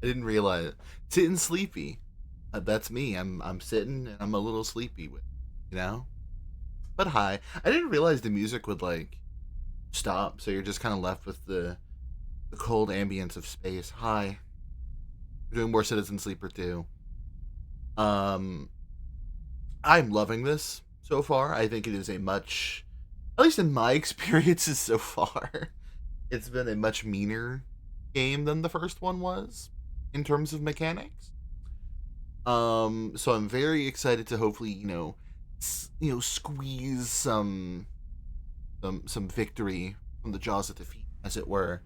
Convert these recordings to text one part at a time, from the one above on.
I didn't realize it. Sitting sleepy. That's me. I'm sitting and I'm a little sleepy with, you know. But hi. I didn't realize the music would like stop, so you're just kind of left with the cold ambience of space. Hi. We're doing more Citizen Sleeper 2. Um, I'm loving this so far. I think it is a much, at least in my experiences so far, it's been a much meaner game than the first one was in terms of mechanics. So I'm very excited to hopefully, squeeze some victory from the jaws of defeat, as it were.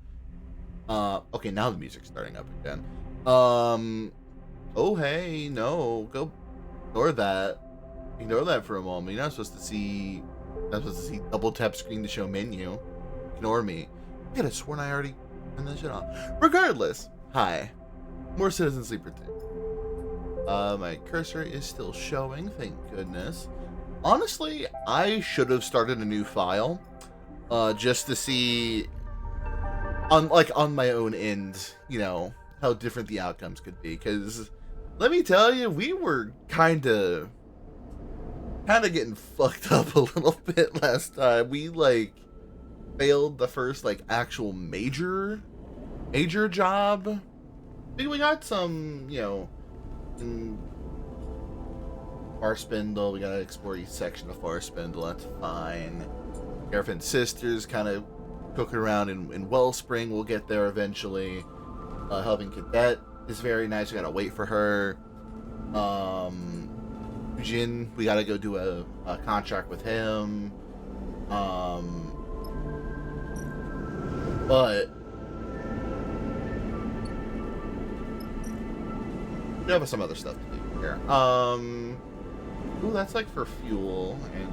Okay, now the music's starting up again. Um, oh hey, no, go ignore that. Ignore that for a moment. You're not supposed to see. Not supposed to see double tap screen to show menu. Ignore me. I could have sworn I already turned that shit off. Regardless, hi. More Citizen Sleeper 2. My cursor is still showing, thank goodness. Honestly, I should have started a new file, just to see, on my own end, how different the outcomes could be. Because let me tell you, we were kind of getting fucked up a little bit last time. We failed the first actual major job. I think we got some, in Far Spindle. We gotta explore each section of Far Spindle. That's fine. Girlfriend Sisters kind of cooking around in Wellspring. We'll get there eventually. Helping Cadet is very nice. We gotta wait for her. Jin, we gotta go do a contract with him. But we have some other stuff to do here. Ooh, that's for fuel and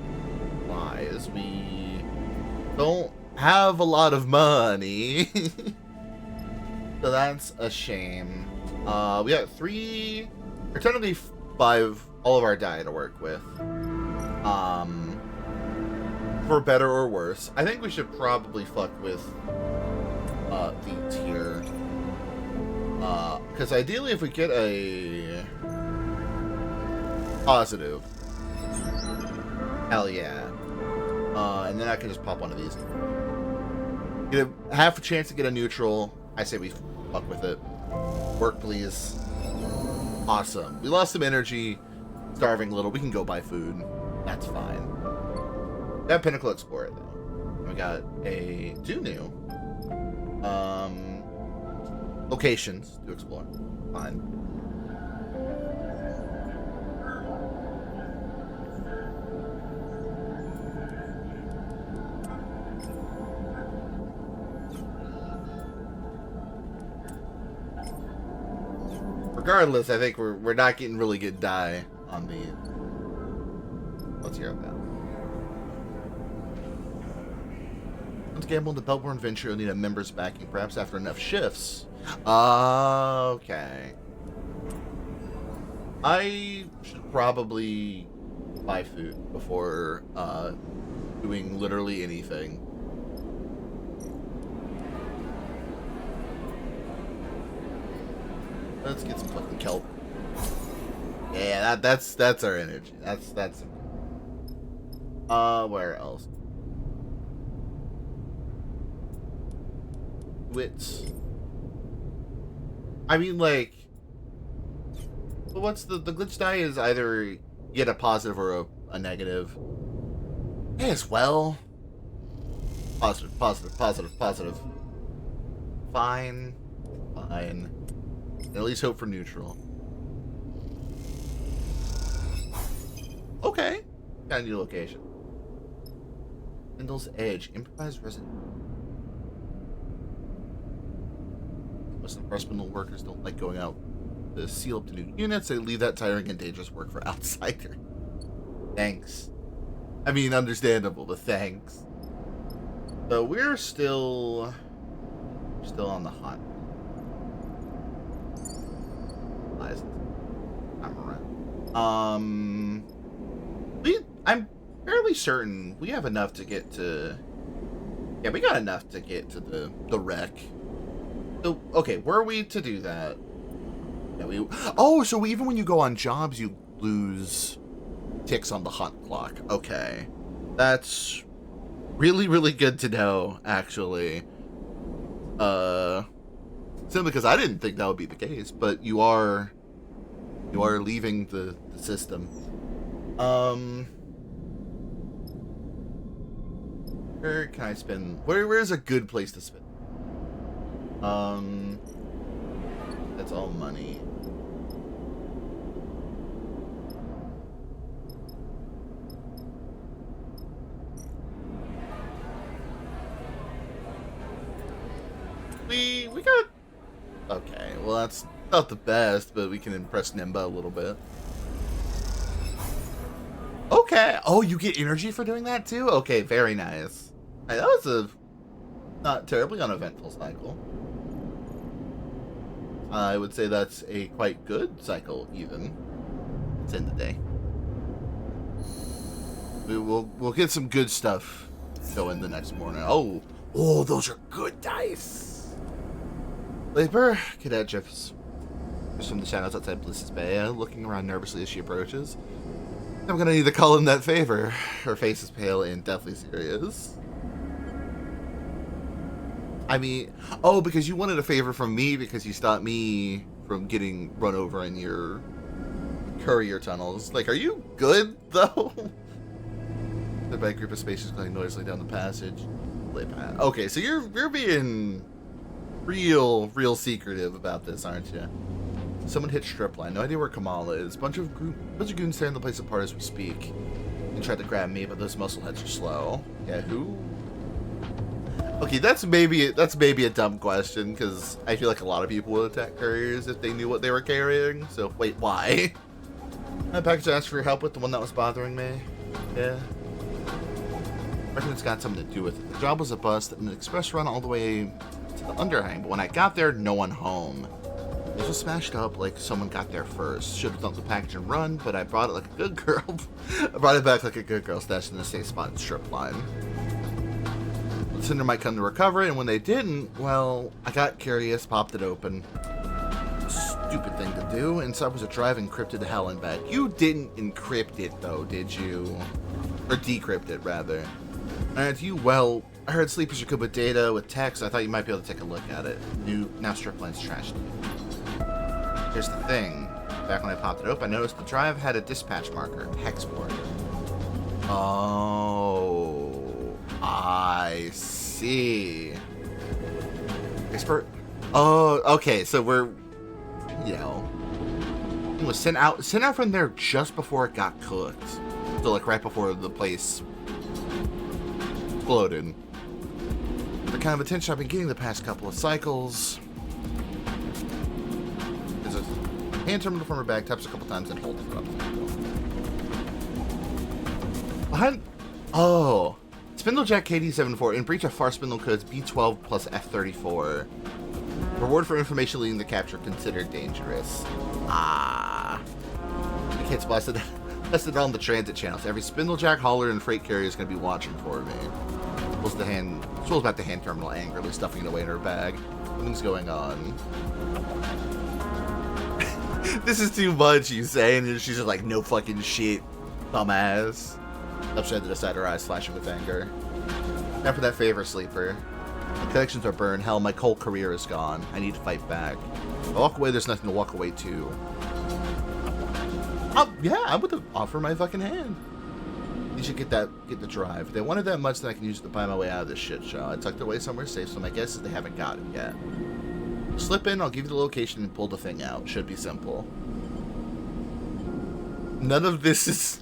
supplies. We don't have a lot of money. So that's a shame. We got 3, or technically 5, all of our dye to work with. For better or worse. I think we should probably fuck with the tier. Because ideally if we get a positive, hell yeah. And then I can just pop one of these. Get a half a chance to get a neutral. I say we fuck with it. Work, please. Awesome. We lost some energy. Starving a little. We can go buy food. That's fine. We got Pinnacle Explorer, though. We got 2 new locations to explore. Fine. Regardless, I think we're not getting really good dye on the. Let's hear about. Let's gamble in the Beltborn venture. You'll need a member's backing, perhaps after enough shifts. Okay. I should probably buy food before doing literally anything. Let's get some fucking kelp. Yeah, that's our energy. That's. Where else? Wits. I mean, what's the glitch die is either you get a positive or a negative. May as well. Positive, positive, positive, positive. Fine. Fine. At least hope for neutral. Okay. Got a new location. Spindle's Edge. Improvised resident. Most of the Spindle workers don't like going out to seal up to new units. They leave that tiring and dangerous work for outsiders. Thanks. I mean, understandable, but thanks. So we're still on the hunt. I'm fairly certain we have enough to get to. Yeah, we got enough to get to the wreck. So, okay, were we to do that, Yeah, oh, so even when you go on jobs, you lose ticks on the hunt clock. Okay. That's really, really good to know, actually. Simply because I didn't think that would be the case, but you are leaving the system. Where can I spend? Where's a good place to spend? That's all money. We got. Okay, well that's not the best, but we can impress Nimba a little bit. Okay. Oh, you get energy for doing that too? Okay, very nice. Hey, that was a not terribly uneventful cycle. I would say that's a quite good cycle, even. It's in the day. We'll get some good stuff going the next morning. Oh, those are good dice. Leaper, Cadet Jeffs from the shadows outside Bliss's Bay, looking around nervously as she approaches. I'm gonna need to call in that favor. Her face is pale and deathly serious. I mean, oh, because you wanted a favor from me because you stopped me from getting run over in your courier tunnels. Like, are you good, though? The big group of spaces going noisily down the passage. Okay, so you're being real secretive about this, aren't you? Someone hit stripline. No idea where Kamala is. Bunch of goons tearing the place apart as we speak. And tried to grab me, but those muscleheads are slow. Yeah, who? Okay, that's maybe a dumb question, because I feel like a lot of people would attack couriers if they knew what they were carrying. So, wait, why? My package asked for your help with the one that was bothering me. Yeah. I reckon it's got something to do with it. The job was a bust, and an express run all the way to the underhang, but when I got there, no one home. It was smashed up like someone got there first. Should have dumped the package and run, but I brought it like a good girl. I brought it back like a good girl, stashed in the safe spot in strip line. The Cinder might come to recover it, and when they didn't, well, I got curious, popped it open. Stupid thing to do. Inside was a drive encrypted to hell and back. You didn't encrypt it, though, did you? Or decrypt it, rather. Well, I heard sleepers are good with data, with text. I thought you might be able to take a look at it. Now strip line's trashed. Here's the thing. Back when I popped it open, I noticed the drive had a dispatch marker, hexboard. Oh, I see. Expert. Oh, okay. So we're, it was sent out from there just before it got cooked. So like right before the place exploded. The kind of attention I've been getting the past couple of cycles. There's a hand terminal from her bag, taps a couple times, and holds it up. Behind. Oh. Spindlejack KD74 in breach of FAR spindle codes B12 plus F34. Reward for information leading to capture considered dangerous. Ah. The kids busted on the transit channels. Every Spindlejack, hauler, and freight carrier is going to be watching for me. Swirls back the hand terminal angrily, stuffing it away in her bag. Something's going on. This is too much, you say, and she's just like, no fucking shit, dumbass. Upside to the side, her eyes flashing with anger. Now for that favor, sleeper. My connections are burned. Hell, my whole career is gone. I need to fight back. If I walk away, there's nothing to walk away to. Yeah, I would offer my fucking hand. You should get the drive. If they wanted that much, then I can use it to buy my way out of this shit show. I tucked it away somewhere safe, so my guess is they haven't got it yet. Slip in, I'll give you the location and pull the thing out. Should be simple. None of this is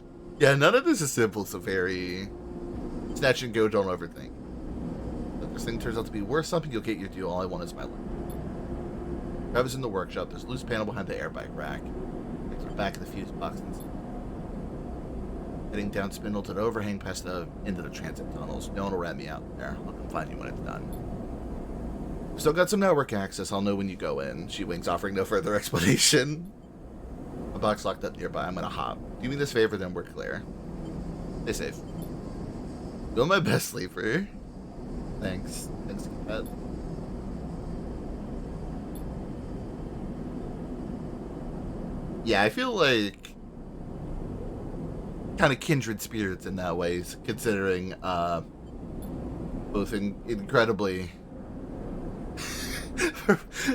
simple. It's a very snatch and go, don't overthink. If this thing turns out to be worth something, you'll get your deal. All I want is my life. Drive is in the workshop. There's a loose panel behind the airbag rack. To the back of the fuse box. Heading down spindle to the overhang past the end of the transit tunnels. No one will rat me out there. I'll come find you when it's done. Still got some network access. I'll know when you go in. She winks, offering no further explanation. A box locked up nearby. I'm gonna hop. Do me this favor, then we're clear. Stay safe. Doing my best, sleeper. Thanks. Thanks, Cat. Yeah, I feel like kind of kindred spirits in that way, considering both incredibly.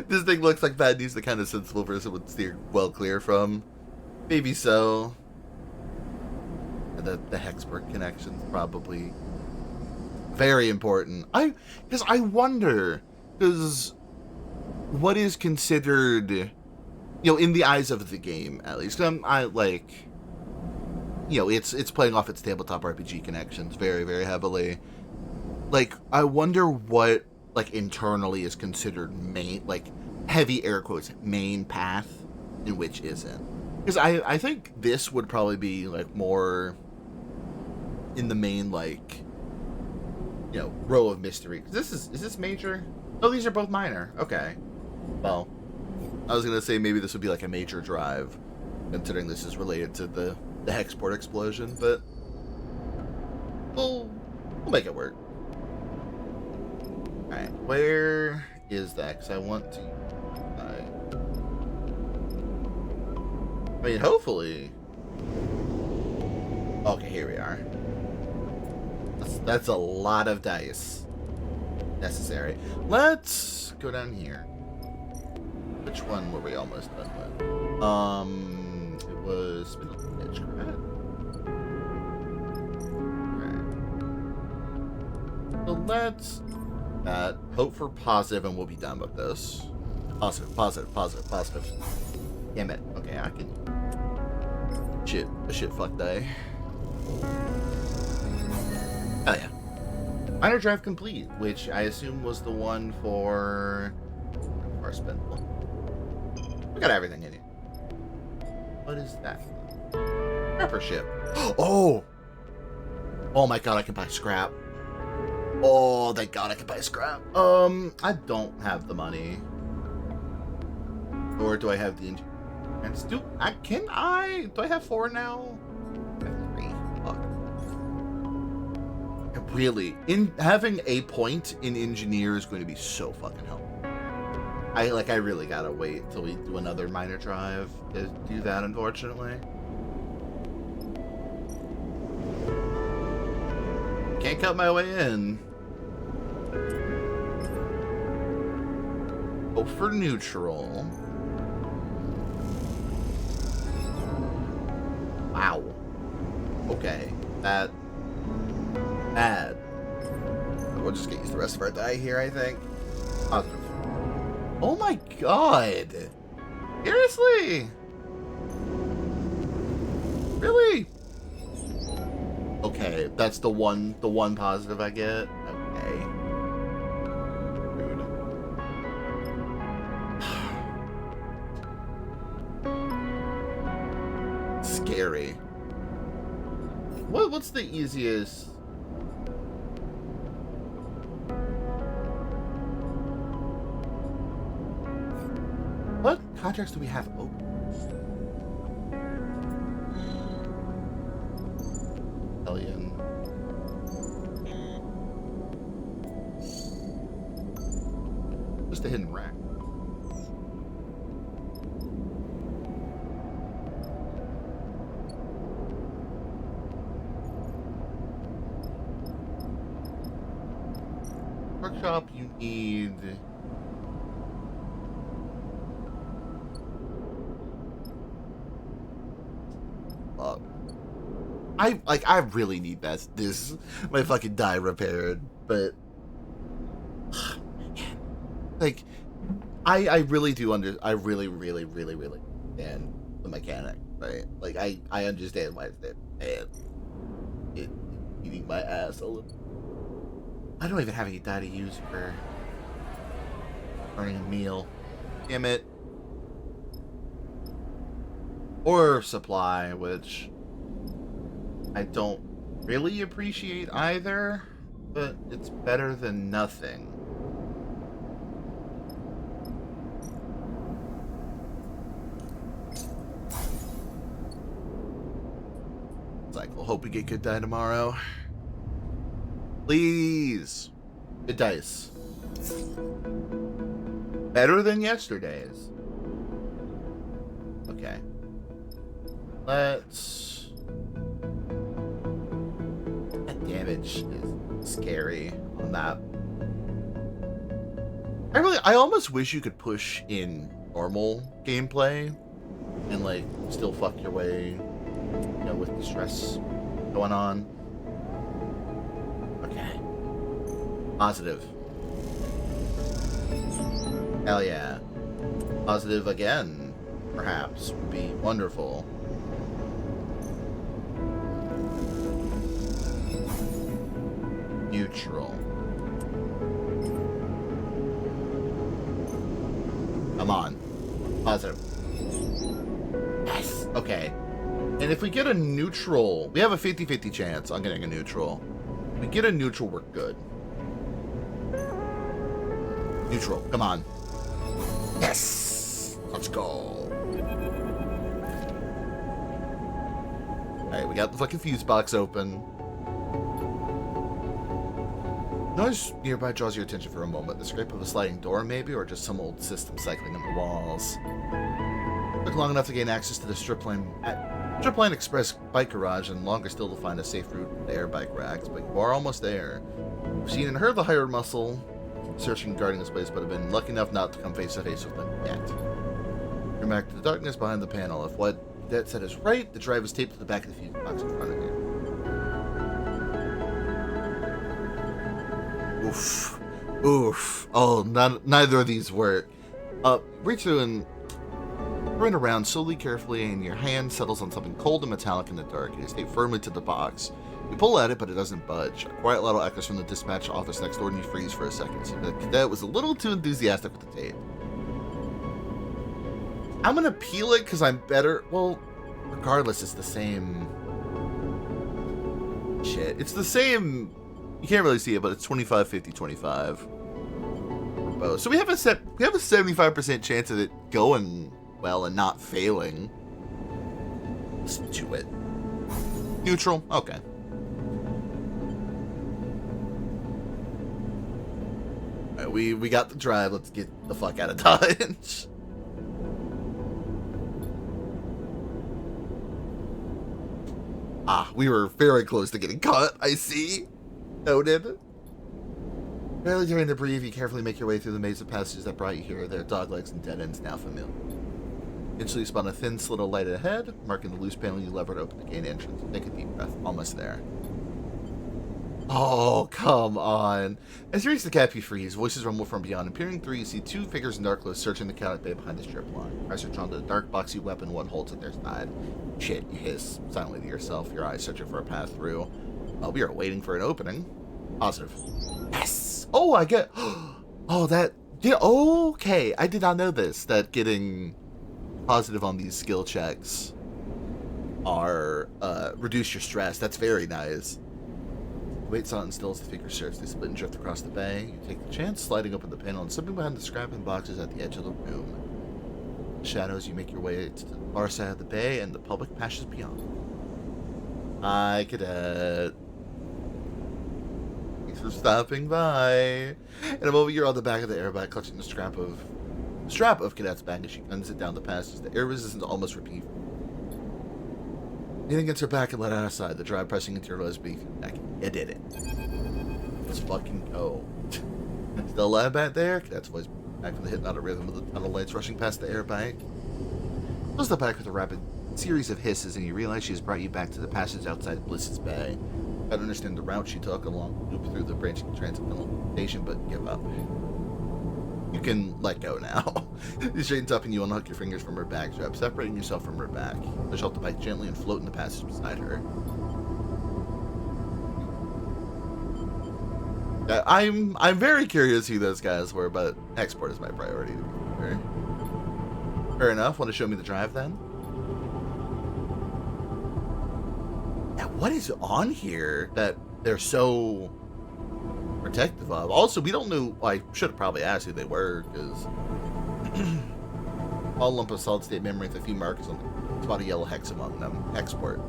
This thing looks like that needs the kind of sensible person would steer well clear from. Maybe so. The Hexport connection's probably very important. Because I wonder, because what is considered, in the eyes of the game at least, I like, it's playing off its tabletop RPG connections very, very heavily. Like, I wonder what, like, internally is considered main, like, heavy air quotes, main path, and which isn't. Because I think this would probably be, like, more in the main, like, row of mystery. Is this major? Oh, these are both minor. Okay. Well, I was gonna say maybe this would be like a major drive, considering this is related to the Hexport explosion, but we'll make it work. Alright, where is that? Because I want to... I mean, hopefully... Okay, here we are. That's a lot of dice necessary. Let's go down here. Which one were we almost done with? It was Spindle Edge, correct? Alright. So let's hope for positive and we'll be done with this. Positive, positive, positive, positive. Damn it. Okay, I can... A shit fuck die. Oh yeah. Minor drive complete, which I assume was the one for our spindle. We got everything in here. What is that? Scrapper ship. Oh! Oh my god, I can buy scrap. Oh, thank god I can buy scrap. I don't have the money. Or do I have the... Do I have 4 now? I have 3. Fuck. Really, having a point in engineer is going to be so fucking helpful. I really gotta wait till we do another minor drive to do that, unfortunately. Can't cut my way in. Oh, for neutral. Wow. Okay. That... Bad. We'll just get used to the rest of our die here, I think. Positive. Oh my god! Seriously? Really? Okay, that's the one positive I get. Okay. Rude. Scary. What's the easiest? What contracts do we have open? Alien. Just a hidden rack. Workshop, you need... I really need this my fucking die repaired, but like I really do I really understand the mechanic, right? Like I understand why it's eating my ass a little. I don't even have any die to use for earning a meal. Damn it. Or supply, which I don't really appreciate either, but it's better than nothing. Cycle. Hope we get good die tomorrow. Please. Good dice. Better than yesterday's. Okay. let's... That damage is scary on that. I almost wish you could push in normal gameplay and, like, still fuck your way, you know, with the stress going on. Okay. Positive. Hell yeah. Positive again, perhaps, would be wonderful. Neutral. Come on. Positive. Yes! Okay. And if we get a neutral, we have a 50-50 chance on getting a neutral. If we get a neutral, we're good. Neutral. Come on. Yes! Let's go. Alright, we got the fucking fuse box open. Noise nearby draws your attention for a moment. The scrape of a sliding door, maybe, or just some old system cycling in the walls. Took long enough to gain access to the Stripline Express bike garage, and longer still to find a safe route to air bike racks, but you are almost there. You've seen and heard the hired muscle searching and guarding this place, but have been lucky enough not to come face to face with them yet. You're back to the darkness behind the panel. If what that said is right, the drive is taped to the back of the fuse box in front of you. Oof. Oof. Oh, neither of these work. Reach through and run around slowly, carefully, and your hand settles on something cold and metallic in the dark. You stay firmly to the box. You pull at it, but it doesn't budge. A quiet little echoes from the dispatch office next door, and you freeze for a second. So the cadet was a little too enthusiastic with the tape. I'm gonna peel it because I'm better. Well, regardless, it's the same. Shit. It's the same. You can't really see it, but it's 25, 50, 25 for both. So we have a 75% chance of it going well and not failing. Let's do it. Neutral. Okay. All right, we got the drive. Let's get the fuck out of Dodge. Ah, we were very close to getting caught. I see. Noted. Barely during the brief, you carefully make your way through the maze of passages that brought you here. There are doglegs and dead ends now familiar. Eventually, you spot a thin slit of light ahead, marking the loose panel you lever to open the gate entrance. Take a deep breath. Almost there. Oh, come on. As you reach the gap, you freeze. Voices rumble from beyond. And peering through, you see two figures in dark clothes searching the cabinet bay behind the strip line. Eyes are drawn to the dark, boxy weapon one holds at their side. Shit, you hiss silently to yourself, your eyes searching for a path through. We are waiting for an opening. Positive. Yes! Oh, I get... Oh, that... Yeah, okay. I did not know this, that getting positive on these skill checks are reduce your stress. That's very nice. Wait silent and still as the figure search. They split and drift across the bay. You take the chance, sliding open the panel and slipping behind the scrapping boxes at the edge of the room. Shadows, you make your way to the far side of the bay and the public passes beyond. Hi, cadet. Thanks for stopping by. In a moment, you're on the back of the airbag, clutching the strap of cadet's bag as she guns it down the passage. The air resistance almost repeat. Leaning against her back and let out a sigh, the drive pressing into your rose beak. You did it. Let's fucking go. Still alive back there? Cadet's voice back from the hypnotic rhythm of the tunnel lights rushing past the airbag. Close the back with a rapid series of hisses, and you realize she has brought you back to the passage outside Bliss's Bay. I don't understand the route she took along the loop through the branching transit station, but give up. You can let go now. She straightens up and you unhook your fingers from her bag strap, separating yourself from her back. Push off the bike gently and float in the passage beside her. I'm very curious who those guys were, but export is my priority. Fair enough. Want to show me the drive then? Now, what is on here that they're so protective of? Also, we don't know. Well, I should have probably asked who they were, because all lump of solid state memory with a few markers on the spot of yellow hex among them. Export.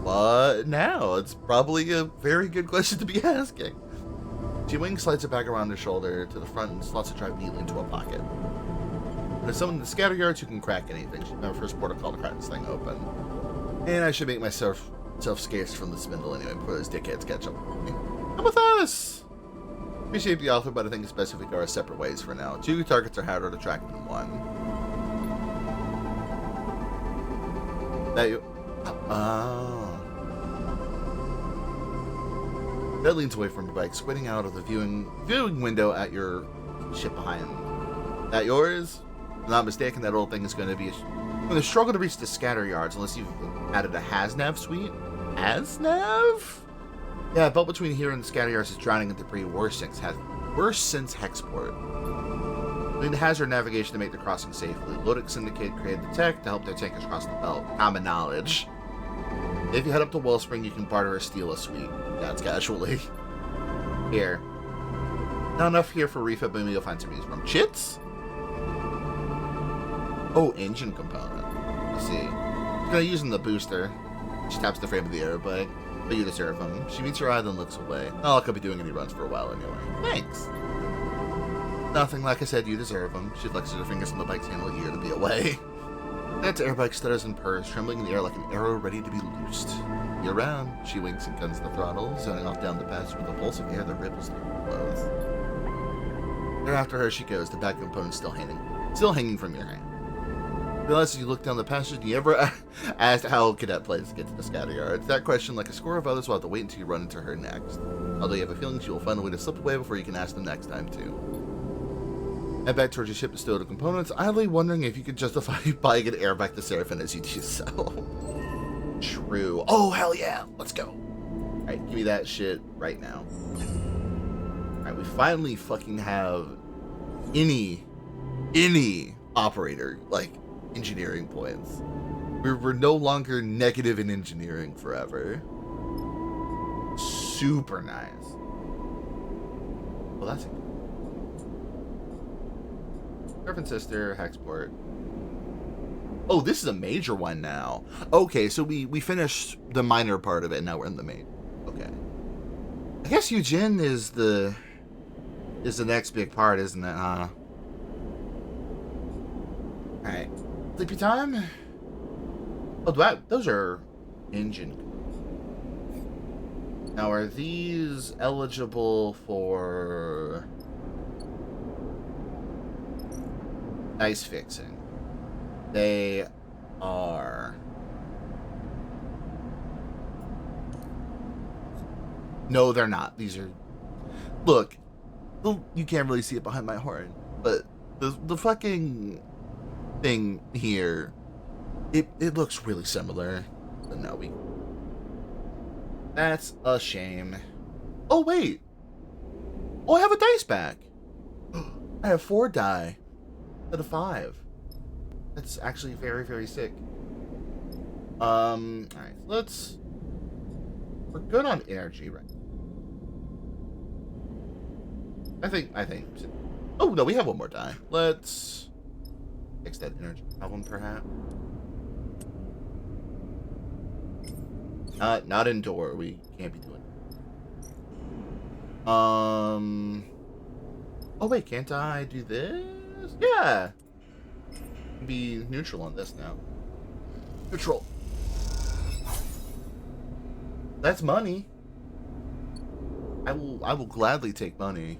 But now it's probably a very good question to be asking. She wing slides it back around her shoulder to the front and slots the drive neatly into a pocket. There's someone in the scatter yards who can crack anything. She's my first protocol to crack this thing open. And I should make myself scarce from the spindle anyway before those dickheads catch up with me. Come with us! Appreciate the offer, but I think it's best if we go our separate ways for now. 2 targets are harder to track than 1. That you... Oh. Bed leans away from her bike, squinting out of the viewing window at your ship behind. That yours? If I'm not mistaken, that old thing is going to be a struggle to reach the scatter yards unless you've added a Hasnav suite. Hasnav? Yeah, a belt between here and the scatter yards is drowning in debris worse since Hexport. We need hazard navigation to make the crossing safely. Lodic Syndicate created the tech to help their tankers cross the belt. Common knowledge. If you head up to Wellspring, you can barter or steal a suite. That's casually. Here. Not enough here for refit, but maybe you'll find some use from chits? Oh, engine component. Let's see. She's gonna use in the booster. She taps the frame of the airplane, but you deserve them. She meets your eye, then looks away. Not like I'll be doing any runs for a while anyway. Thanks. Nothing, like I said, you deserve them. She flexes her fingers on the bike's handle, eager to be away. That airbike stutters and purrs, trembling in the air like an arrow ready to be loosed. You're around. She winks and guns the throttle, zoning off down the pass with a pulse of air that ripples through her clothes. There after her she goes, the back component still hanging from your hand. Realize as you look down the passage, you ever asked how cadet planes get to the scatter yards? That question, like a score of others, will have to wait until you run into her next. Although you have a feeling she will find a way to slip away before you can ask them next time, too. Head back towards your ship to stow the components, idly wondering if you could justify buying an airbag to Seraphin as you do so. True. Oh, hell yeah! Let's go. Alright, give me that shit right now. Alright, we finally fucking have any operator, like, engineering points. We're no longer negative in engineering forever. Super nice. Well, that's it. Seraphin Sister, Hexport. Oh, this is a major one now. Okay, so we finished the minor part of it, and now we're in the main. Okay. I guess Eugene is the next big part, isn't it, huh? Alright. Sleepy time? Oh, those are engine. Now, are these eligible for ice fixing? They are. No, they're not. These are... Look, you can't really see it behind my horn, but the fucking thing here, it looks really similar. But no, that's a shame. Oh, wait. Oh, I have a dice back. I have 4 die instead of 5. That's actually very, very sick. Alright, we're good on energy, right? I think. Oh, no, we have 1 more die. Let's fix that energy problem, perhaps. Not indoor. We can't be doing it. Oh, wait, can't I do this? Yeah. Be neutral on this now. Neutral. That's money. I will gladly take money.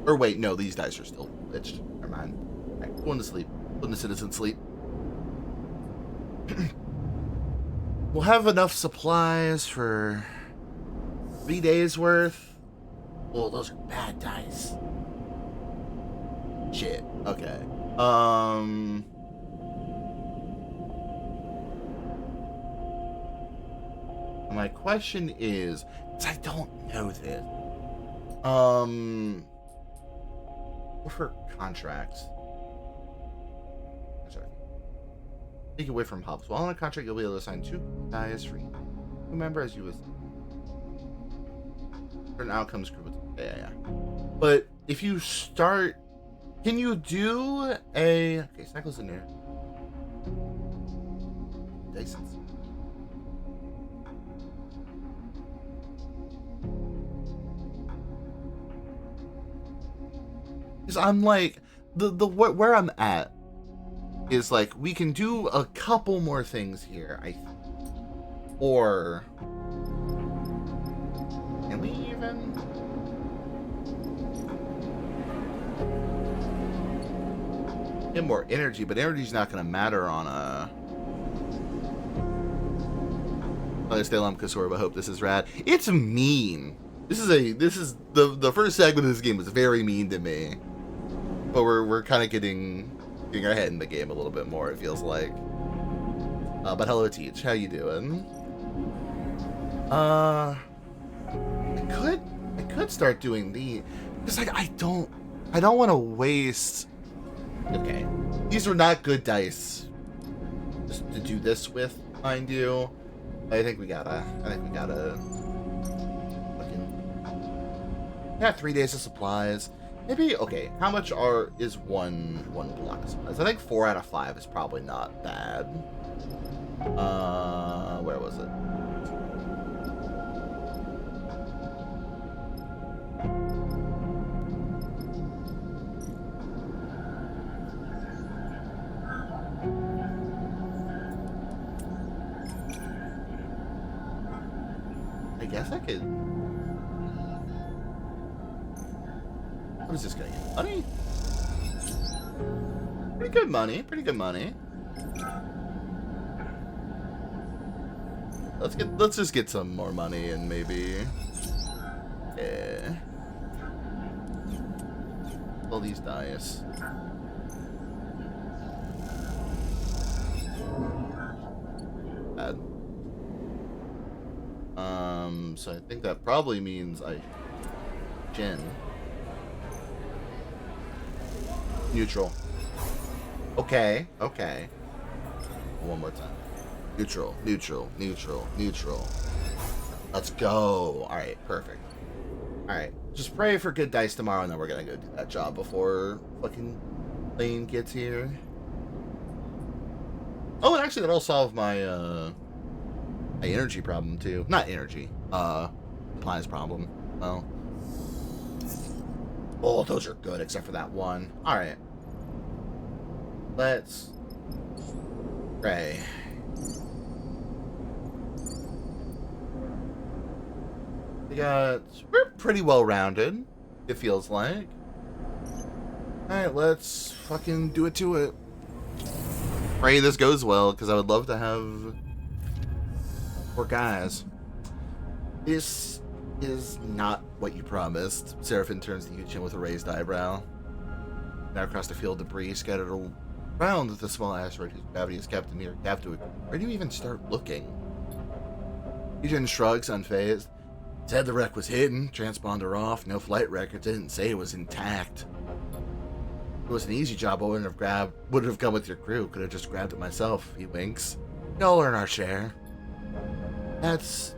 Or wait, no, these dice are still glitched. Never mind. Alright, going to sleep. Going to citizen sleep. We'll have enough supplies for 3 days worth. Oh, those are bad dice. Shit. Okay. My question is, I don't know this. What for contracts? Sorry. Take away from hubs. While on a contract, you'll be able to assign 2 dice for each member as you was. Certain outcomes group. Yeah. But if you start, can you do a? Okay, cycles in there. License. Because I'm like, where I'm at is like, we can do a couple more things here, I think. Or can we even? Get more energy, but energy's not going to matter on a. I stay lump Kasor, but hope this is rad. It's mean. This is the first segment of this game was very mean to me, but we're kind of getting our head in the game a little bit more. It feels like. But hello, Teach. How you doing? I could start doing the. It's like I don't want to waste. Okay, these are not good dice just to do this with, mind you. I think we gotta fucking. Yeah, 3 days of supplies. Maybe, okay, how much is one block of supplies? I think 4 out of 5 is probably not bad. Where was it? I guess I could. What is this gonna get? Money? Pretty good money. Pretty good money. Let's just get some more money and maybe. Yeah. All these dice. Bad. So I think that probably means Gen. Neutral. Okay. One more time. Neutral. Let's go. Alright, perfect. Alright. Just pray for good dice tomorrow and then we're gonna go do that job before fucking Lane gets here. Oh, and actually that'll solve my energy problem too. Not energy. Supplies problem. Well. Oh, those are good except for that one. Alright. Let's pray. We're pretty well rounded, it feels like. Alright, let's fucking do it to it. Pray this goes well, because I would love to have more guys. This is not what you promised. Seraphim turns to Yuchin with a raised eyebrow. Now across the field, debris scattered around the small asteroid whose gravity is kept near captive. Where do you even start looking? Yuchin shrugs, unfazed. Said the wreck was hidden, transponder off, no flight records, didn't say it was intact. It was an easy job, I wouldn't have come with your crew, could have just grabbed it myself, he winks. We all earn our share. That's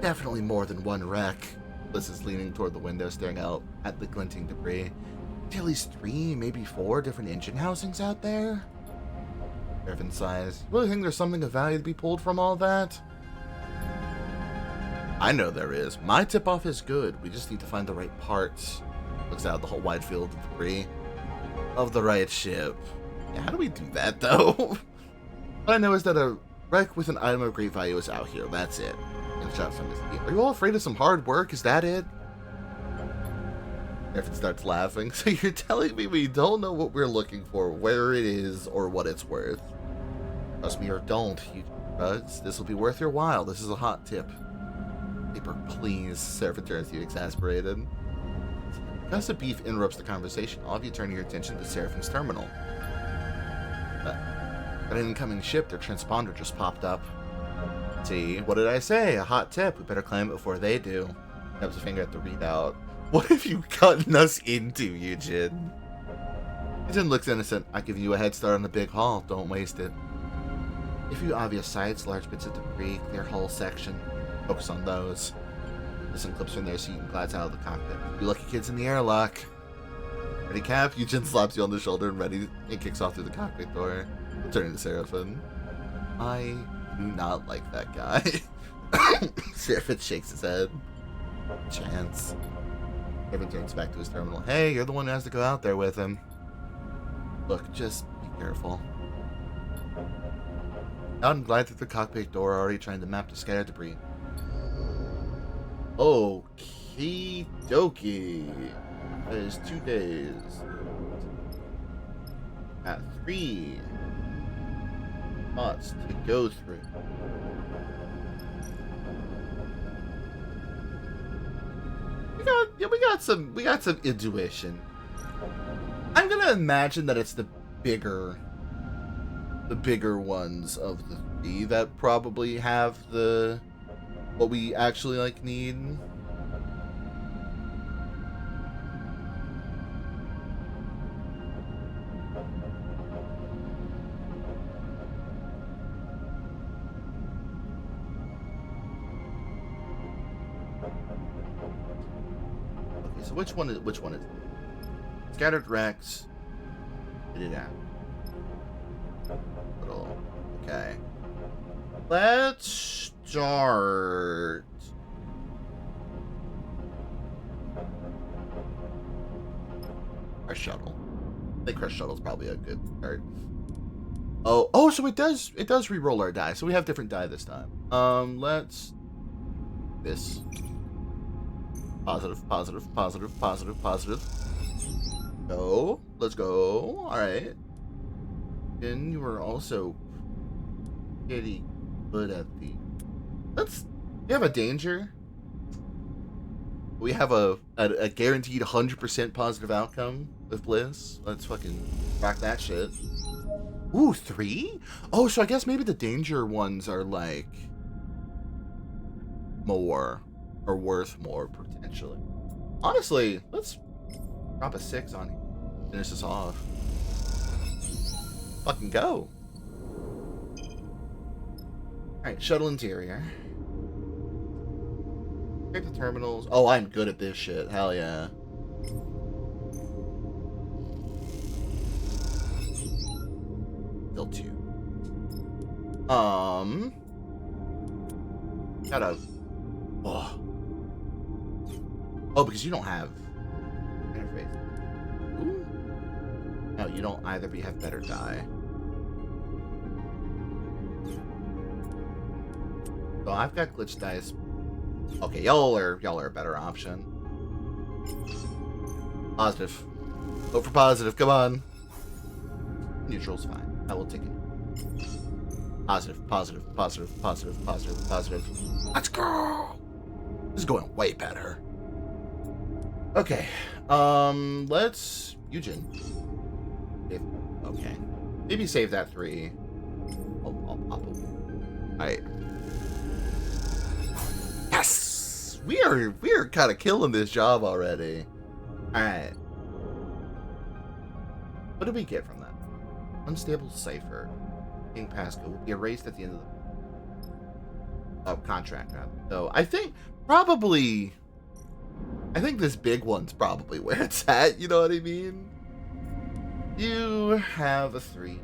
definitely more than one wreck. Liz is leaning toward the window, staring out at the glinting debris. At least 3, maybe 4 different engine housings out there? Irvin sighs. You really think there's something of value to be pulled from all that? I know there is. My tip-off is good. We just need to find the right parts. Looks out at the whole wide field of debris. Of the right ship. Yeah, how do we do that, though? What I know is that a wreck with an item of great value is out here. That's it. And shot from his feet. Are you all afraid of some hard work? Is that it? Griffin starts laughing. So you're telling me we don't know what we're looking for, where it is, or what it's worth? Trust me or don't, you drugs. This will be worth your while. This is a hot tip. Paper, please. Seraphim turns to you, exasperated. Gus of Beef interrupts the conversation. All of you turn your attention to Seraphim's terminal. An incoming ship, their transponder just popped up. See, what did I say? A hot tip. We better climb it before they do. Snaps a finger at the readout. What have you gotten us into, Eugen? Eugen looks innocent. I give you a head start on the big haul. Don't waste it. A few obvious sights, large bits of debris, clear hull section. Focus on those. Listen clips from their seat and glides out of the cockpit. You lucky kids in the airlock. Ready, Cap? Eugen slaps you on the shoulder and kicks off through the cockpit door. Turning to Seraphim. I do not like that guy. Seraphim shakes his head. Chance. Kevin turns back to his terminal. Hey, you're the one who has to go out there with him. Look, just be careful. Out and glide through the cockpit door, already trying to map the scattered debris. Okie dokie. That is 2 days. Got 3 spots to go through. We got some intuition. I'm gonna imagine that it's the bigger ones of the 3 that probably have the what we actually like need. Okay, so which one is it? Scattered wrecks. Get it out. Okay. Let's start. Our shuttle. I think our shuttle's probably a good start. Oh, so it does re-roll our die. So we have different die this time. Let's this. Positive, positive, positive, positive, positive. Go. Let's go. Alright. And you are also pretty good at the... We have a danger. We have a guaranteed 100% positive outcome with Bliss. Let's fucking rock that shit. Ooh, 3? Oh, so I guess maybe the danger ones are like... more. Or worth more, potentially. Honestly, let's drop a 6 on you. Finish this off. Fucking go. Alright, shuttle interior. Scrape the terminals. Oh, I'm good at this shit. Hell yeah. Still 2. Gotta... Oh, because you don't have interface. Ooh. No, you don't either, but you have better die. So I've got glitch dice. Okay, y'all are a better option. Positive. Vote for positive. Come on. Neutral's fine. I will take it. Positive, positive, positive, positive, positive, positive. Let's go. This is going way better. Okay. Let's Eugen. Okay. Maybe save that 3. I'll pop it. Alright. Yes! We are kind of killing this job already. Alright. What did we get from that? Unstable cipher. King Pasco will be erased at the end of the contract, rather. So I think probably this big one's probably where it's at, you know what I mean? You have a 3.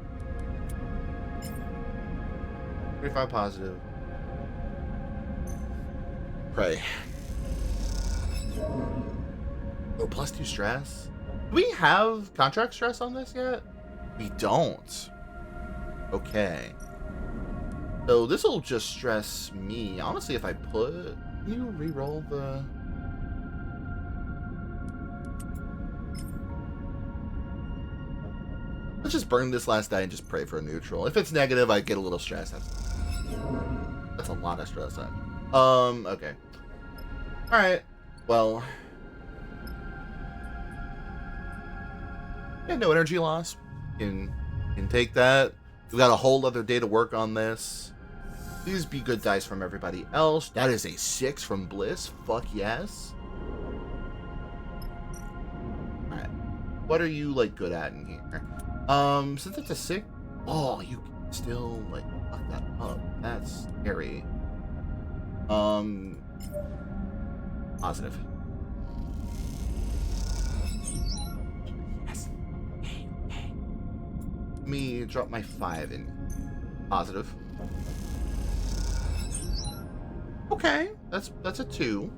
35 positive. Pray. Oh, +2 stress? Do we have contract stress on this yet? We don't. Okay. So this will just stress me. Honestly, if I put... Can you re-roll the... Let's just burn this last die and just pray for a neutral. If it's negative, I get a little stress. That's a lot of stress. Okay. Alright. Well... Yeah, no energy loss. Can take that. We've got a whole other day to work on this. Please be good dice from everybody else. That is a 6 from Bliss. Fuck yes. Alright. What are you, like, good at in here? Since it's a 6... Oh, you can still, like, fuck that up. That's scary. Positive. Yes. Let me drop my 5 in. Positive. Okay, that's a 2.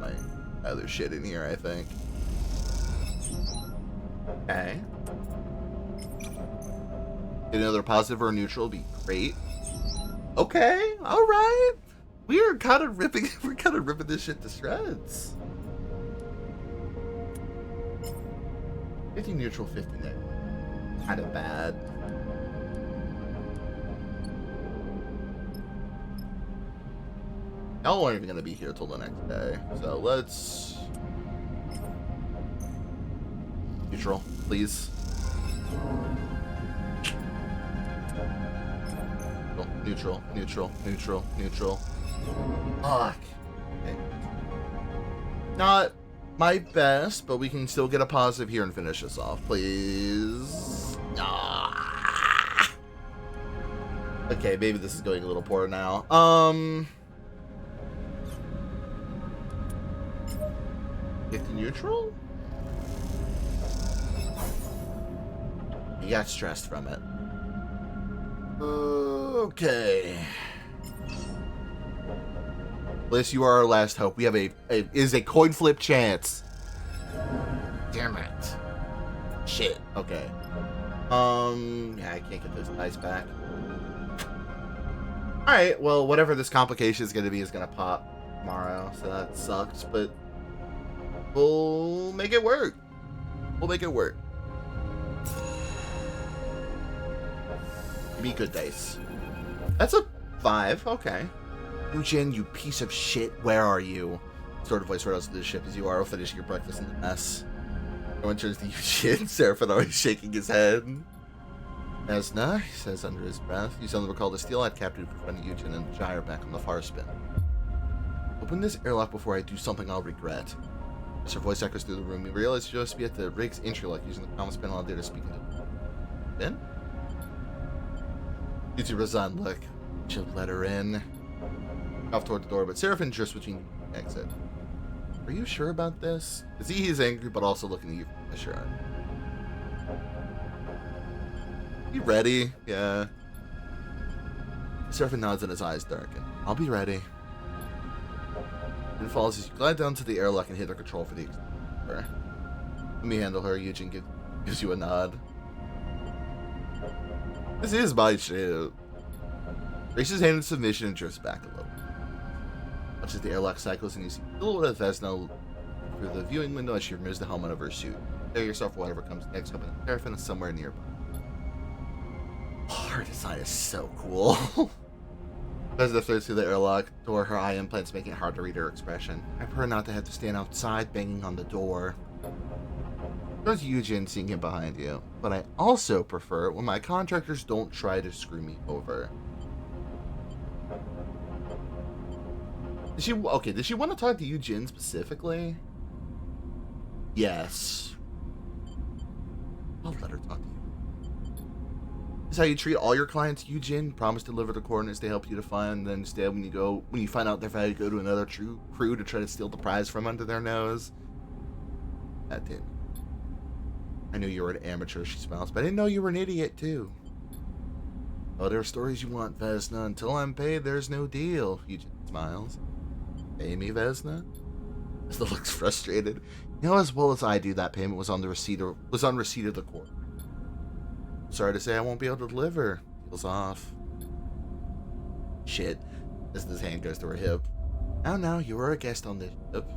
my other shit in here, I think. Okay. Another positive or neutral would be great. Okay, alright. We're kind of ripping this shit to shreds. 50 neutral, 50 negative. Kind of bad. Y'all aren't even gonna be here till the next day, so let's neutral, please. Neutral, neutral, neutral, neutral. Fuck. Okay. Not my best, but we can still get a positive here and finish this off, please. Ah. Okay, maybe this is going a little poor now. 50 neutral? You got stressed from it. Okay. Bliss, you are our last hope. We have is a coin flip chance. Damn it. Shit. Okay. Yeah, I can't get those dice back. Alright, well, whatever this complication is gonna be is gonna pop tomorrow, so that sucks, but we'll make it work. We'll make it work. Give me good dice. That's a 5. Okay. Eugene, you piece of shit. Where are you? Sort of voice right out to the ship as you are finishing your breakfast in the mess. Everyone turns to Eugene. Seraphim always shaking his head. Esna, he says under his breath. You suddenly recall the steel-eyed captain who confronted Eugene and gyre back on the far spin. Open this airlock before I do something I'll regret. As her voice echoes through the room, you realize you're supposed to be at the rig's entry lock using the comms panel out there to speak into Ben? You two resigned look. Should let her in. Off toward the door, but Seraphim just between the exit. Are you sure about this? Because he is angry, but also looking at you for assurance. You ready? Yeah. Seraphim nods and his eyes darken. I'll be ready. And falls as you glide down to the airlock and hit the control for the extinguisher. Let me handle her. Eugene gives you a nod. This is my shit. Raises his hand in submission and drifts back a little. Watches the airlock cycles and you see a little bit of Vesna through the viewing window as she removes the helmet of her suit. Prepare yourself for whatever comes next, hoping the Seraphim is somewhere nearby. Oh, her design is so cool. Vesna throws through the airlock door, her eye implants making it hard to read her expression. I prefer not to have to stand outside banging on the door. There's Eugene seeing him behind you, but I also prefer it when my contractors don't try to screw me over. Did she want to talk to Eugene specifically? Yes. I'll let her talk to you. This is how you treat all your clients, Eugene. Promise to deliver the coordinates they help you to find, then instead when you find out their value, go to another crew to try to steal the prize from under their nose. That did. I knew you were an amateur, she smiles, but I didn't know you were an idiot too. Oh, there are stories you want, Vesna. Until I'm paid, there's no deal. Eugene smiles. Pay me, Vesna? Vesna looks frustrated. You know as well as I do that payment was on receipt of the court. Sorry to say I won't be able to deliver. Feels off. Shit. Vesna's hand goes to her hip. Now, you were a guest on this ship.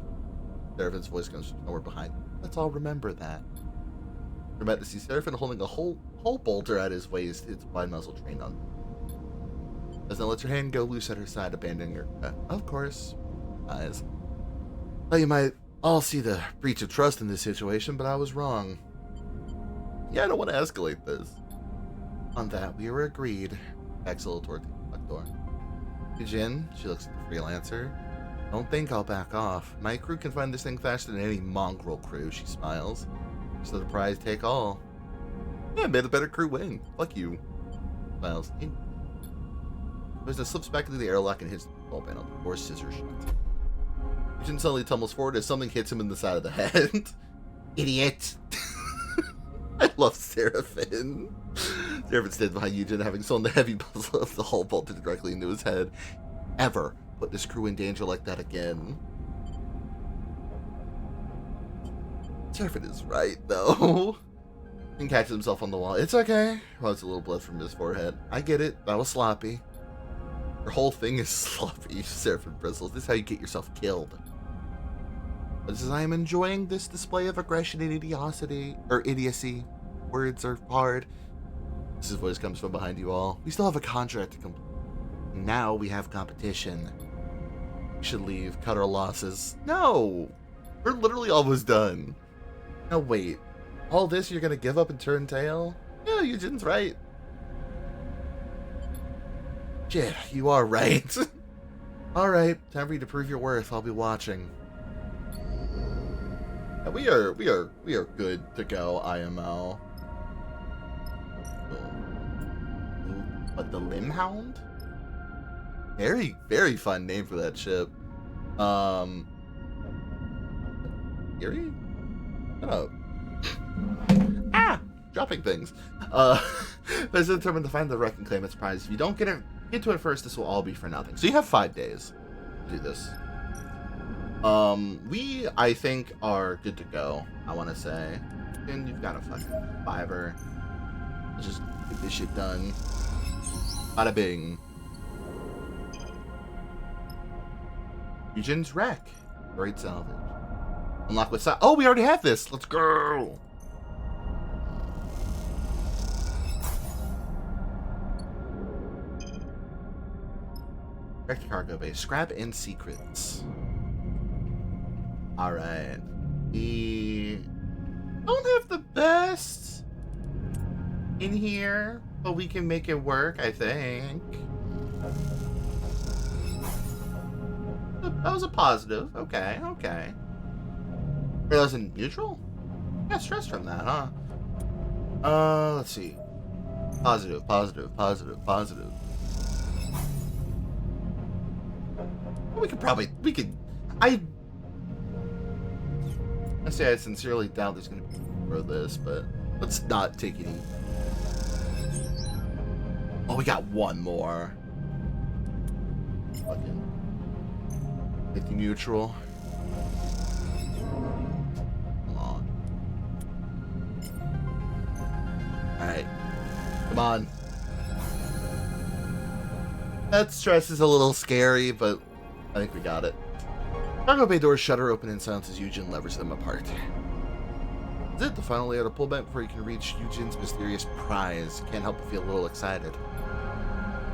Seraphim's voice comes from somewhere behind you. Let's all remember that. You're about to see Seraphim holding a hole bolter at his waist, its wide muzzle trained on. Vesna lets her hand go loose at her side, abandoning her. Of course. Eyes. Well, you might all see the breach of trust in this situation, but I was wrong. Yeah, I don't want to escalate this. On that, we were agreed. Backs a little toward the back door. Eugene, she looks at the freelancer. Don't think I'll back off. My crew can find this thing faster than any mongrel crew, she smiles. So the prize take all. Yeah, made the better crew win. Fuck you. Smiles. Vesna slips back into the airlock and hits the control panel before scissors shut. Eugene suddenly tumbles forward as something hits him in the side of the head. Idiot! I love Seraphim. Seraphim stands behind Eugene, having sewn the heavy muzzle of the hull bolted directly into his head. Ever put this crew in danger like that again. Seraphin is right, though. And catches himself on the wall. It's okay. Well, it's a little blood from his forehead. I get it. That was sloppy. Your whole thing is sloppy, Seraphin bristles. This is how you get yourself killed. But as I am enjoying this display of aggression and idiocy. Words are hard. This voice comes from behind you all. We still have a contract to complete. Now we have competition. We should leave, cut our losses. No! We're literally almost done. Now wait. All this you're gonna give up and turn tail? Yeah, Eugen's right. Yeah, you are right. Alright, time for you to prove your worth. I'll be watching. Yeah, we are good to go, IMO. But the Limhound? Very, very fun name for that ship. Eerie? Shut up. Ah! Dropping things. But it's determined to find the wreck and claim its prize. If you don't get to it first, this will all be for nothing. So you have 5 days to do this. We, I think, are good to go, I want to say. And you've got a fucking 5-er. Let's just get this shit done. Bada bing. Eugen's wreck. Great salvage. Unlock with oh, we already have this. Let's go. Direct cargo bay. Scrap and secrets. Alright. We don't have the best in here, but we can make it work, I think. That was a positive. Okay, okay. That was in neutral? Got stress from that, huh? Let's see. Positive, positive, positive, positive. We could, I say I sincerely doubt there's gonna be for this, but let's not take it easy. Oh, we got one more. Fucking 50 neutral. Come on. Alright. Come on. That stress is a little scary, but I think we got it. Cargo bay doors shudder open in silence as Eugen levers them apart. Is it the final layout of pullback before you can reach Eugen's mysterious prize? Can't help but feel a little excited.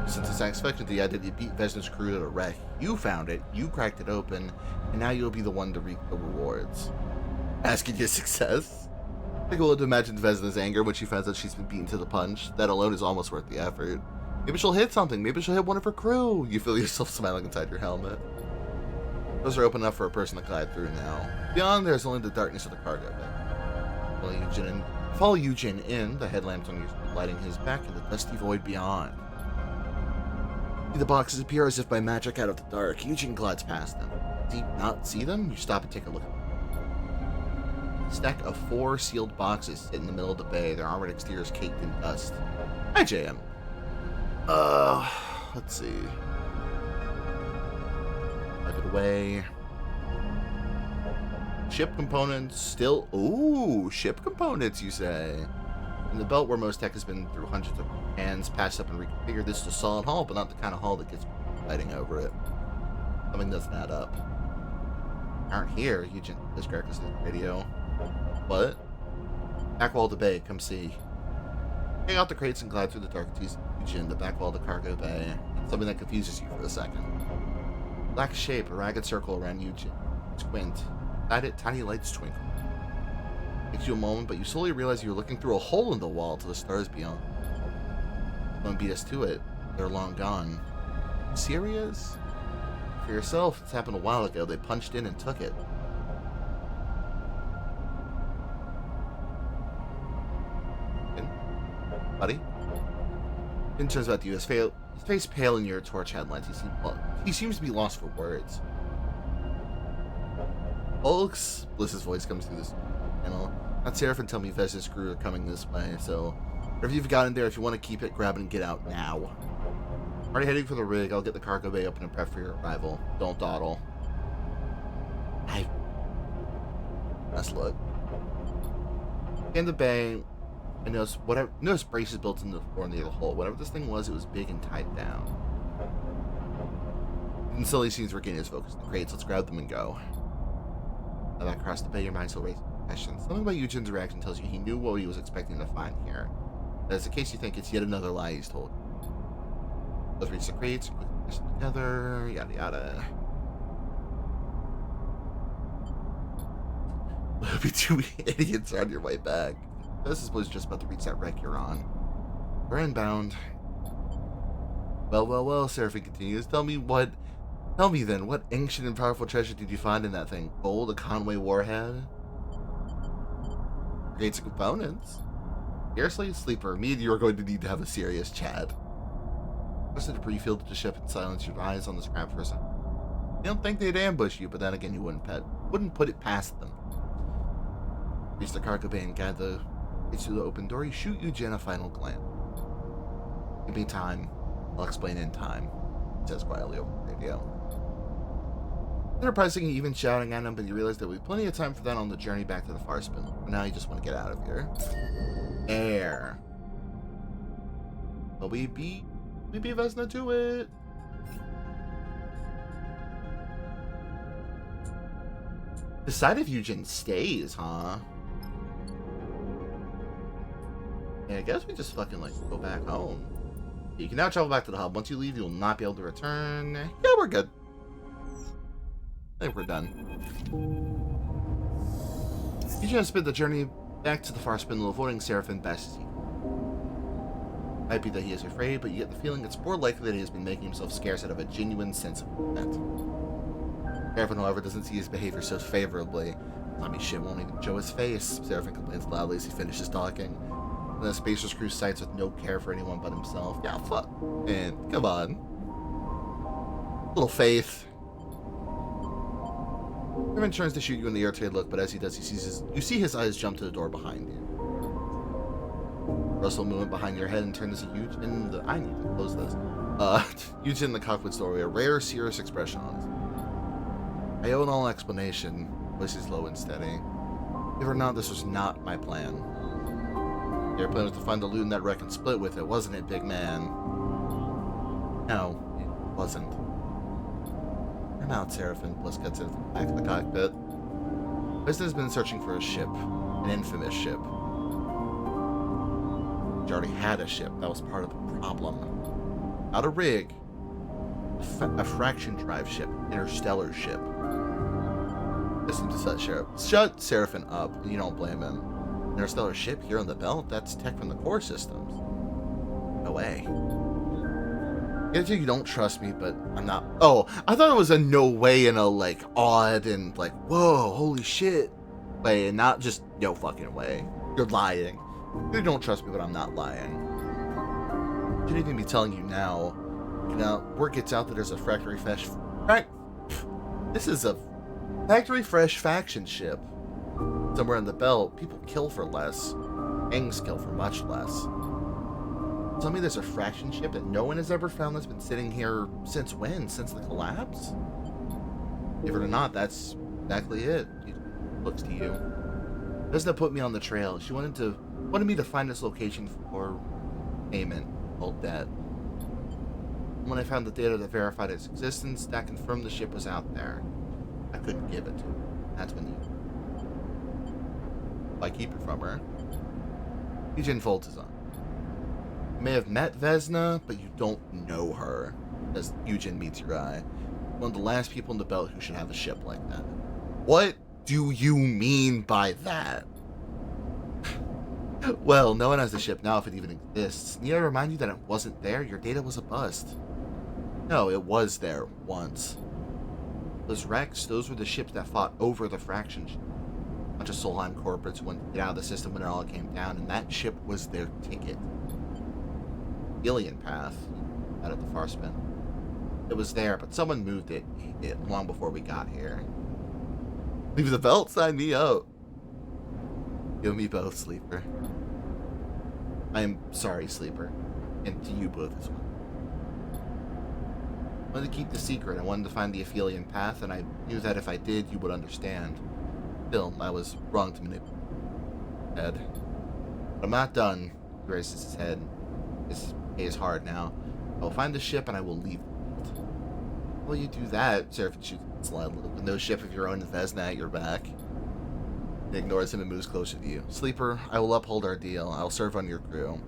Since the satisfaction the idea that you beat Vesna's crew to the wreck, you found it, you cracked it open, and now you'll be the one to reap the rewards. Asking your success? I think we'll imagine Vesna's anger when she finds out she's been beaten to the punch. That alone is almost worth the effort. Maybe she'll hit something. Maybe she'll hit one of her crew. You feel yourself smiling inside your helmet. Those are open enough for a person to glide through now. Beyond, there's only the darkness of the cargo bay. Follow Eugen in, the headlamps on your screen lighting his back in the dusty void beyond. See the boxes appear as if by magic out of the dark. Eugen glides past them. Do you not see them? You stop and take a look. A stack of 4 sealed boxes sit in the middle of the bay, their armored exteriors caked in dust. Hi, JM. Let's see. Plug it away. Ship components still. Ooh, ship components, you say? In the belt where most tech has been through hundreds of hands, patched up and reconfigured, this is a solid hull, but not the kind of hull that gets fighting over it. Something doesn't add up. Aren't here, Eugen described this radio. What? Back wall of the bay, come see. Take out the crates and glide through the dark Eugen, the back wall of the cargo bay. Something that confuses you for a second. Black shape, a ragged circle around Eugen. Squint. Inside it, tiny lights twinkle. Takes you a moment, but you slowly realize you're looking through a hole in the wall to the stars beyond. Don't beat us to it. They're long gone. Serious? For yourself, it's happened a while ago. They punched in and took it. Buddy? Finn turns about to you, his face pale in your torch headlights. He seems to be lost for words. Folks, Bliss's voice comes through this panel. Not Seraphin tell me Vesna's crew are coming this way, so whatever you've got in there, if you want to keep it, grab it and get out now. Already heading for the rig. I'll get the cargo bay open and prep for your arrival. Don't dawdle. Best luck. In the bay, I noticed braces built into the floor near the hole. Whatever this thing was, it was big and tied down. And silly scenes were getting his focus. The crates, let's grab them and go. Now that across the bay, your mind still raises questions. Something about Eugen's reaction tells you he knew what he was expecting to find here. That's the case you think it's yet another lie he's told. Let's reach the crates, quickly push them together, yada yada. There'll be two idiots on your way back. This was just about to reach that wreck you're on. We're inbound. Well, Seraphine continues. Tell me then, what ancient and powerful treasure did you find in that thing? Gold, a Conway warhead? Gates of components? Seriously, Sleeper, me and you are going to need to have a serious chat. Push the debris field to the ship and silence your eyes on the scrap for a second. You don't think they'd ambush you, but then again, you wouldn't put it past them. Reach the cargo bay and guide the gates through the open door. You shoot Eugen a final glance. Give me time. I'll explain in time, he says quietly over the radio. Enterprising, even shouting at him, but you realize there will be plenty of time for that on the journey back to the far spin. For now, you just want to get out of here. Air. But we beat Vesna to it. Decide if Eugen stays, huh? Yeah, I guess we just fucking, like, go back home. You can now travel back to the hub. Once you leave, you will not be able to return. Yeah, we're good. I think we're done. Eugen has spent the journey back to the far spindle, avoiding Seraphine best as he can. Might be that he is afraid, but you get the feeling it's more likely that he has been making himself scarce out of a genuine sense of regret. Seraphine, however, doesn't see his behavior so favorably. Tommy shit won't even show his face. Seraphine complains loudly as he finishes talking. And the Spacer's crew sights with no care for anyone but himself. Yeah, fuck. Man, come on. Little faith. Seraphine turns to shoot you in the irritated look, but as he does, you see his eyes jump to the door behind you. Rustle movement behind your head and turn to see Eugen. I need to close this. Eugen in the cockpit doorway, a rare, serious expression on his face. I owe an all explanation. Voice is low and steady. If or not, this was not my plan. Your plan was to find the loot in that wreck and split with it, wasn't it, big man? No, it wasn't. I'm out, Seraphine. Bliss gets in back of the cockpit. Bliss has been searching for a ship, an infamous ship. She already had a ship. That was part of the problem. Not a rig. A fraction drive ship, interstellar ship. Listen to shut Seraphine up, and you don't blame him. Interstellar ship here on the belt? That's tech from the core systems. No way. I think you don't trust me, but I'm not. Oh, I thought it was a no way in a, like, odd and, like, whoa, holy shit way, and not just no fucking way. You're lying. You don't trust me, but I'm not lying. I shouldn't even be telling you now. You know, word gets out that there's a factory fresh. This is a factory fresh faction ship. Somewhere in the belt, people kill for less. Gangs kill for much less. Tell me there's a fraction ship that no one has ever found that's been sitting here since when? Since the collapse? If or not, that's exactly it. She looks to you. Vesna put me on the trail. She wanted me to find this location for payment, called debt. When I found the data that verified its existence, that confirmed the ship was out there. I couldn't give it to her. That's when you... I keep it from her. Eugen folds his arm. You may have met Vesna, but you don't know her. As Eugen meets your eye. One of the last people in the belt who should have a ship like that. What do you mean by that? Well, no one has a ship now if it even exists. Need I remind you that it wasn't there? Your data was a bust. No, it was there once. Those wrecks, those were the ships that fought over the fraction ship. A bunch of Solheim corporates wanted to get out of the system when it all came down, and that ship was their ticket. Alien Path, out at the far spin. It was there, but someone moved it long before we got here. Leave the belt, sign me up. You and me both, Sleeper. I am sorry, Sleeper. And to you both as well. I wanted to keep the secret. I wanted to find the Aphelion path, and I knew that if I did, you would understand. Still, I was wrong to manipulate. I'm not done. He raises his head. His pay is hard now. I will find the ship and I will leave. Will you do that? Seraphim shoots the slide with no ship of your own in Vesna at your back. He ignores him and moves closer to you. Sleeper, I will uphold our deal. I will serve on your crew.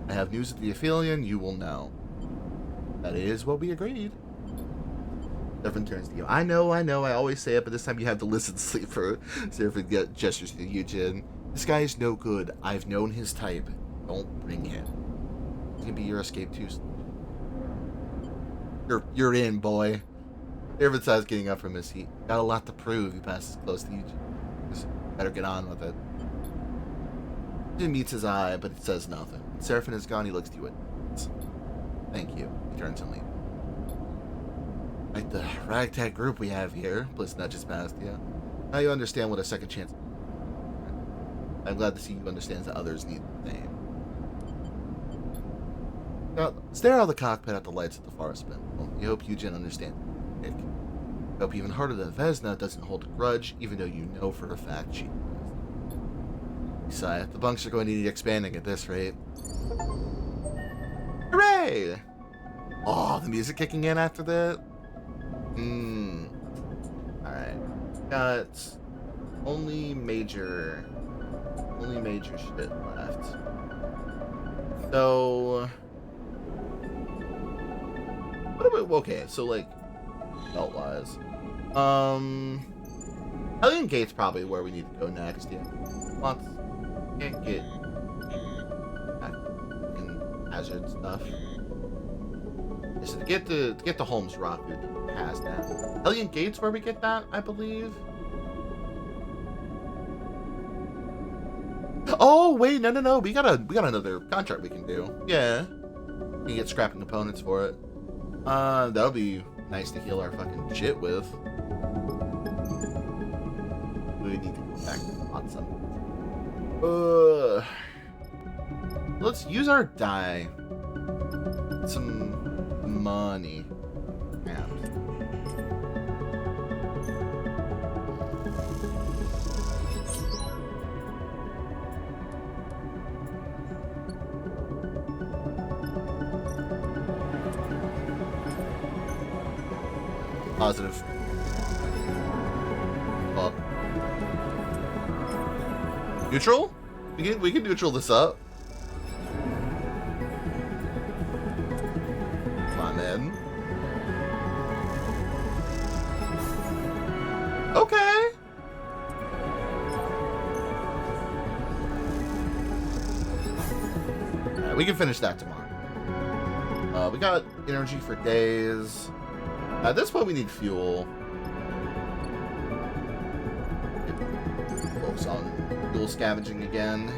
I have news of the Aphelion, you will know. That is what we agreed. Seraphim turns to you. I know, I always say it, but this time you have to listen, Sleeper. Seraphim gestures to Eugen. This guy is no good. I've known his type. Don't bring him. He can be your escape too. You're in, boy. Seraphim sighs getting up from his seat. Got a lot to prove. He passes close to Eugen. Just better get on with it. Eugen meets his eye, but it says nothing. When Seraphim is gone, he looks to you. Thank you. He turns and leaves. Like the ragtag group we have here. Bliss nudges past you. Now you understand what a second chance is. I'm glad to see you understand that others need the same. Now, stare out of the cockpit at the lights at the far spin. Well, you hope Eugen understands. Nick. You hope even harder that Vesna doesn't hold a grudge, even though you know for a fact she does. Besides, the bunks are going to need expanding at this rate. Hooray! Oh, the music kicking in after that? Alright. Got only major shit left. So what about, okay, so like belt wise. Hellion Gate's probably where we need to go next, yeah. Lots can't get hazard stuff. So to get the Holmes Rock, we pass that. Hellion Gate's where we get that, I believe. Oh wait, no. We got another contract we can do. Yeah. We can get scrapping components for it. That'll be nice to heal our fucking shit with. We need to go back on some. Let's use our die. Some money. Yeah. Positive. Neutral? We can neutral this up. Come on, man. Okay. Alright, we can finish that tomorrow. We got energy for days. At this point, we need fuel. Focus on fuel scavenging again.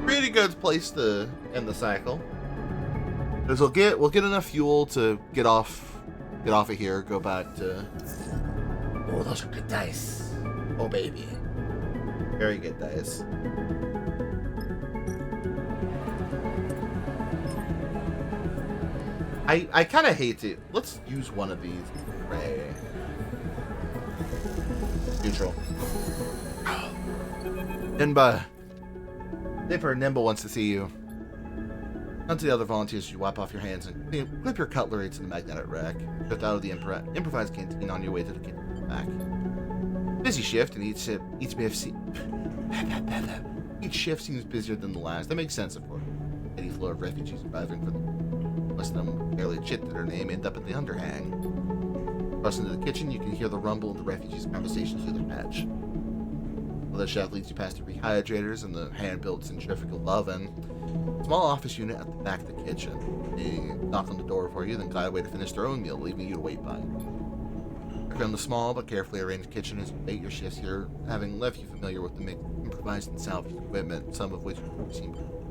Pretty good place to end the cycle. Because we'll get enough fuel to get off of here. Go back to. Oh, those are good dice. Oh baby. Very good dice. I kind of hate it. Let's use one of these. Ray. Neutral. Nimba. Dipper Nimble wants to see you. None to the other volunteers, you wipe off your hands and clip your cutlery to the magnetic rack. Shift out of the improvised canteen on your way to the kitchen back. Busy shift, and each shift seems busier than the last. That makes sense, of course. Any floor of refugees arriving for most of them barely chit to their name end up at the underhang. Crossing into the kitchen, you can hear the rumble of the refugees' conversations through the hatch. The shaft leads you past the rehydrators and the hand-built centrifugal oven. Small office unit at the back of the kitchen. They knock on the door for you, then glide away to finish their own meal, leaving you to wait by. Around the small but carefully arranged kitchen is wait your shifts here, having left you familiar with the mix of improvised and salvaged equipment, some of which you've seen before.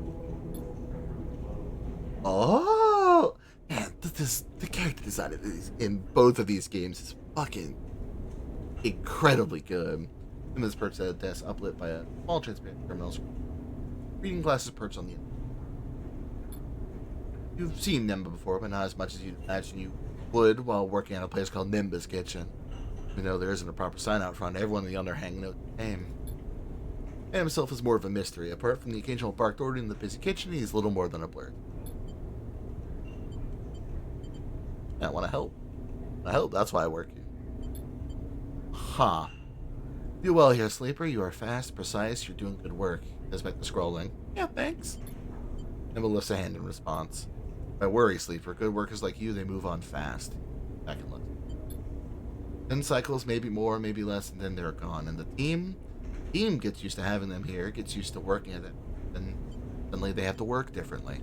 Oh, man, the character design in both of these games is fucking incredibly good. And this perch at a desk uplit by a small transparent terminal screen. Reading glasses perched on the end. You've seen Nemba before, but not as much as you'd imagine you wood while working at a place called Nimbus Kitchen. You know, there isn't a proper sign out front. Everyone in the underhang knows the name. And himself is more of a mystery. Apart from the occasional barked order in the busy kitchen, he's little more than a blur. I want to help. I help. That's why I work here. Huh. Do well here, Sleeper. You are fast, precise. You're doing good work. Does make the scrolling. Yeah, thanks. Nimble lifts a hand in response. I worry, Sleeper. Good workers like you, they move on fast. Back and look. 10 cycles, maybe more, maybe less, and then they're gone. And the team gets used to having them here, gets used to working at it. Then suddenly they have to work differently.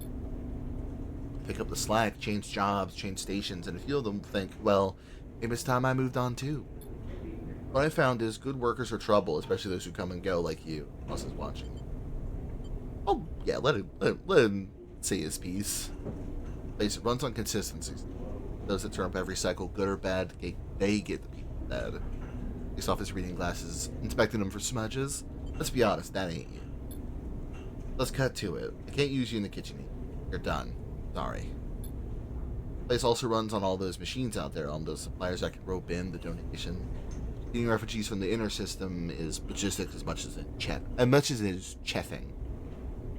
Pick up the slack, change jobs, change stations, and a few of them think, well, maybe it's time I moved on too. What I found is good workers are trouble, especially those who come and go like you. Us is watching. Oh, yeah, let him say his piece. Place it runs on consistencies. Those that turn up every cycle, good or bad, they get the people bad. Takes off his reading glasses, inspecting them for smudges. Let's be honest, that ain't you. Let's cut to it. I can't use you in the kitchen. You're done. Sorry. Place also runs on all those machines out there, on those suppliers that can rope in the donation. Getting refugees from the inner system is logistics as much as it is cheffing.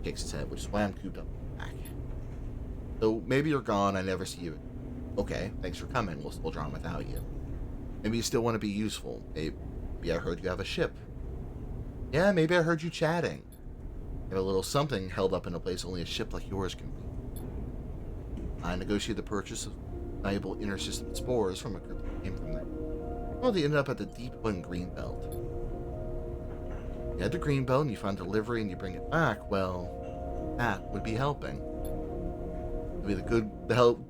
Shakes his head, which is why I'm cooped up back. So maybe you're gone, I never see you. Okay, thanks for coming. We'll still draw on without you. Maybe you still want to be useful. Maybe I heard you have a ship. Yeah, maybe I heard you chatting. You have a little something held up in a place only a ship like yours can be. I negotiated the purchase of valuable inter-system spores from a group that came from there. Well, they ended up at the Deep One Greenbelt. You head to Greenbelt and you find delivery and you bring it back. Well, that would be helping. It'd be the help,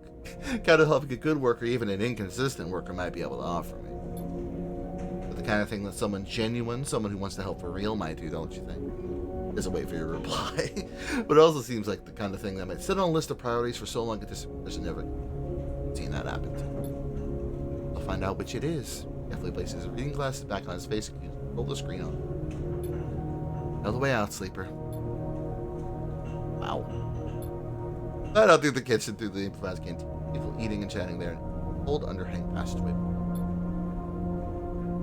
kind of helping a good worker, even an inconsistent worker, might be able to offer me. But the kind of thing that someone genuine, someone who wants to help for real, might do, don't you think? There's a wait for your reply. But it also seems like the kind of thing that might sit on a list of priorities for so long it disappears and never seen that happen to. I'll find out which it is. Definitely places his reading glasses back on his face and roll the screen on. Another way out, Sleeper. Wow. Right out through the kitchen, through the improvised canteen. People eating and chatting there. Old underhang passageway.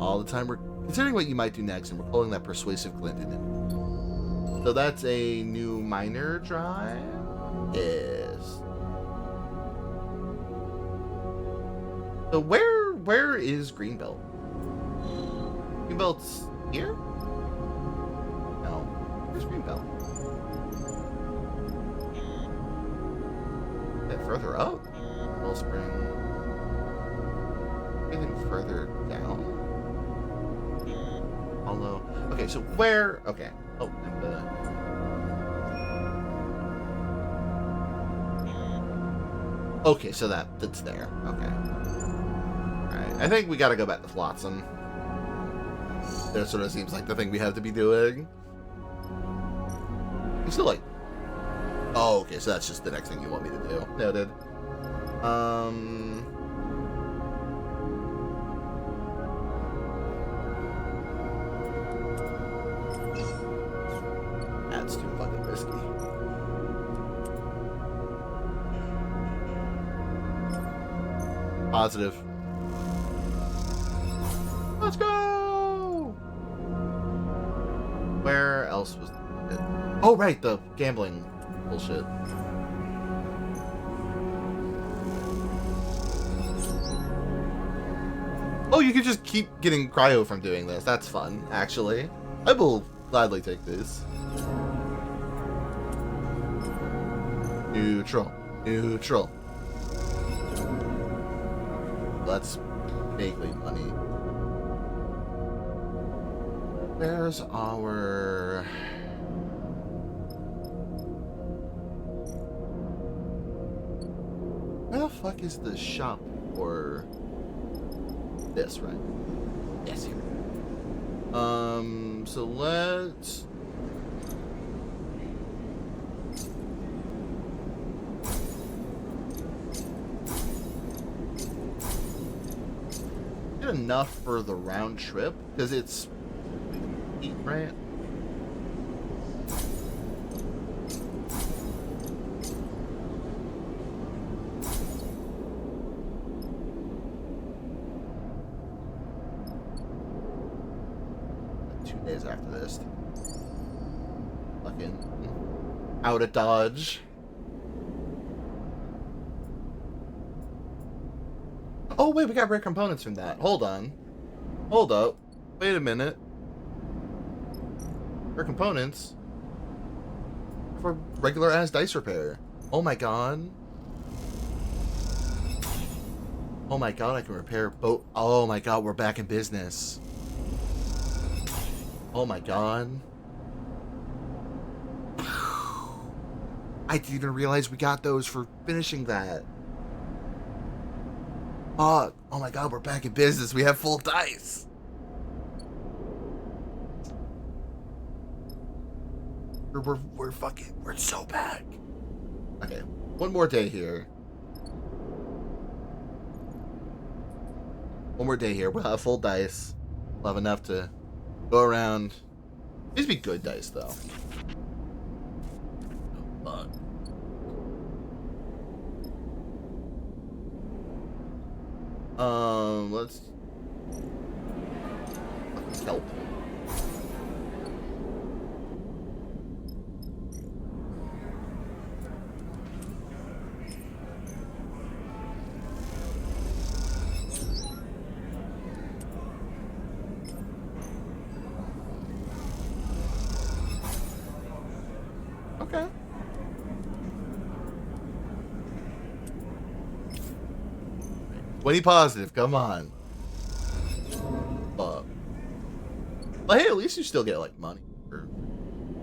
All the time we're considering what you might do next and we're calling that persuasive glint in it. So that's a new miner drive? Yes. So where is Greenbelt? Greenbelt's here? No. Where's Greenbelt? Is that further up? Wellspring. Anything further down? Although, okay, so where? Okay. Oh, and okay, so that's there. Okay. Alright, I think we gotta go back to Flotsam. That sort of seems like the thing we have to be doing. I'm still like... Oh, okay, so that's just the next thing you want me to do. Noted. That's too fucking risky. Positive. Let's go! Where else was it? Oh, right, the gambling bullshit. Oh, you can just keep getting cryo from doing this. That's fun, actually. I will gladly take this. Neutral. Neutral. That's vaguely money. Where's our... Where the fuck is the shop for this, right? Yes, here. So let's... get enough for the round trip, because it's... right? days after this. Fucking out of Dodge. Oh, wait, we got rare components from that. Hold on. Hold up. Wait a minute. Rare components for regular ass dice repair. Oh my god. Oh my god, I can repair both. Oh my god, we're back in business. Oh my god. I didn't even realize we got those for finishing that. Oh my god, we're back in business. We have full dice. We're so back. Okay, one more day here. One more day here. We'll have full dice. We'll have enough to go around. These be good dice, though. Oh, fuck. Let's help. Okay. 20 positive, come on. But hey, at least you still get like money for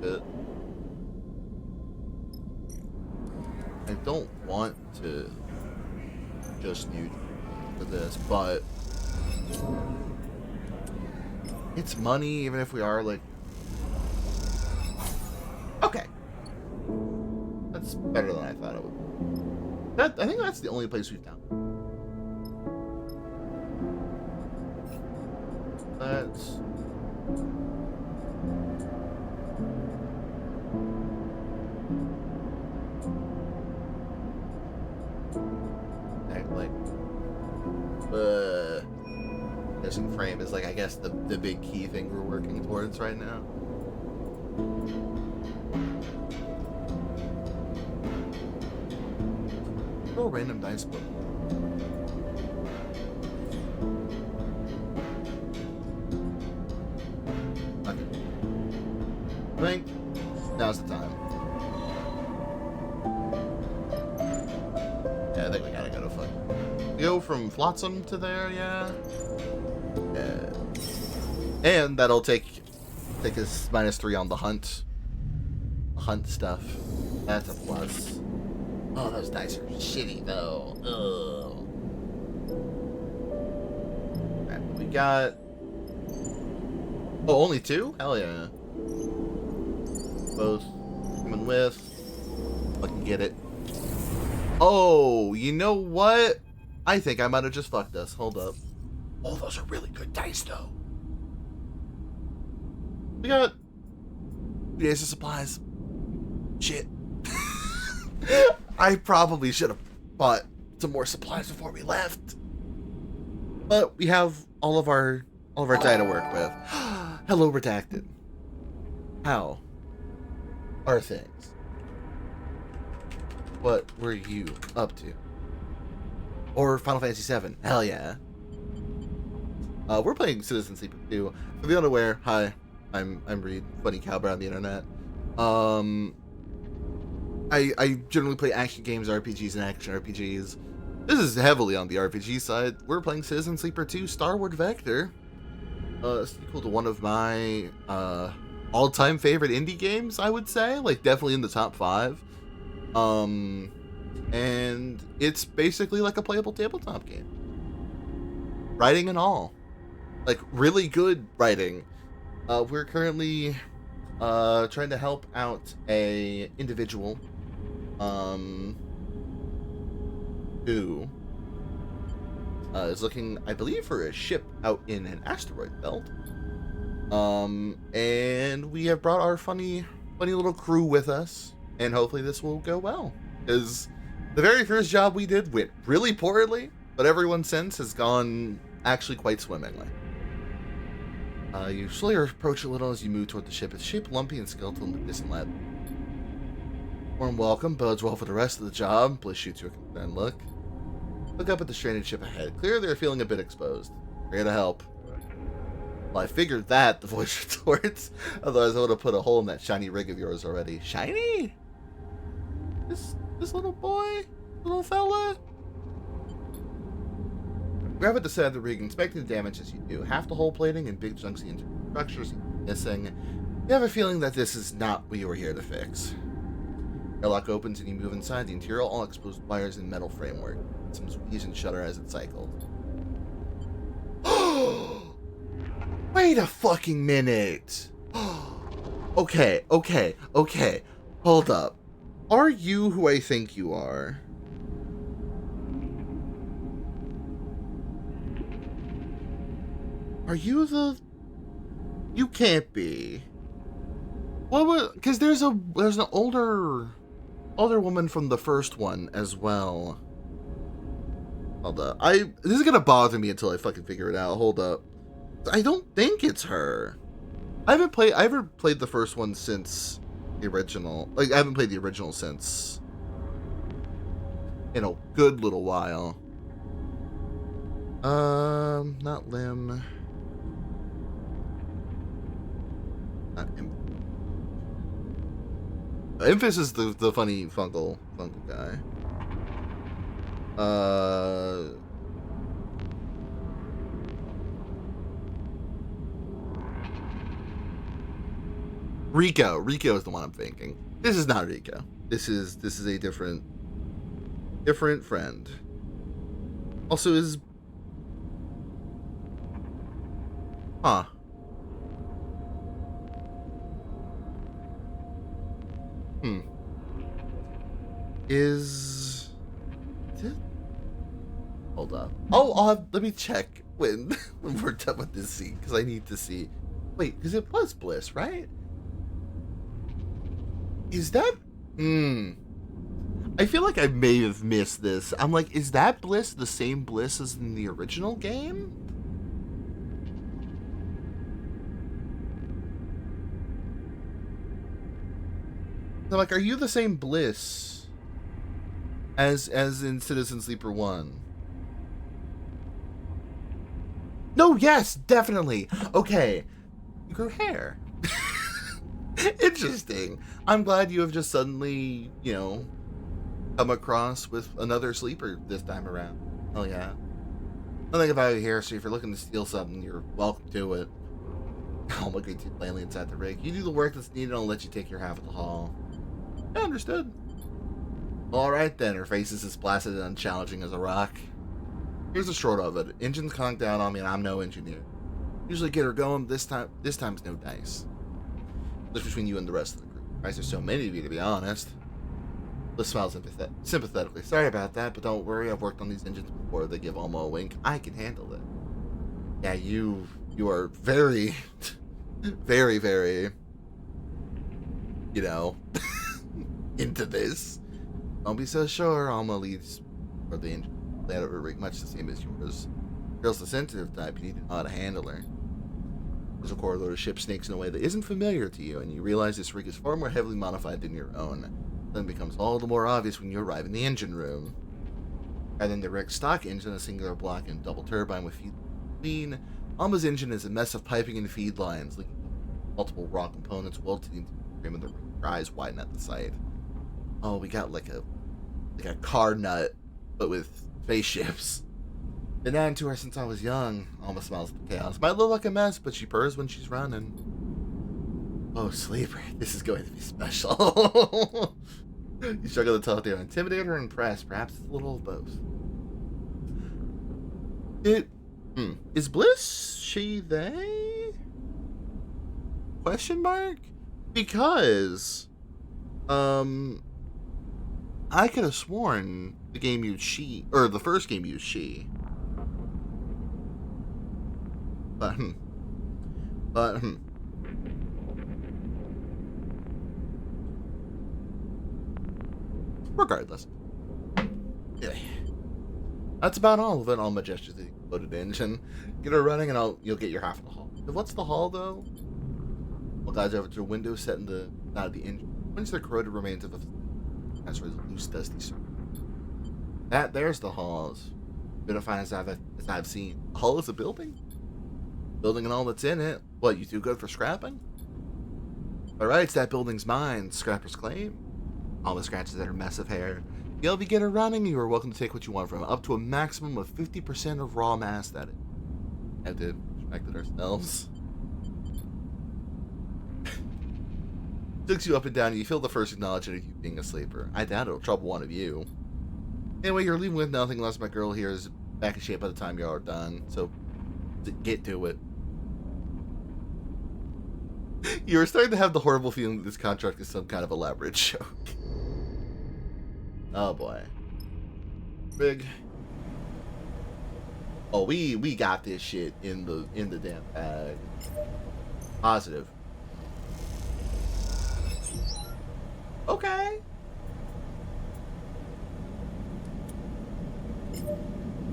it. I don't want to just use for this, but it's money even if we are like okay. That's better than I thought it would be. I think that's the only place we've done. That's like missing frame is like I guess the big key thing we're working towards right now. Throw a random dice book. Okay. I think now's the time. Yeah, I think we gotta go to fuck. Go from Flotsam to there, yeah. Yeah. And that'll take us -3 on the hunt. Hunt stuff. That's a plus. Oh, those dice are shitty though. Ugh. Alright, we got. Oh, only 2? Hell yeah. Both coming with. Fucking get it. Oh, you know what? I think I might have just fucked us. Hold up. Oh, those are really good dice though. We got 2 days of supplies. Shit. I probably should have bought some more supplies before we left. But we have all of our die to work with. Hello, Redacted. How are things? What were you up to? Or Final Fantasy VII? Hell yeah. We're playing Citizen Sleeper 2. For the unaware, hi, I'm Reed, funny cowboy on the internet. I generally play action games, RPGs, and action RPGs. This is heavily on the RPG side. We're playing Citizen Sleeper 2 Starward Vector. Sequel to one of my all-time favorite indie games, I would say. Like, definitely in the top 5. And it's basically like a playable tabletop game. Writing and all. Like, really good writing. We're currently trying to help out a individual who is looking, I believe, for a ship out in an asteroid belt. And we have brought our funny little crew with us, and hopefully this will go well. Because the very first job we did went really poorly, but everyone since has gone actually quite swimmingly. You slowly approach a little as you move toward the ship. It's shaped lumpy and skeletal in the distant lab. Warm welcome bodes well for the rest of the job. Bliss shoots you a concerned look. Look up at the stranded ship ahead. Clearly they're feeling a bit exposed. We're here to help. Well, I figured that, the voice retorts. Otherwise I would have put a hole in that shiny rig of yours already. Shiny? This little boy? Little fella? Grab at the side of the rig, inspecting the damage as you do. Half the hull plating and big chunks of the internal structures missing. You have a feeling that this is not what you were here to fix. Airlock opens and you move inside. The interior all exposed wires and metal framework. Some squeeze and shudder as it cycles. Wait a fucking minute. Okay. Hold up. Are you who I think you are? Are you the... You can't be. What was... Because there's an older woman from the first one as well. Hold up. This is gonna bother me until I fucking figure it out. Hold up. I don't think it's her. I haven't played the first one since the original. Like, I haven't played the original since in a good little while. Not Lim. Not Infus is the funny fungal guy. Rico is the one I'm thinking. This is not Rico. This is a different friend. Also is Is it? Hold up. Oh, let me check when we're done with this scene, because I need to see. Wait, because it was Bliss, right? Is that? I feel like I may have missed this. I'm like, is that Bliss the same Bliss as in the original game? I'm like, are you the same Bliss as in Citizen Sleeper 1? No, yes, definitely. Okay. You grew hair. Interesting. I'm glad you have just suddenly, come across with another sleeper this time around. Oh yeah. Nothing about you here, so if you're looking to steal something, you're welcome to it. I'll look at you plainly inside the rig. You do the work that's needed, and I'll let you take your half of the haul. Yeah, understood. Alright then, her face is as placid and unchallenging as a rock. Here's the short of it. Engine's conked down on me and I'm no engineer. Usually get her going, this time's no dice. Just between you and the rest of the group. Why is there so many of you, to be honest? Liz smiles sympathetically. Sorry about that, but don't worry, I've worked on these engines before. They give Alma a wink. I can handle it. Yeah, you are very, very, very, into this. Don't be so sure. Alma leads for the engine. That of her rig much the same as yours. Girl's the sensitive type. You need to know how to handle her. There's a corridor of ship snakes in a way that isn't familiar to you, and you realize this rig is far more heavily modified than your own. Then it becomes all the more obvious when you arrive in the engine room. Rather than the rig's stock engine, a singular block and double turbine with feed clean, Alma's engine is a mess of piping and feed lines, leaking multiple raw components welded to the interior frame of the rig. Your eyes widen at the sight. Oh, we got like a car nut, but with spaceships. Been adding to her since I was young. Alma smiles at the chaos. Might look like a mess, but she purrs when she's running. Oh, sleeper, this is going to be special. You struggle to tell if they're intimidated or impressed. Perhaps it's a little of both. Is Bliss she they? Question mark? Because I could have sworn the game used she, or the first game used she. But regardless. Yeah. That's about all of it. Alma gestures the loaded engine. Get her running and you'll get your half of the haul. What's the hall, though? Well, guys, over to a window set in the side of the engine. Points the corroded remains of a as loose, dusty surface. There's the halls. Been as fine as I've seen. A hull is a building? Building and all that's in it. What, you too good for scrapping? Alright, it's that building's mine. Scrapper's claim. Alma scratches at her mess of hair. You'll begin her running. You are welcome to take what you want from it. Up to a maximum of 50% of raw mass, that is. Have to respect it ourselves. Looks you up and down, and you feel the first acknowledgement of you being a sleeper. I doubt it'll trouble one of you. Anyway, you're leaving with nothing unless my girl here is back in shape by the time you're done. So, get to it. You're starting to have the horrible feeling that this contract is some kind of elaborate joke. Oh boy. Big. Oh, we got this shit in the damn bag. Positive. Okay.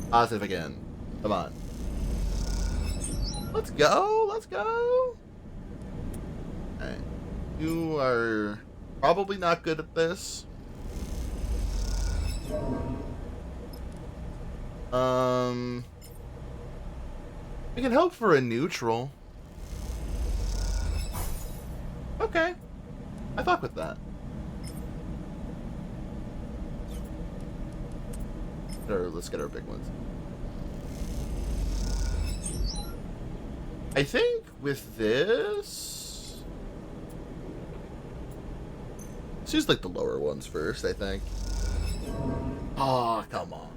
Positive again. Come on. Let's go. Let's go. Alright. You are probably not good at this. We can hope for a neutral. Okay. I fuck with that. Let's get our big ones. I think with this... Let's use like the lower ones first, I think. Oh, come on.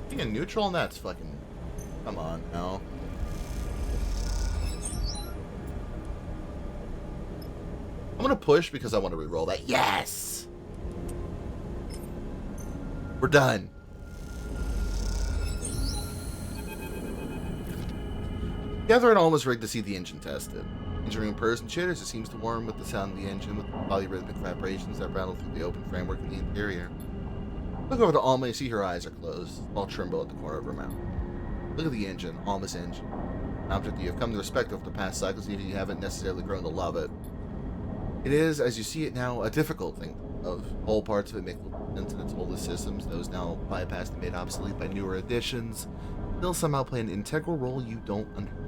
Being a neutral on that's fucking... Come on, now. I'm gonna push because I want to reroll that. Yes! We're done. Gather and almost rigged to see the engine tested. Engine room purrs and chitters. It seems to warm with the sound of the engine, with the polyrhythmic vibrations that rattle through the open framework of the interior. Look over to Alma and see her eyes are closed, small tremble at the corner of her mouth. Look at the engine, Alma's engine. An object you have come to respect over the past cycles, even if you haven't necessarily grown to love it. It is, as you see it now, a difficult thing. Of whole parts of it make little sense in its oldest systems, those now bypassed and made obsolete by newer additions, still somehow play an integral role you don't understand.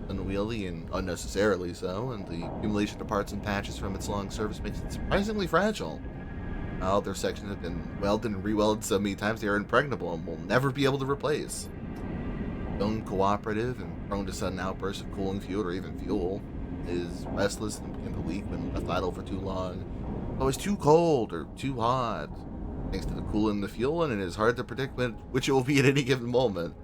Unwieldy and unnecessarily so, and the accumulation of parts and patches from its long service makes it surprisingly fragile. While their sections have been welded and rewelded so many times they are impregnable and will never be able to replace. Uncooperative and prone to sudden outbursts of cooling fluid or even fuel. Is restless and begin to leak when left idle for too long. Always too cold or too hot. Thanks to the coolant and the fuel, and it is hard to predict which it will be at any given moment.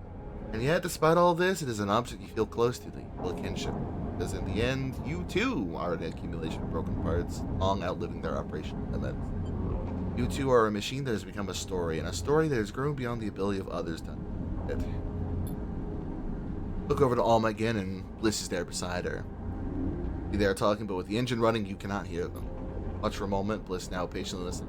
And yet, despite all this, it is an object you feel close to, that you feel a kinship. Because in the end, you too are an accumulation of broken parts, long outliving their operational limits. You too are a machine that has become a story, and a story that has grown beyond the ability of others to understand it. Look over to Alma again, and Bliss is there beside her. They are talking, but with the engine running, you cannot hear them. Watch for a moment. Bliss now patiently listens.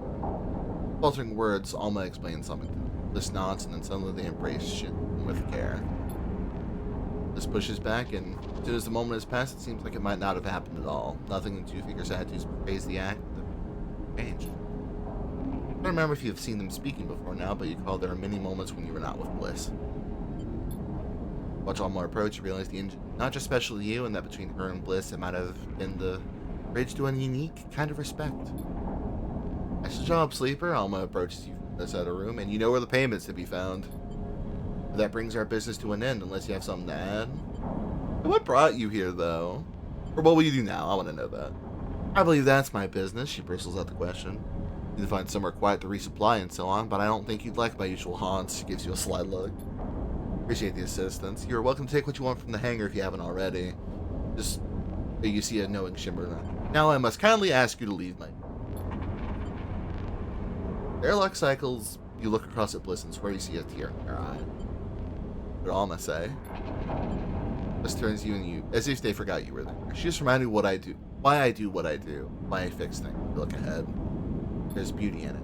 Faltering words, Alma explains something to them. Bliss nods, and then suddenly they embrace shit with care. Bliss pushes back, and as soon as the moment has passed, it seems like it might not have happened at all. Nothing in Two Fingers had to praise the act. Changed. I don't remember if you've seen them speaking before now, but you recall there are many moments when you were not with Bliss. Watch Alma approach, you realize the engine not just special to you, and that between her and Bliss, it might have been the bridge to a unique kind of respect. Nice job, Sleeper. Alma approaches you from this other room, and you know where the payment's to be found. But that brings our business to an end, unless you have something to add. What brought you here, though? Or what will you do now? I want to know that. I believe that's my business, she bristles out the question. You need to find somewhere quiet to resupply and so on, but I don't think you'd like my usual haunts. She gives you a sly look. Appreciate the assistance. You're welcome to take what you want from the hangar if you haven't already. Just, you see a knowing shimmer. Now I must kindly ask you to leave my... Airlock cycles, you look across at Bliss and swear you see a tear in her eye. What did Alma say? Bliss turns you and you, as if they forgot you were there. She just reminded me what I do. Why I do what I do. Why I fix things. You look ahead. There's beauty in it.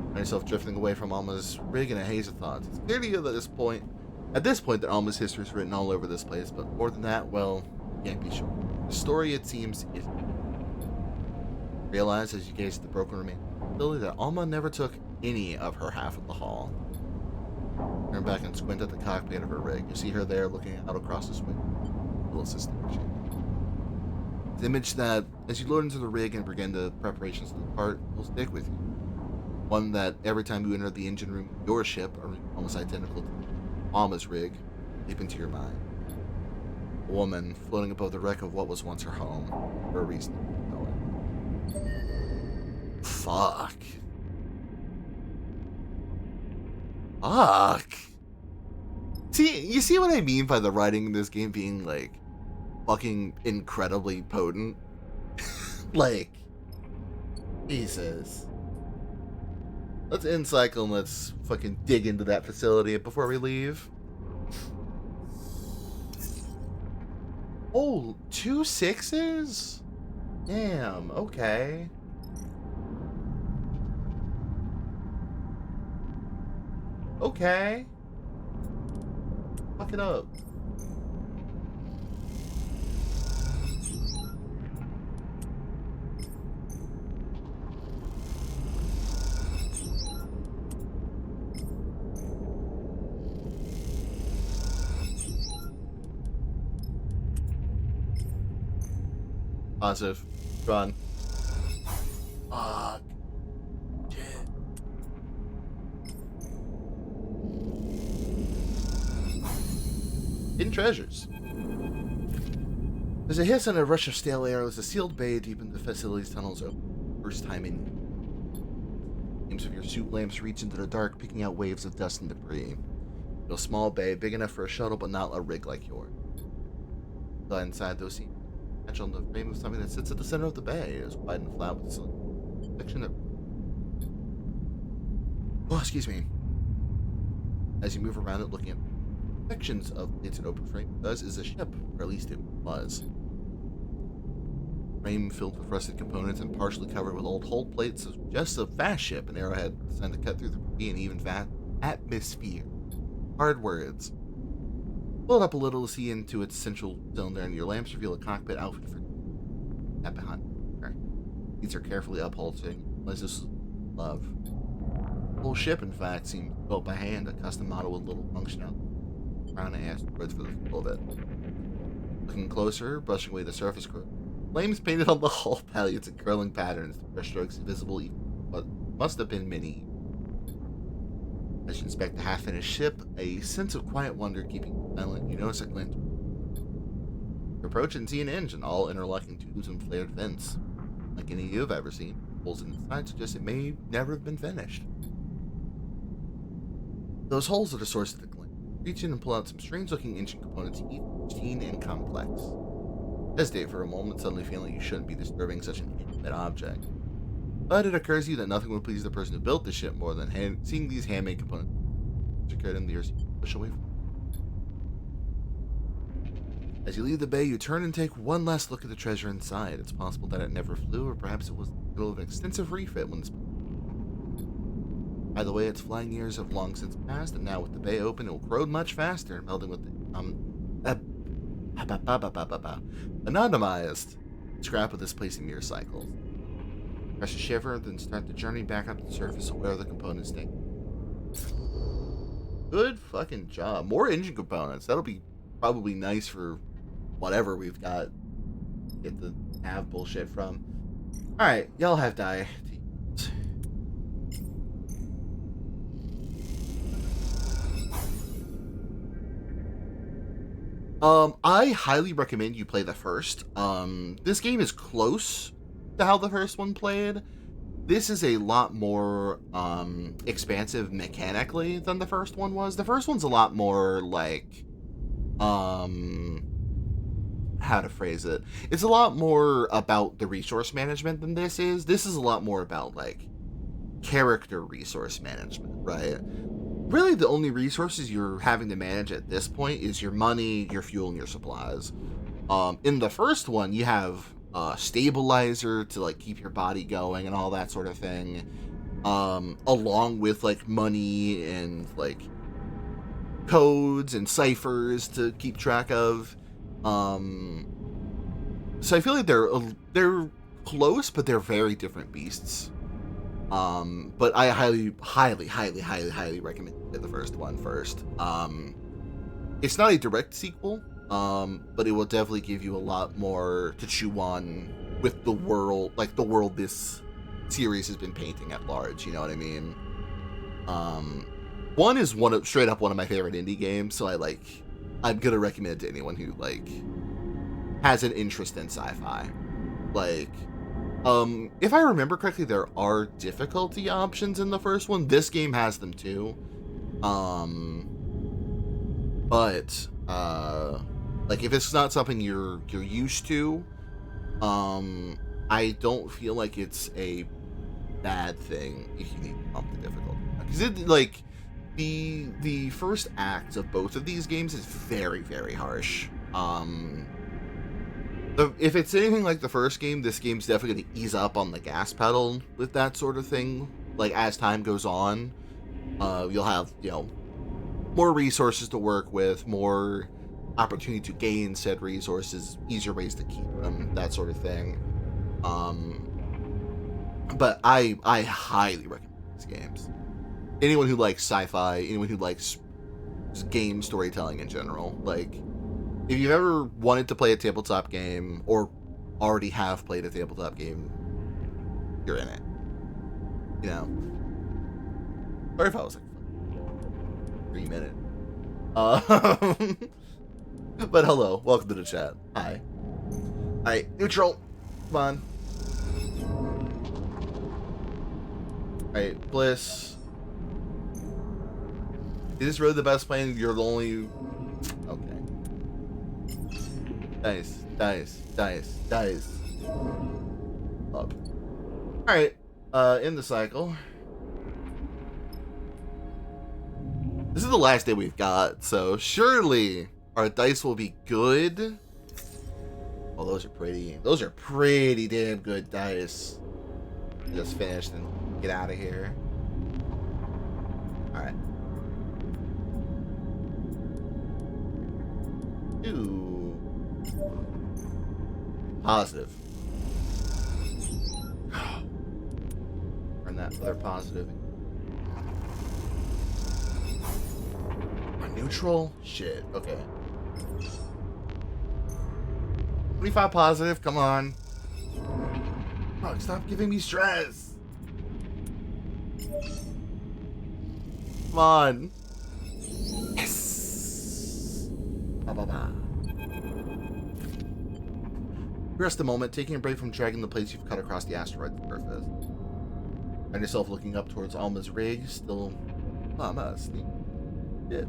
Find yourself drifting away from Alma's rig in a haze of thoughts. It's clear to you that at this point, that Alma's history is written all over this place, but more than that, well, you can't be sure. The story, it seems, is... Realize as you gaze at the broken remains of the facility that Alma never took any of her half of the haul. Turn back and squint at the cockpit of her rig. You see her there looking out across the swing. Little assistant machine. The image that, as you load into the rig and begin the preparations to depart, will stick with you. One that every time you enter the engine room of your ship, or almost identical to Alma's rig, leap into your mind. A woman floating above the wreck of what was once her home, for a reason you know it. Fuck. Fuck. See, you see what I mean by the writing in this game being, like, fucking incredibly potent? Like, Jesus. Let's end cycle and let's fucking dig into that facility before we leave. Oh, 2 6s? Damn, okay. Okay. Fuck it up. Positive. Run. Fuck. Shit. Hidden treasures. There's a hiss and a rush of stale air as a sealed bay deep in the facility's tunnels open. First time in. Flames of your suit lamps reach into the dark, picking out waves of dust and debris. A small bay, big enough for a shuttle, but not a rig like yours. Inside those seams. On the frame of something that sits at the center of the bay. It is wide and flat with a section of... Oh, excuse me. As you move around it, looking at sections of its open frame, it does is a ship, or at least it was. Frame filled with rusted components and partially covered with old hull plates of just a fast ship, an arrowhead designed to cut through the free and even fat atmosphere. Hard words. Pull it up a little to see into its central cylinder, and your lamps reveal a cockpit outfit for that behind her. These are carefully upholstered, as this is love. The whole ship, in fact, seems built by hand, a custom model with little function out around and asteroids for the flow of it. Looking closer, brushing away the surface flames painted on the hull pallets in curling patterns, brush strokes visible even what must have been many. As you inspect the half-finished ship, a sense of quiet wonder keeping you silent, you notice a glint. You approach and see an engine, all interlocking tubes and flared vents. Like any you've ever seen, holes in the side suggest it may never have been finished. Those holes are the source of the glint. Reach in and pull out some strange-looking engine components, each routine and complex. Hesitate for a moment, suddenly feeling you shouldn't be disturbing such an intimate object. But it occurs to you that nothing would please the person who built the ship more than seeing these handmade components occurred in the earth push away from you. As you leave the bay, you turn and take one last look at the treasure inside. It's possible that it never flew, or perhaps it was in the middle of an extensive refit when this... By the way, its flying years have long since passed, and now with the bay open, it will corrode much faster, melding with the anonymized scrap of this place in your cycles. Press a shiver, then start the journey back up to the surface of where the components stay. Good fucking job. More engine components. That'll be probably nice for whatever we've got. Get the nav bullshit from. Alright, y'all have die. I highly recommend you play the first. This game is close to how the first one played. This is a lot more expansive mechanically than the first one was. The first one's a lot more like how to phrase it. It's a lot more about the resource management than this is. This is a lot more about like character resource management, right? Really the only resources you're having to manage at this point is your money, your fuel, and your supplies. In the first one, you have stabilizer to like keep your body going and all that sort of thing, along with like money and like codes and ciphers to keep track of. So I feel like they're close, but they're very different beasts. But I highly recommend you play the first one first. It's not a direct sequel, but it will definitely give you a lot more to chew on with the world, like the world this series has been painting at large. You know what I mean? One is straight up one of my favorite indie games, so I'm gonna recommend it to anyone who like has an interest in sci-fi. Like, if I remember correctly, there are difficulty options in the first one. This game has them too. But like if it's not something you're used to, I don't feel like it's a bad thing if you need to bump the difficulty. Because it like the first act of both of these games is very, very harsh. If it's anything like the first game, this game's definitely going to ease up on the gas pedal with that sort of thing. Like, as time goes on, you'll have, more resources to work with, more opportunity to gain said resources, easier ways to keep them, that sort of thing. But I highly recommend these games. Anyone who likes sci-fi, anyone who likes game storytelling in general, like, if you've ever wanted to play a tabletop game or already have played a tabletop game, you're in it. Sorry if I was like 3 minutes. But hello, welcome to the chat. Hi. Alright, neutral. Come on. Alright, Bliss. Is this really the best plan? You're the only... Okay. Dice. Up. Alright, in the cycle. This is the last day we've got, so surely our dice will be good. Oh, those are pretty damn good dice. Just finished and get out of here. Alright. Ooh. Positive. Turn that other positive. Neutral? Shit, okay. 25 positive, come on. Oh, stop giving me stress. Come on. Yes. Ba-ba-ba. Rest a moment, taking a break from dragging the plates you've cut across the asteroid's surface. Find yourself looking up towards Alma's rig, still... Alma, sneak. Shit.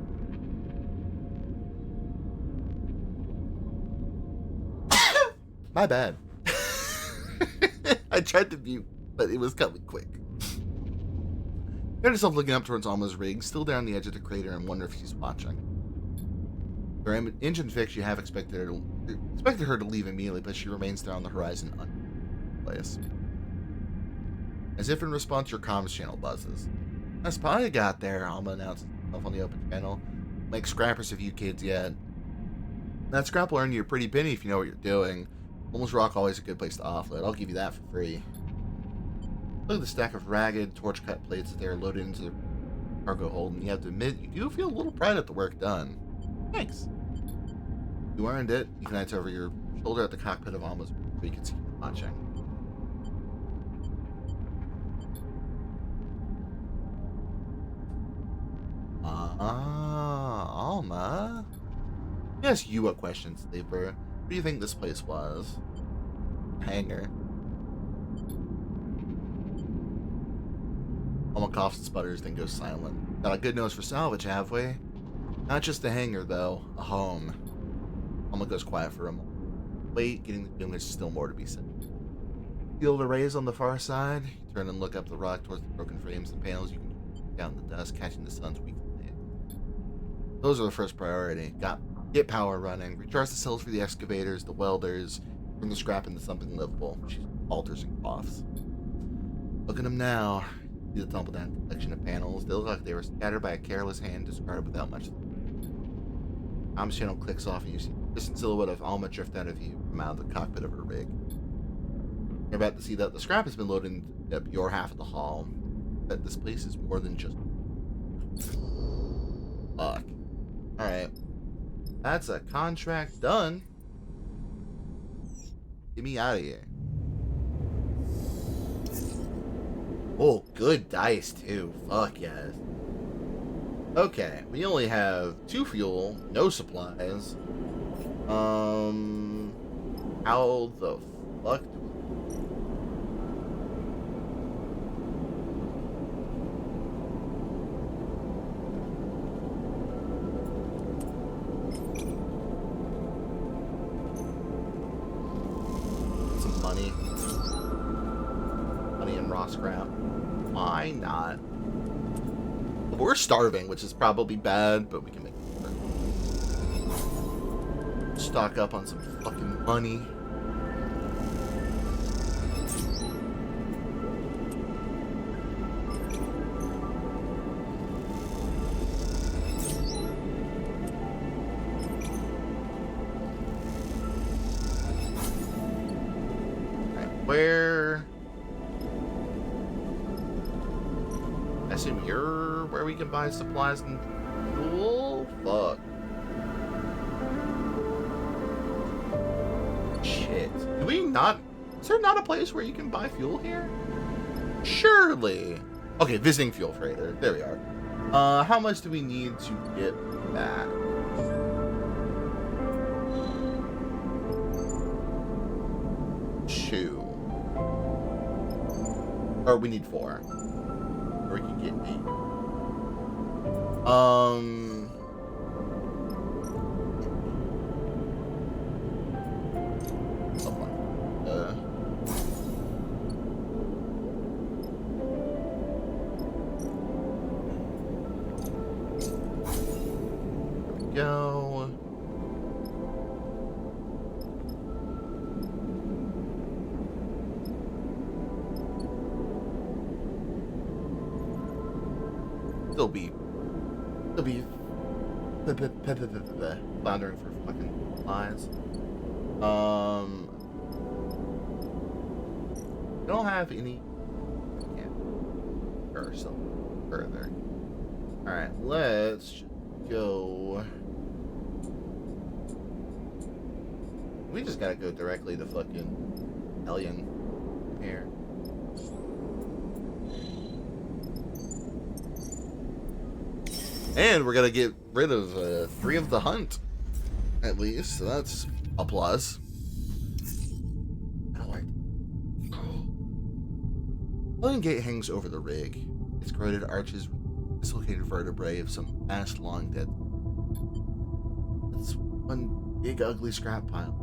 My bad. I tried to mute, but it was coming quick. Find yourself looking up towards Alma's rig, still down the edge of the crater, and wonder if she's watching. Her engine fix, you have expected her to leave immediately, but she remains there on the horizon, place. As if in response, your comms channel buzzes. I spy you got there, Alma announces herself on the open channel. Make scrappers of you kids yet. That scrap will earn you a pretty penny if you know what you're doing. Almost Rock always a good place to offload. I'll give you that for free. Look at the stack of ragged, torch-cut plates that they are loaded into the cargo hold, and you have to admit, you do feel a little pride at the work done. Thanks. You earned it. You can glance over your shoulder at the cockpit of Alma's where you can see you watching. Alma? Yes, you a question, Sleeper. What do you think this place was? Hangar. Alma coughs and sputters, then goes silent. Got a good nose for salvage, have we? Not just a hangar, though. A home. Alma goes quiet for a moment. Wait, getting the feeling there's still more to be said. Feel the rays on the far side? You turn and look up the rock towards the broken frames and panels. You can look down in the dust, catching the sun's weak light. Those are the first priority. Get power running. Recharge the cells for the excavators, the welders. Turn the scrap into something livable. She falters and coughs. Look at them now. See the tumble down collection of panels. They look like they were scattered by a careless hand, discarded without much. Comms channel clicks off, and you see a distant silhouette of Alma drift out of view from out of the cockpit of her rig. You're about to see that the scrap has been loaded into your half of the hull. But this place is more than just. Fuck. Alright. That's a contract done. Get me out of here. Oh, good dice too. Fuck yes. Okay, we only have 2 fuel, no supplies. How the fuck do money and raw scrap? Why not? We're starving, which is probably bad, but we can make it work. Stock up on some fucking money. Where? I assume you're where we can buy supplies and fuel? Fuck. Shit. Do we not? Is there not a place where you can buy fuel here? Surely. Okay, visiting fuel freighter. There we are. How much do we need to get that? Two. Or we need 4. Or we can get 8. There we go. They'll be floundering for fucking supplies. We don't have any. Yeah, or something further. All right, let's go. We just gotta go directly to fucking Hellion here. And we're gonna get rid of 3 of the hunt, at least. So that's a plus. I don't like. Hellion Gate hangs over the rig. Its corroded arches, dislocated vertebrae of some vast, long dead. It's one big, ugly scrap pile.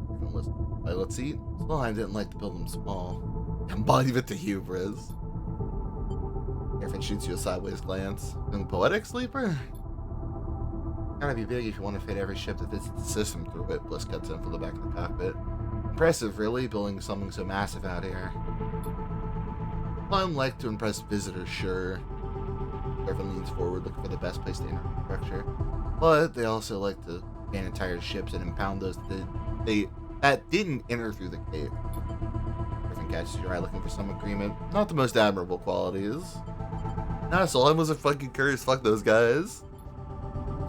Let's see. Smallheim didn't like to build them small. Embodiment to hubris. Griffin shoots you a sideways glance. And poetic sleeper? Gotta be big if you want to fit every ship that visits the system through it. Bliss cuts in from the back of the cockpit. Impressive, really, building something so massive out here. Climb like to impress visitors, sure. Griffin leans forward, looking for the best place to enter the structure. But they also like to scan entire ships and impound those that didn't enter through the gate. Griffin catches your eye, looking for some agreement. Not the most admirable qualities. Nah, Solheim was a fucking curse. Fuck those guys.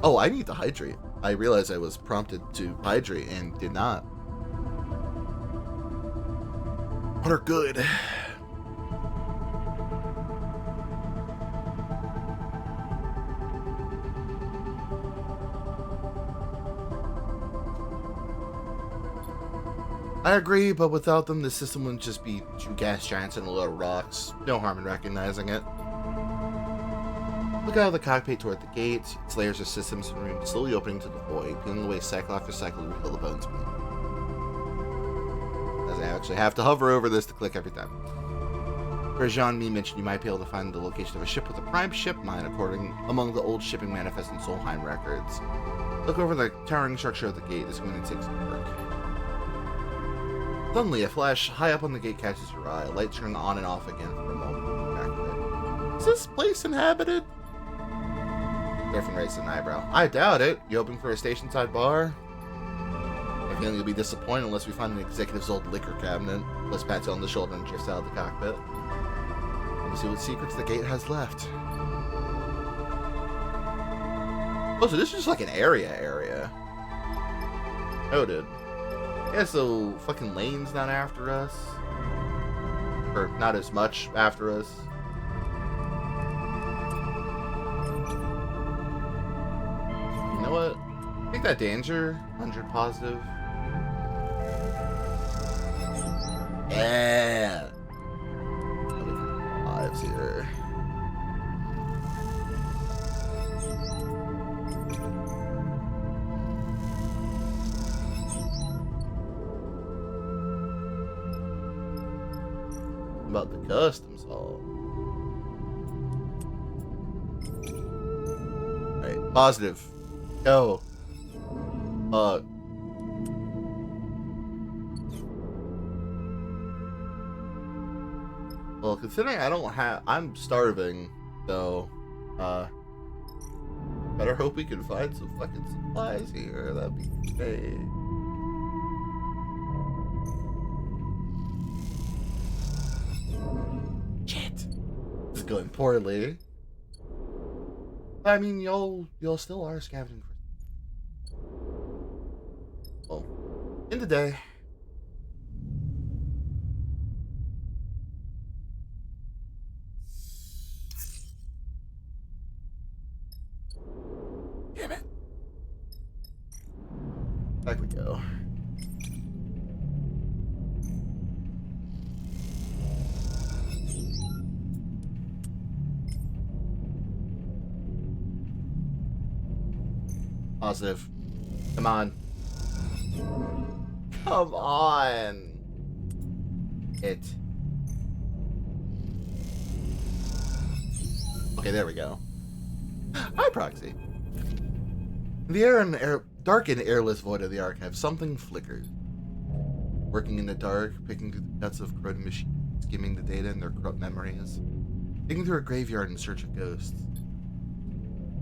Oh, I need to hydrate. I realized I was prompted to hydrate and did not. Water good. I agree, but without them, the system wouldn't just be 2 gas giants and a load of rocks. No harm in recognizing it. Look out of the cockpit toward the gate. Its layers of systems and rooms slowly opening to the void, peeling away cycle after cycle to reveal the bones beneath. As I actually have to hover over this to click every time. Rajan Me mentioned you might be able to find the location of a ship with a prime ship mine among the old shipping manifest and Solheim records. Look over the towering structure of the gate. This is going to take some work. Suddenly, a flash high up on the gate catches your eye. Lights turn on and off again for a moment. Back there. Is this place inhabited? Griffin raises an eyebrow. I doubt it. You hoping for a station-side bar? I feel you'll be disappointed unless we find an executive's old liquor cabinet. Liz pats you on the shoulder and drifts out of the cockpit. Let me see what secrets the gate has left. Oh, so this is just like an area. Noted. Yeah, so fucking Lane's not after us. Or not as much after us. You know what? I think that danger, 100 positive. Yeah. Lives here. About the customs hall. Alright, positive. Go. Well, considering I'm starving, so, better hope we can find some fucking supplies here. That'd be great. Shit. This is going poorly. I mean, y'all still are scavenging for. Well, in the day. Damn it. Back we go. Positive. Come on. Come on. Okay, there we go. Hi, Proxy. In the dark and airless void of the archive, something flickered. Working in the dark, picking through the guts of corroded machines, skimming the data in their corrupt memories, digging through a graveyard in search of ghosts.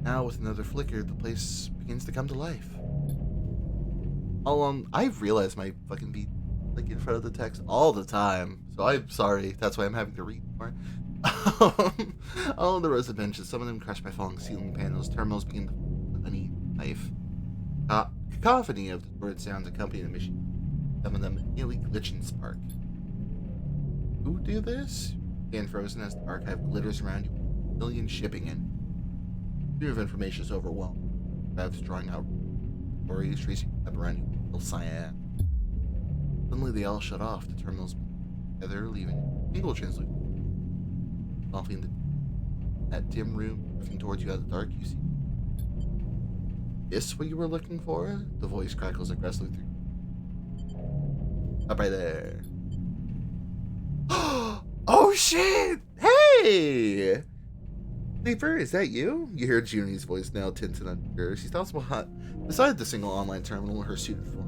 Now, with another flicker, the place begins to come to life. I've realized my fucking beat like in front of the text all the time, so I'm sorry. That's why I'm having to read more. All on the rows of benches, some of them crushed by falling ceiling panels. Terminals begin to uneven life. Cacophony of distorted sounds accompany the mission. Some of them nearly glitch and spark. Who do this? Stand frozen as the archive glitters around you. A million shipping in. The of information is overwhelmed. Crowds drawing out stories, tracing up around you. Cyan. Suddenly they all shut off. The terminals together, leaving a single translucent. Off in that dim room, drifting towards you out of the dark, you see. Is what you were looking for? The voice crackles aggressively through. Up right there. Oh shit! Hey! Sleeper, is that you? You hear Junie's voice now tinted on her. She stops beside the single online terminal, her suited form.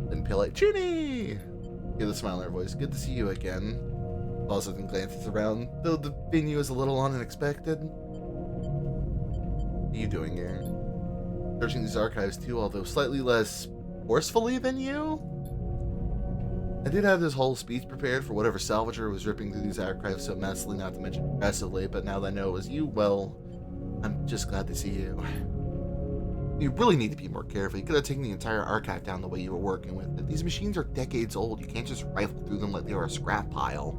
Then pale like, Junie! You hear the smile in her voice. Good to see you again. Pauses and glances around, though the venue is a little unexpected. What are you doing here? Searching these archives too, although slightly less forcefully than you? I did have this whole speech prepared for whatever salvager was ripping through these archives so massively, not to mention aggressively, but now that I know it was you, well, I'm just glad to see you. You really need to be more careful. You could have taken the entire archive down the way you were working with it. These machines are decades old. You can't just rifle through them like they were a scrap pile.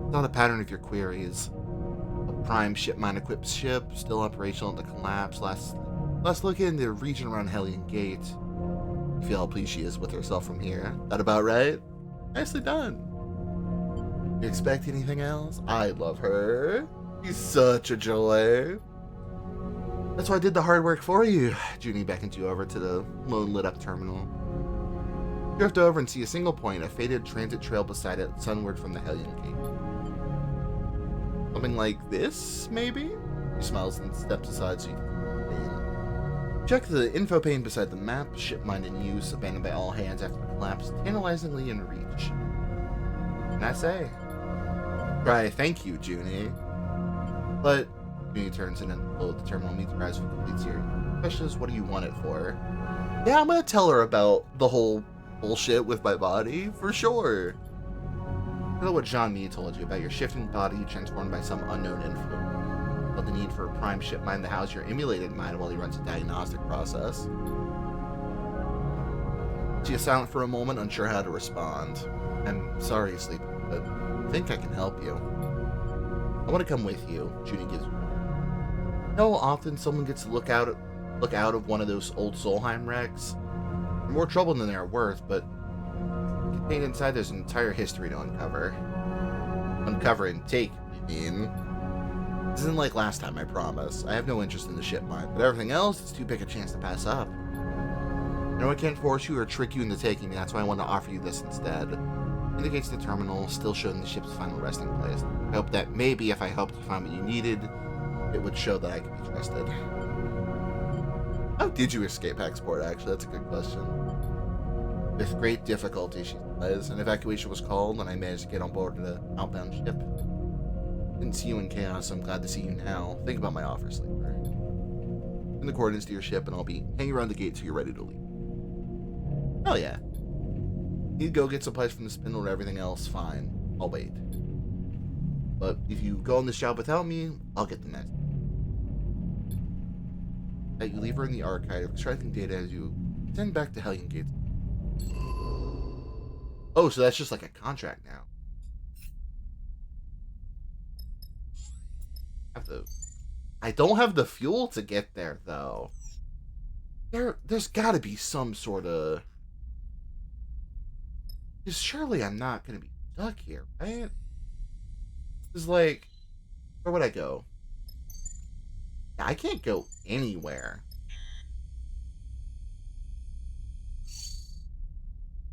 It's not a pattern of your queries. A prime ship-mine-equipped ship, still operational at the collapse. Last look in the region around Hellion Gate. You feel how pleased she is with herself from here. That about right? Nicely done. You expect anything else? I love her. She's such a joy. That's why I did the hard work for you. Junie beckons you over to the lone lit-up terminal. You drift over and see a single point, a faded transit trail beside it, sunward from the Hellion Gate. Something like this, maybe? She smiles and steps aside so you can see. Check the info pane beside the map. Ship mined in use, abandoned by all hands after the collapse, tantalizingly in reach. What can I say? Try thank you, Junie. But Junie turns in and below the terminal meets her eyes with complete series. Questions, what do you want it for? Yeah, I'm gonna tell her about the whole bullshit with my body, for sure. Tell her what Jean-Mi told you about your shifting body transformed by some unknown influence. About the need for a prime ship mine to house your emulated mind while he runs a diagnostic process. She is silent for a moment, unsure how to respond. I'm sorry, Sleepy, but I think I can help you. I want to come with you, Junie gives you. You know how often someone gets to look out of one of those old Solheim wrecks? They're more trouble than they are worth, but contained inside there's an entire history to uncover. Uncover and take, you mean? This isn't like last time, I promise. I have no interest in the ship mine, but everything else is too big a chance to pass up. I know I can't force you or trick you into taking me, that's why I want to offer you this instead. Indicates the terminal, still showing the ship's final resting place. I hope that maybe if I helped you find what you needed, it would show that I could be trusted. How did you escape Hexport, actually? That's a good question. With great difficulty, she says. An evacuation was called, and I managed to get on board the outbound ship. Didn't see you in chaos, so I'm glad to see you now. Think about my offer, Sleeper. Send the coordinates to your ship, and I'll be hanging around the gate till you're ready to leave. Hell yeah. Need to go get supplies from the spindle and everything else, fine. I'll wait. But if you go on this job without me, I'll get the next. That you leave her in the archive, extracting data as you send back to Hellion Gates. Oh, so that's just like a contract now. I don't have the fuel to get there, though. There's gotta be some sort of... Because surely I'm not gonna be stuck here, right? It's like... Where would I go? I can't go anywhere.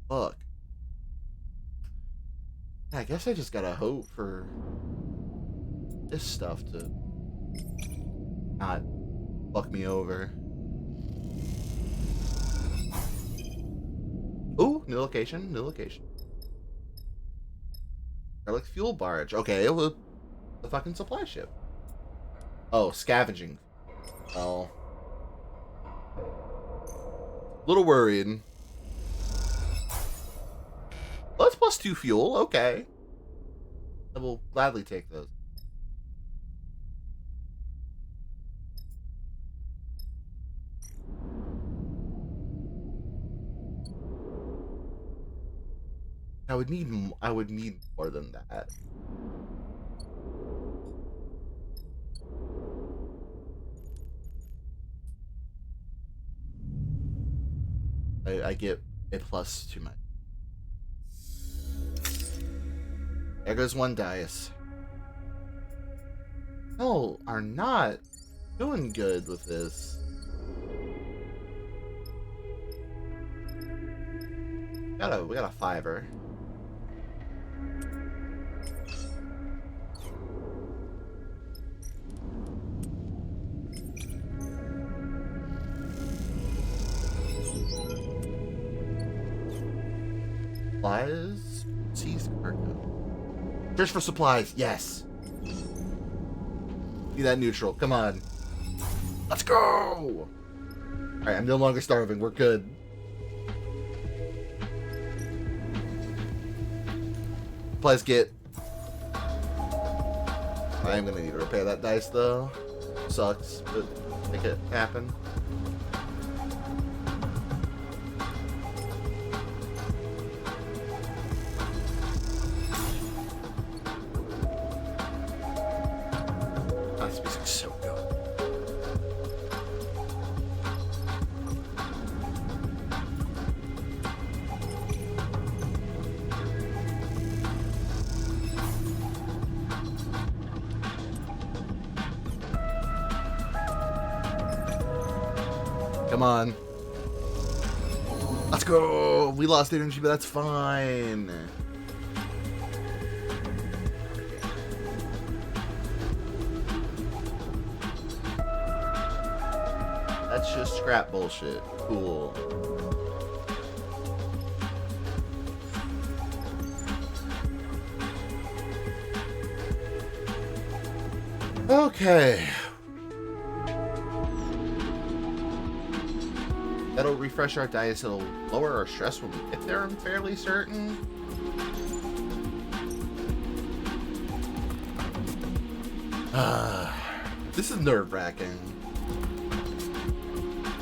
Fuck. I guess I just gotta hope for this stuff to not fuck me over. Ooh, new location, new location. Garlic fuel barge. Okay, it was the fucking supply ship. Oh, scavenging. Oh. Little worried. Well, that's +2 fuel. Okay. I will gladly take those. I would need more than that. I get a plus too much. There goes one dice. No, are not doing good with this. We got a fiver. Supplies? Seize cargo. Search for supplies. Yes. Be that neutral. Come on. Let's go. Alright, I'm no longer starving. We're good. Supplies get. I am gonna need to repair that dice though. Sucks, but make it happen. Come on. Let's go. We lost energy, but that's fine. That let's just scrap bullshit. Cool. Okay. That'll refresh our dice. It'll lower our stress when we get there, I'm fairly certain. This is nerve-wracking.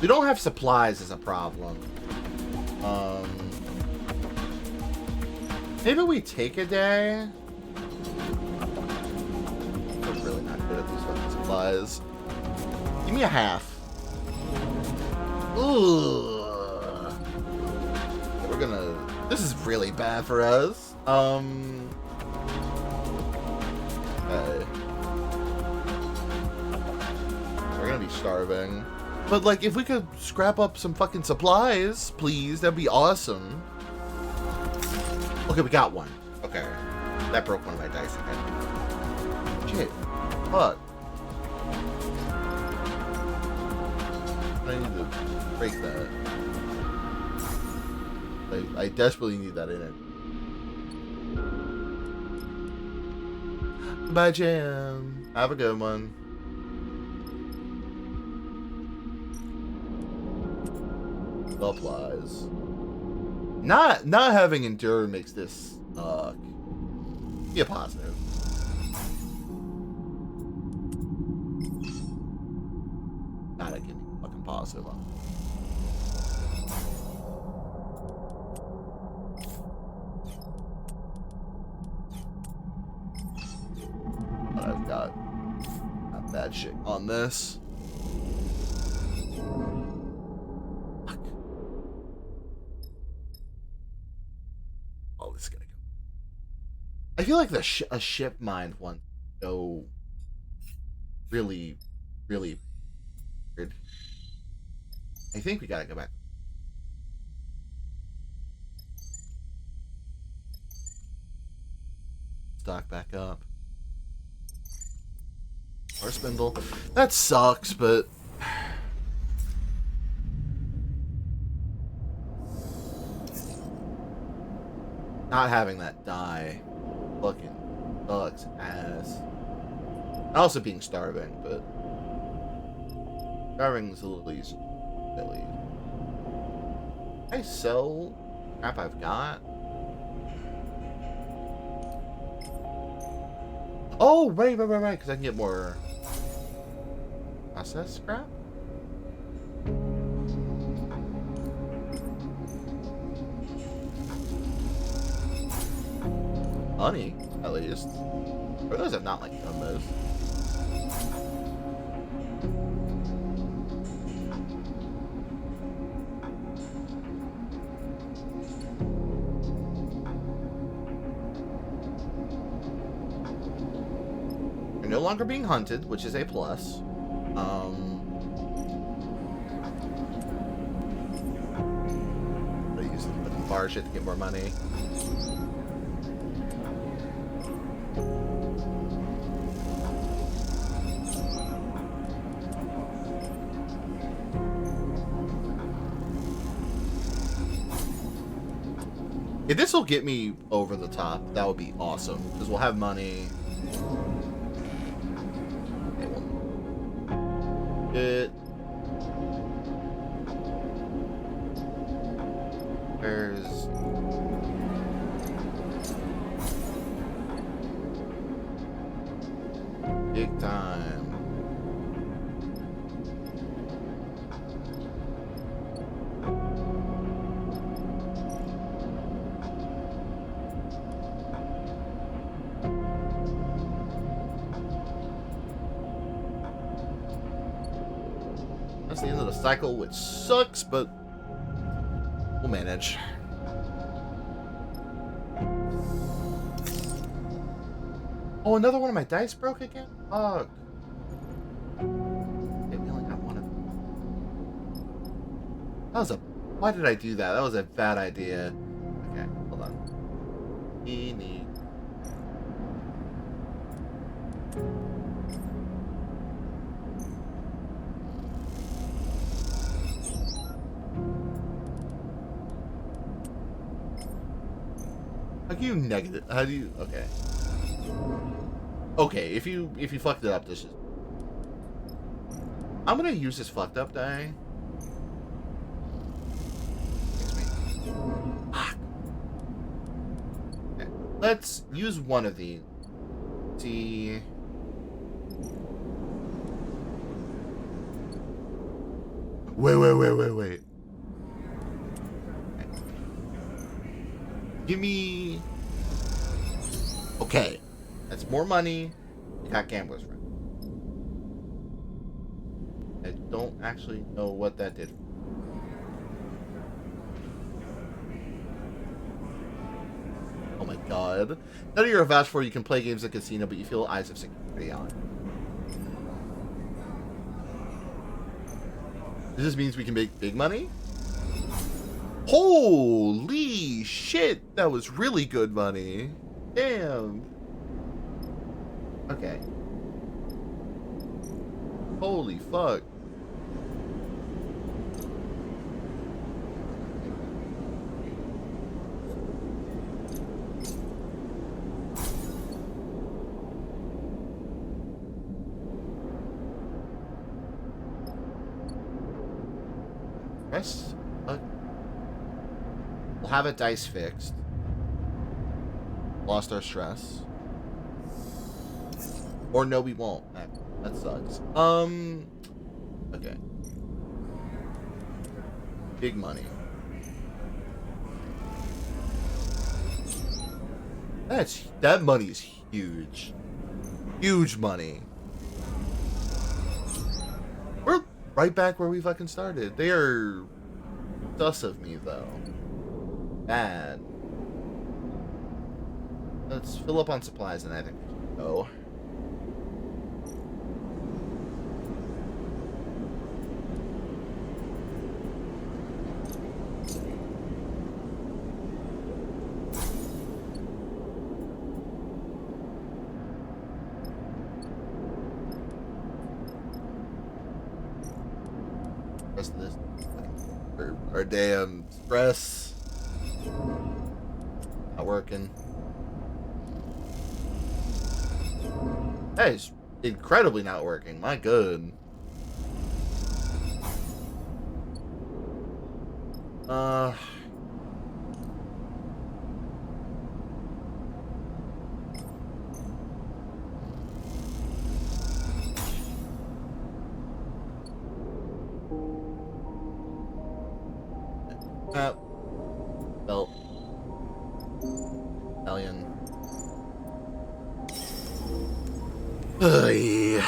We don't have supplies as a problem. Maybe we take a day? I'm really not good at these fucking supplies. Give me a half. Ugh. We're gonna... This is really bad for us. Okay. We're gonna be starving. But, like, if we could scrap up some fucking supplies, please, that'd be awesome. Okay, we got one. Okay. That broke one of my dice again. Shit. Fuck. I need to break that. I desperately need that in it. Bye, Jam. Have a good one. Supplies. Not having endure makes this be a positive. Not a fucking positive on. But I've got bad shit on this. I feel like a ship mind wants to go really, really weird. I think we gotta go back. Stock back up. Or spindle. That sucks, but... Not having that die fucking sucks ass. Also being starving, but starving is a little easy. At least. Can I sell crap I've got? Oh, right, because I can get more process scrap. Money, at least. For those have not like done this. You're no longer being hunted, which is a plus. I use the bar shit to get more money. If this will get me over the top, that would be awesome. Because we'll have money. Okay, well. It. There's. Big time. That's the end of the cycle, which sucks, but we'll manage. Oh, another one of my dice broke again? Fuck. Okay, we only got one of them. That was a... Why did I do that? That was a bad idea. Okay, hold on. Need... How can you negative? How do you? Okay. Okay, if you fucked it up, this is. I'm gonna use this fucked up die. Fuck. Okay. Let's use one of these. See. Wait. Okay. Give me. Okay. That's more money. You got gamblers, right? I don't actually know what that did. Oh my god. None of you are vouched for you can play games at casino, but you feel eyes of security on. This means we can make big money? Holy shit! That was really good money. Damn. Okay. Holy fuck. Yes. We'll have a dice fixed. Lost our stress. Or no, we won't. That sucks. Okay. Big money. That money is huge. Huge money. We're right back where we fucking started. They are sus of me though. Bad. Let's fill up on supplies and I think we should go. Rest of this our damn stress not working. That is incredibly not working. My good. Belt. Alien. Ugh.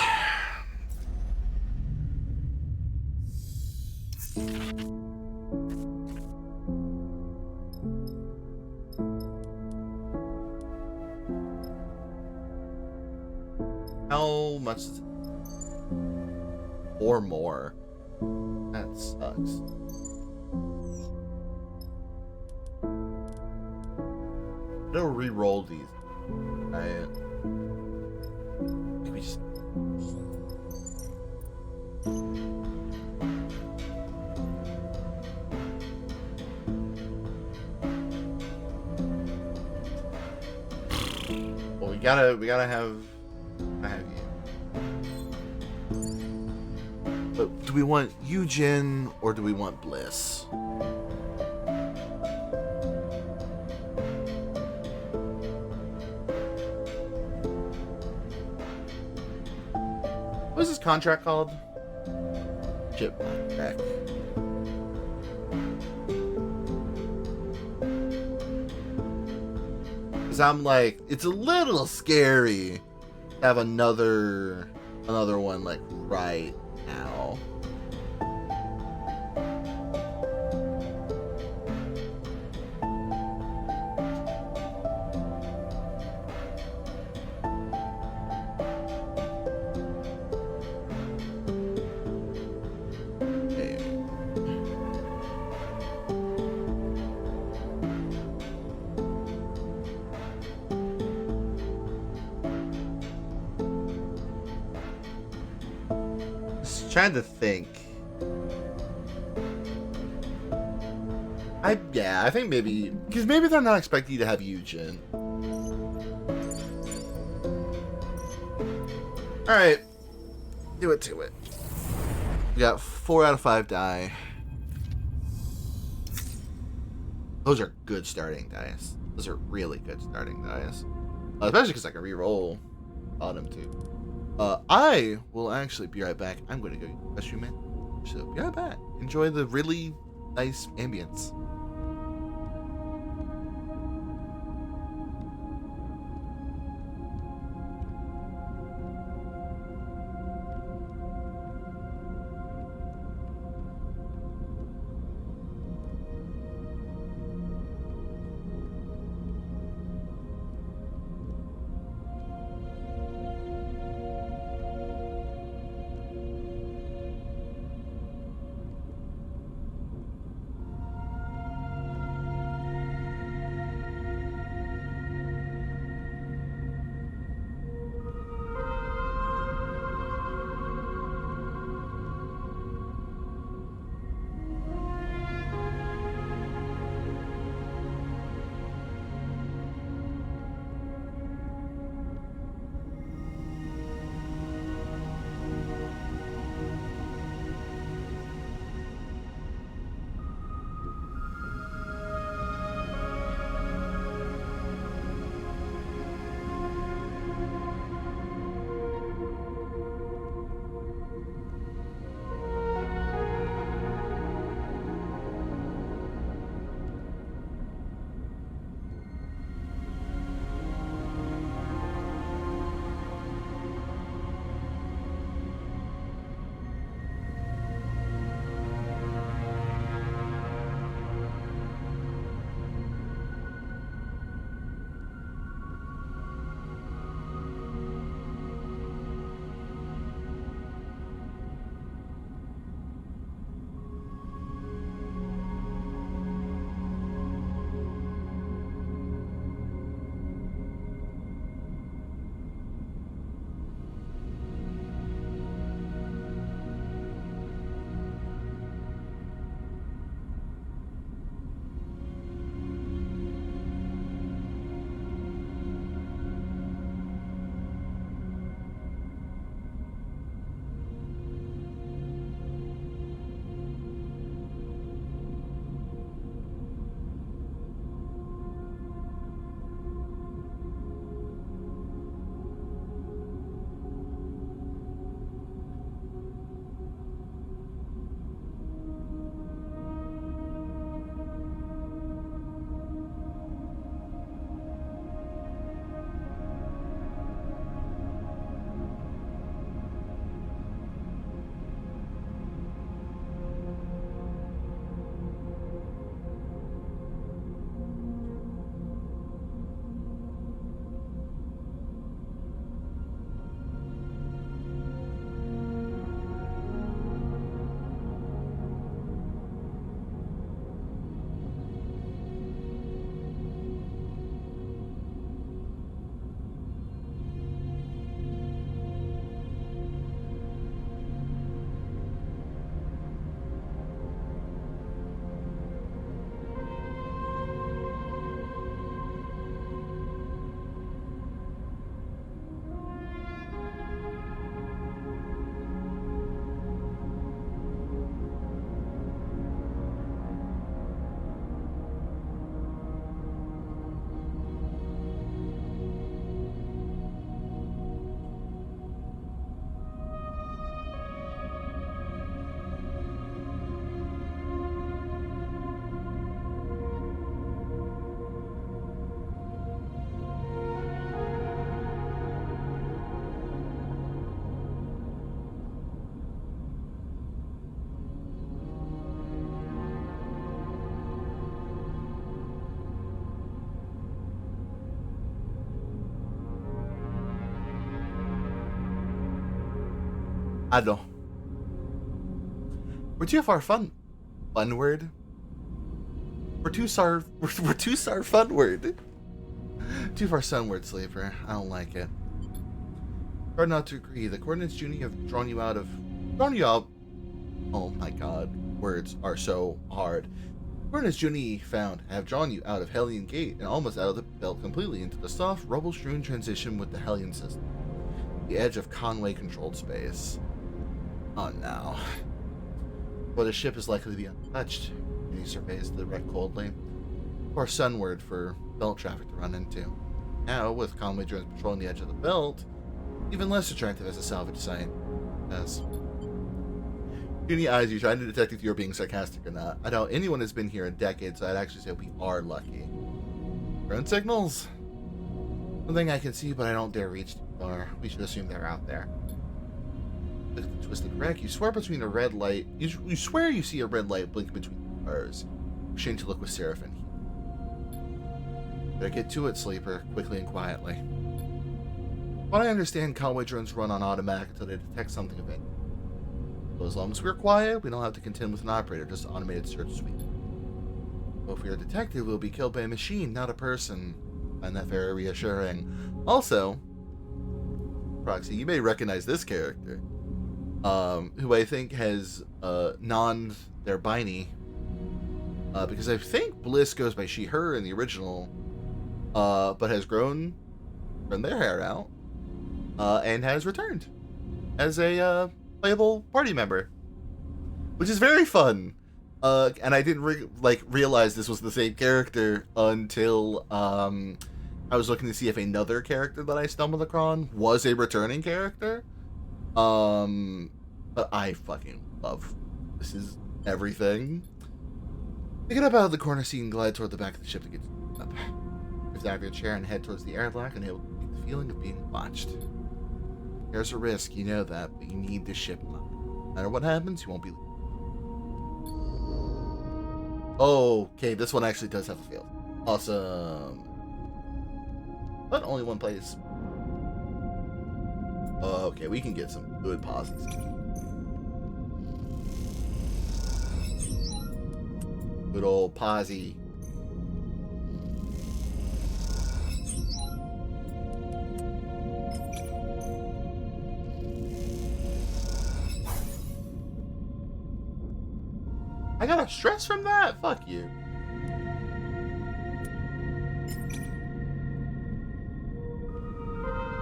How much is it? Or more. That sucks. I'm gonna re-roll these. Right. Maybe just. Well, we gotta have. I have you. But do we want Eugen or do we want Bliss? What is this contract called? Chip contract. Because I'm like, it's a little scary to have another one like right now. Trying to think. I think maybe because maybe they're not expecting you to have Eugen. All right, do it to it. We got 4 out of 5 die. Those are good starting dice. Those are really good starting dice. Especially because I can reroll bottom too. I will actually be right back. I'm going to go use the restroom, man. So be right back. Enjoy the really nice ambience. I know. We're too far fun word. We're too far fun word. Too far sunward, sleeper. I don't like it. Hard not to agree. The coordinates Junie have drawn you out. Oh my god. Words are so hard. Born as Junie found, I have drawn you out of Hellion Gate and almost out of the belt completely into the soft, rubble-strewn transition with the Hellion system. The edge of Conway-controlled space. Oh no. Where the ship is likely to be untouched, and he surveys the wreck coldly. Or sunward for belt traffic to run into. Now, with Conway drones patrolling the edge of the belt, even less attractive as a salvage site. As Junie eyes you, trying to detect if you're being sarcastic or not. I doubt anyone has been here in decades, so I'd actually say we are lucky. Drone signals? Something I can see, but I don't dare reach too far. We should assume they're out there. Look at the twisted wreck. You swear between a red light. You swear you see a red light blink between the cars. Shame to look with Seraph in here. Better get to it, sleeper, quickly and quietly. What I understand, Conway drones run on automatic until they detect something of it. So as long as we're quiet, we don't have to contend with an operator, just an automated search suite. But if we are detected, we'll be killed by a machine, not a person. I find that very reassuring. Also, Proxy, you may recognize this character, who I think has nonned their Biney, because I think Bliss goes by she, her in the original, but has grown their hair out, and has returned as a playable party member, which is very fun. And I didn't realize this was the same character until I was looking to see if another character that I stumbled across was a returning character. But I fucking love this. Is everything. Pick it up out of the corner seat and glide toward the back of the ship to get up. Lift out of your chair and head towards the airlock, unable to keep the feeling of being watched. There's a risk, you know that, but you need the ship. No matter what happens, you won't be. Okay, this one actually does have a field. Awesome. But only one place. Okay, we can get some good pauses. Good old posy. I got a stress from that? Fuck you.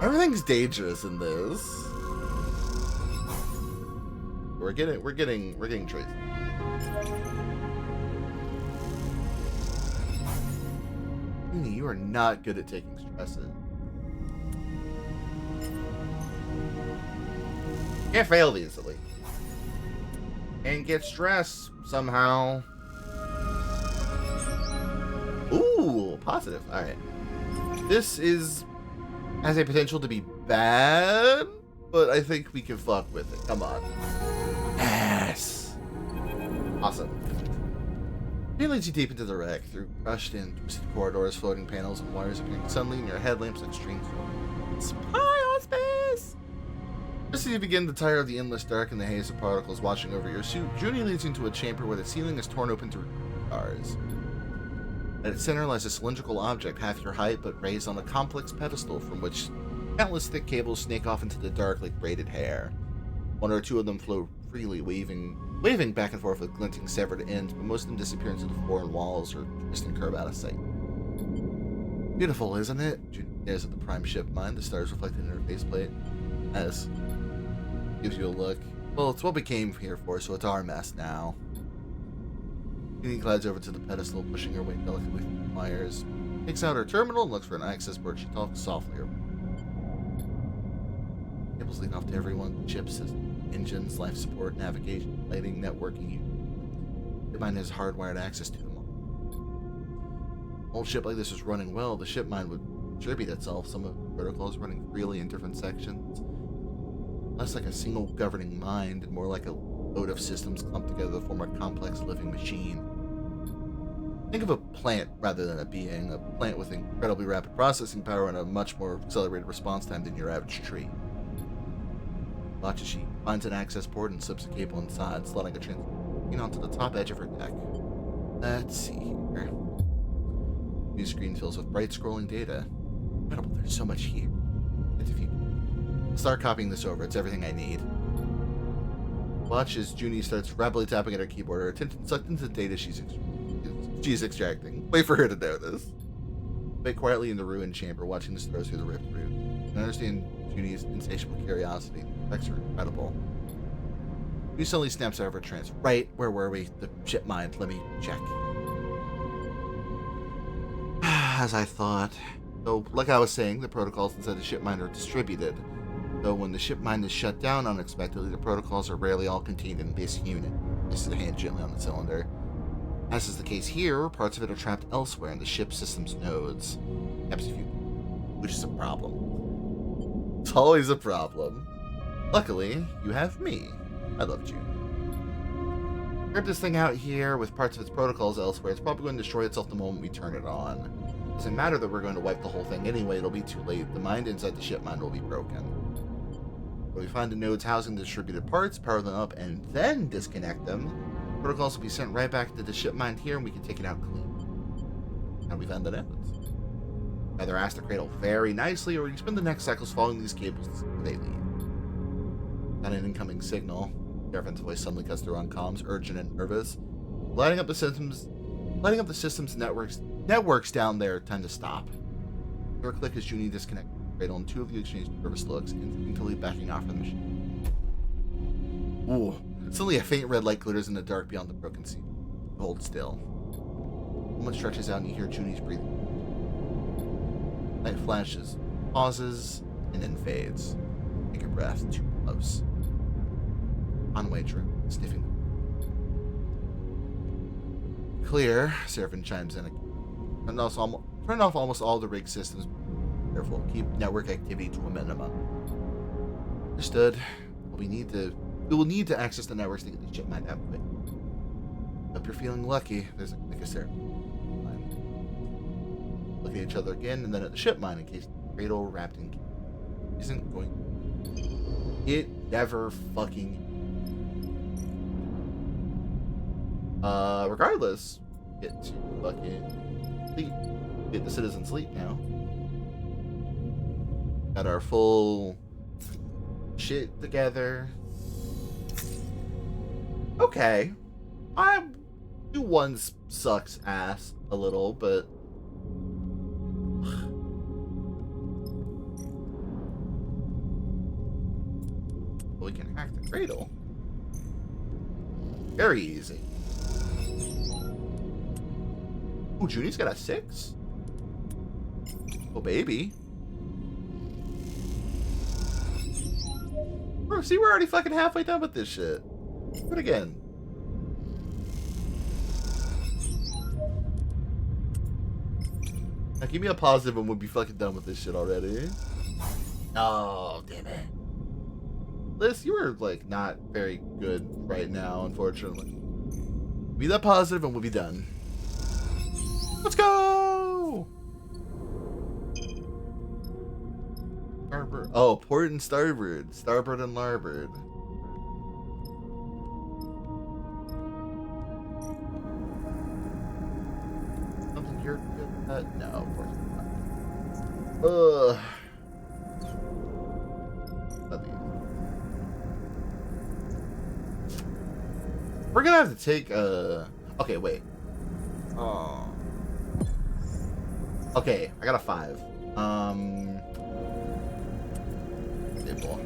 Everything's dangerous in this. We're getting traits. You are not good at taking stresses. Can't fail easily. And get stressed somehow. Ooh, positive. Alright. This has a potential to be bad, but I think we can fuck with it. Come on. Yes. Awesome. It leads you deep into the wreck, through crushed in twisted corridors, floating panels, and wires appearing suddenly in your headlamps like strings. Spy on space! Just as you begin to tire of the endless dark and the haze of particles washing over your suit, Junie leads you into a chamber where the ceiling is torn open to stars. At its center lies a cylindrical object half your height, but raised on a complex pedestal from which countless thick cables snake off into the dark like braided hair. One or two of them float freely, waving back and forth with glinting severed ends, but most of them disappear into the floor and walls or twist and curve out of sight. Beautiful, isn't it? Junie stares at the prime ship mine, the stars reflected in her faceplate. As gives you a look. Well, it's what we came here for, so it's our mess now. Junie glides over to the pedestal, pushing her way delicately through the wires. Takes out her terminal and looks for an access port. She talks softly. Cables lead off to every one of the ship systems: engines, life support, navigation, lighting, networking. The mine has hardwired access to them all. An old ship like this is running well. The ship mine would distribute itself. Some of the protocols running freely in different sections. Less like a single governing mind, and more like a load of systems clumped together to form a complex living machine. Think of a plant rather than a being, a plant with incredibly rapid processing power and a much more accelerated response time than your average tree. Watch as she finds an access port and slips a cable inside, slotting a transmission onto the top edge of her deck. Let's see here. New screen fills with bright scrolling data. Incredible, there's so much here. Start copying this over, it's everything I need. Watch as Junie starts rapidly tapping at her keyboard, her attention sucked into the data she's She's extracting. Wait for her to know this. Wait quietly in the ruined chamber, watching the stars through the rift roof. And understand Junie's insatiable curiosity. Effects are incredible. Junie suddenly snaps out of her trance. Right, where were we? The ship mind. Let me check. As I thought. So, like I was saying, the protocols inside the ship mind are distributed. So when the ship mind is shut down unexpectedly, the protocols are rarely all contained in this unit. This is a hand gently on the cylinder. As is the case here, parts of it are trapped elsewhere in the ship system's nodes. Which is a problem. It's always a problem. Luckily, you have me. I loved you. Rip this thing out here with parts of its protocols elsewhere. It's probably going to destroy itself the moment we turn it on. It doesn't matter that we're going to wipe the whole thing anyway, it'll be too late. The mind inside the ship mind will be broken. When we find the nodes housing the distributed parts, power them up, and then disconnect them, protocols will be sent right back to the ship mind here, and we can take it out clean. How do we find the nodes? Either ask the cradle very nicely, or you spend the next cycles following these cables to see where they lead. Got an incoming signal. Garfin's voice suddenly cuts through on comms, urgent and nervous. Lighting up the system's networks down there tend to stop. Your click as Junie disconnects the cradle, and two of you exchange nervous looks, instinctively backing off from the machine. Ooh. Suddenly a faint red light glitters in the dark beyond the broken sea. Hold still. The moment stretches out and you hear Junie's breathing. Light flashes, pauses, and then fades. Take a breath, too close. On-way trip, sniffing. Clear, Seraphin chimes in. Turn off almost all the rig systems. Careful, keep network activity to a minimum. Understood. We will need to access the networks to get the ship mind out quick. Hope you're feeling lucky. There's a click of Seraphin. Look at each other again, and then at the ship mind in case the cradle wrapped in isn't going. It never fucking. Regardless, get to fucking sleep. Get the citizen sleep now. Got our full shit together. Okay. Q1 sucks ass a little, but we can hack the cradle. Very easy. Ooh, Junie's got a 6? Oh, baby. Bro, see, we're already fucking halfway done with this shit. Do it again. Now, give me a positive and we'll be fucking done with this shit already. Oh, damn it. Liz, you are, like, not very good right now, unfortunately. Be that positive and we'll be done. Let's go! Starboard. Oh, port and starboard. Starboard and larboard. Something you're good at? No, of course not. Ugh. We're gonna have to take okay, wait. Oh. Okay, I got a 5. Simple.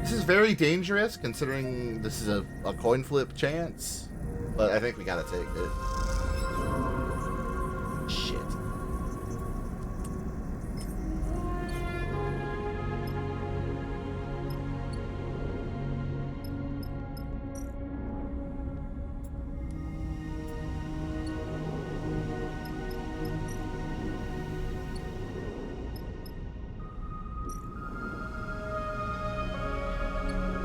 This is very dangerous considering this is a coin flip chance, but I think we gotta take it. Shit.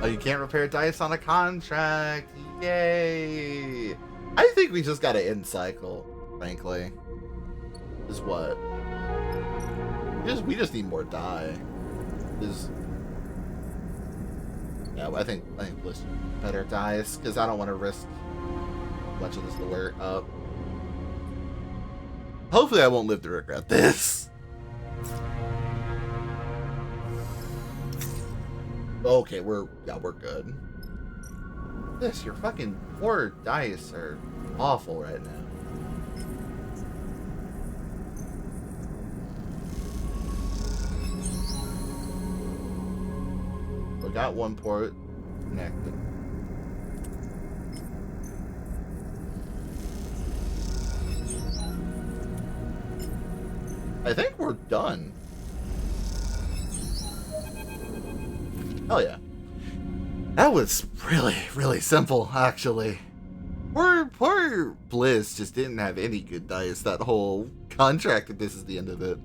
Oh, you can't repair dice on a contract. Yay! I think we just gotta end cycle, frankly. Is what? We just need more die. Yeah, I think let's better dice because I don't want to risk much of this to wear up. Hopefully, I won't live to regret this. Okay, we're good. This, your fucking poor dice are awful right now. We got one port connected. I think we're done. Hell yeah. That was really, really simple, actually. Poor Bliss just didn't have any good dice that whole contract, and this is the end of it.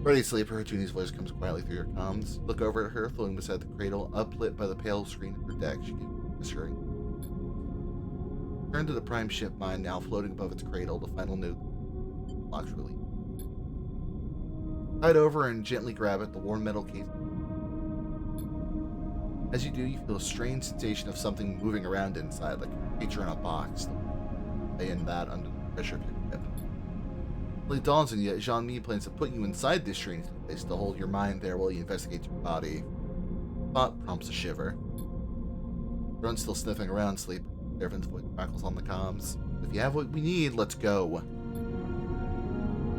Ready, sleeper, Junie's voice comes quietly through your comms. Look over at her, floating beside the cradle, uplit by the pale screen of her deck. She gives assuring. Turn to the prime ship mine, now floating above its cradle, the final note. Locks release. Slide over and gently grab at the warm metal case. As you do, you feel a strange sensation of something moving around inside, like a creature in a box. Laying that under the pressure pickup. It dawns on you that Jean-Mi plans to put you inside this strange place to hold your mind there while he investigates your body. Thought prompts a shiver. Everyone's still sniffing around, sleep. Servant's voice crackles on the comms. If you have what we need, let's go.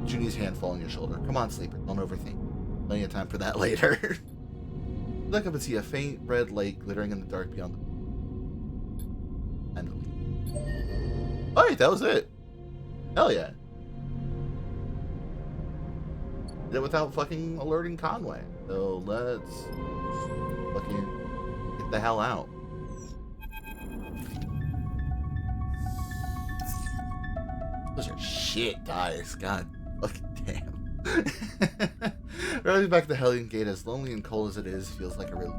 Junie's hand falls on your shoulder. Come on, sleeper. Don't overthink. Plenty of time for that later. Look up and see a faint red light glittering in the dark beyond the... And alright, that was it. Hell yeah. Did it without fucking alerting Conway. So let's fucking get the hell out. Those are shit dice. God fucking damn. Driving back to the Hellion Gate, as lonely and cold as it is, feels like a relief.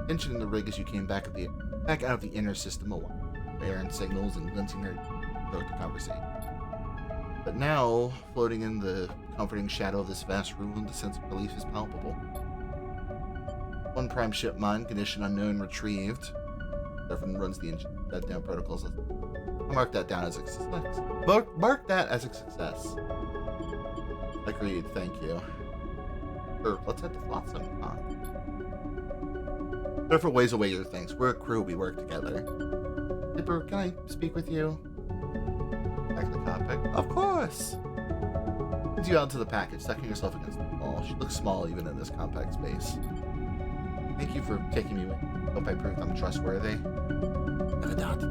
Tension in the rig as you came back out of the inner system, a while. Errant signals and glinting her throughout the conversation. But now, floating in the comforting shadow of this vast ruin, the sense of relief is palpable. One prime ship mine, condition unknown, retrieved. Everyone runs the engine shutdown protocols. I'll mark that down as a success. Mark that as a success. Agreed, thank you. Sure, let's head to Flotsam. Different ways away your things. We're a crew, we work together. Skipper, can I speak with you? Back to the cockpit. Of course! Leads you out into the package, sucking yourself against the wall. She looks small even in this compact space. Thank you for taking me with you. Hope I proved I'm trustworthy. No doubt.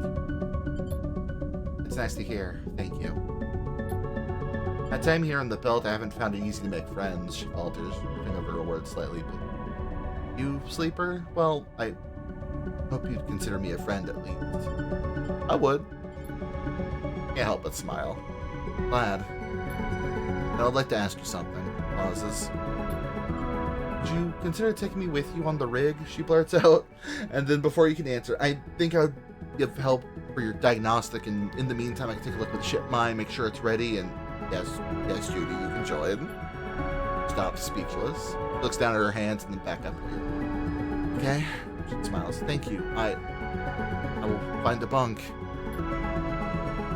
It's nice to hear. Thank you. My time here on the belt, I haven't found it easy to make friends, she falters, moving over her words slightly, but... You, sleeper? Well, I hope you'd consider me a friend at least. I would. Can't help but smile. Glad. Now I'd like to ask you something. Pauses. Would you consider taking me with you on the rig? She blurts out. And then before you can answer, I think I would give help for your diagnostic, and in the meantime I can take a look at the ship mine, make sure it's ready, and yes, Judy, you can join. Stops, speechless. Looks down at her hands and then back up at you. Okay? She smiles. Thank you. I will find a bunk.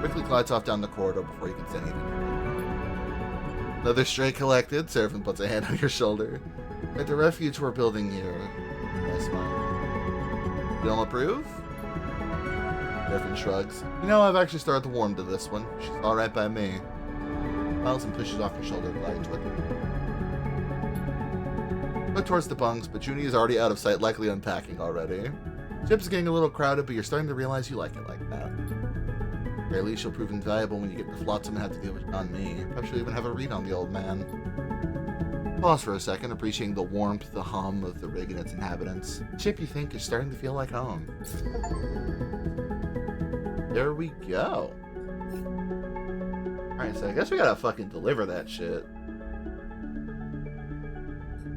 Quickly glides off down the corridor before you can say anything. Another stray collected. Seraphin puts a hand on your shoulder. At the refuge we're building here. I smile. You don't approve? Seraphin shrugs. You know, I've actually started to warm to this one. She's alright by me. Smiles and pushes off your shoulder, gliding toward the look towards the bunks, but Junie is already out of sight, likely unpacking already. Ship's getting a little crowded, but you're starting to realize you like it like that. Or at least she'll prove invaluable when you get to Flotsam and have to deal with on me. Perhaps you'll even have a read on the old man. Pause for a second, appreciating the warmth, the hum of the rig and its inhabitants. The ship, you think, is starting to feel like home. There we go. Alright, so I guess we gotta fucking deliver that shit.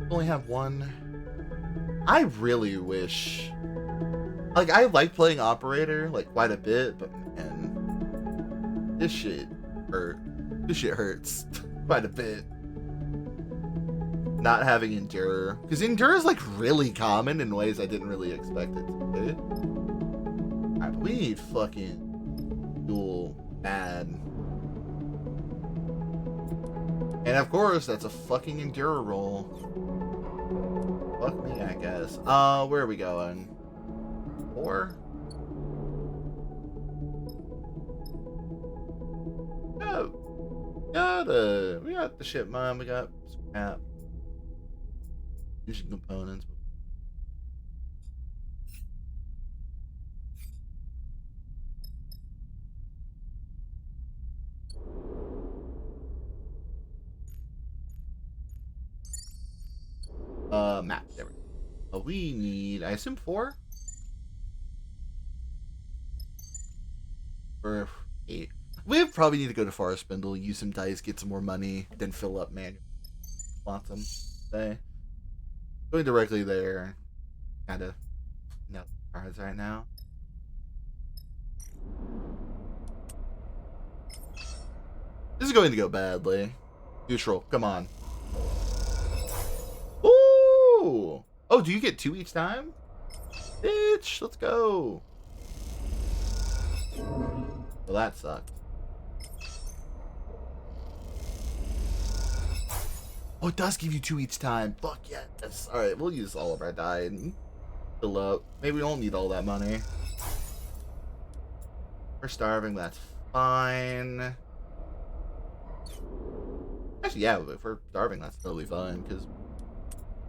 Only have one. I really wish... Like, I like playing Operator, like, quite a bit, but man, this shit hurt. This shit hurts quite a bit. Not having Endure. Because Endure is, like, really common in ways I didn't really expect it to be. Alright, but we need fucking dual bad. And of course, that's a fucking Endure roll. Fuck me, I guess. Where are we going? 4. We got the ship mine, we got scrap. Using components. Map. There we go. We need, I assume 4? Or 8. We probably need to go to Forest Spindle, use some dice, get some more money, then fill up manual. Want them. Say. Going directly there. Kinda. No cards right now. This is going to go badly. Neutral, come on. Ooh! Oh, do you get 2 each time? Bitch, let's go. Well, that sucked. Oh, it does give you 2 each time. Fuck yes. Alright, we'll use all of our die and fill up. Maybe we don't need all that money. We're starving, that's fine. Actually, yeah, if we're starving, that's totally fine, because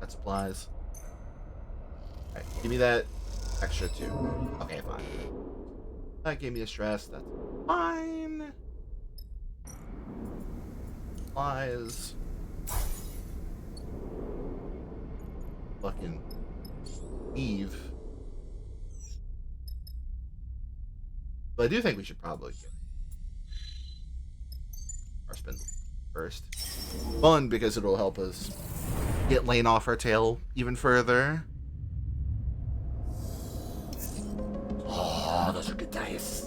that supplies. Alright, give me that extra 2. Okay, fine. That gave me a stress, that's fine. Supplies. Fucking Eve. But I do think we should probably get our spindle first. Fun because it'll help us get Lane off our tail even further. Oh, those are good dice.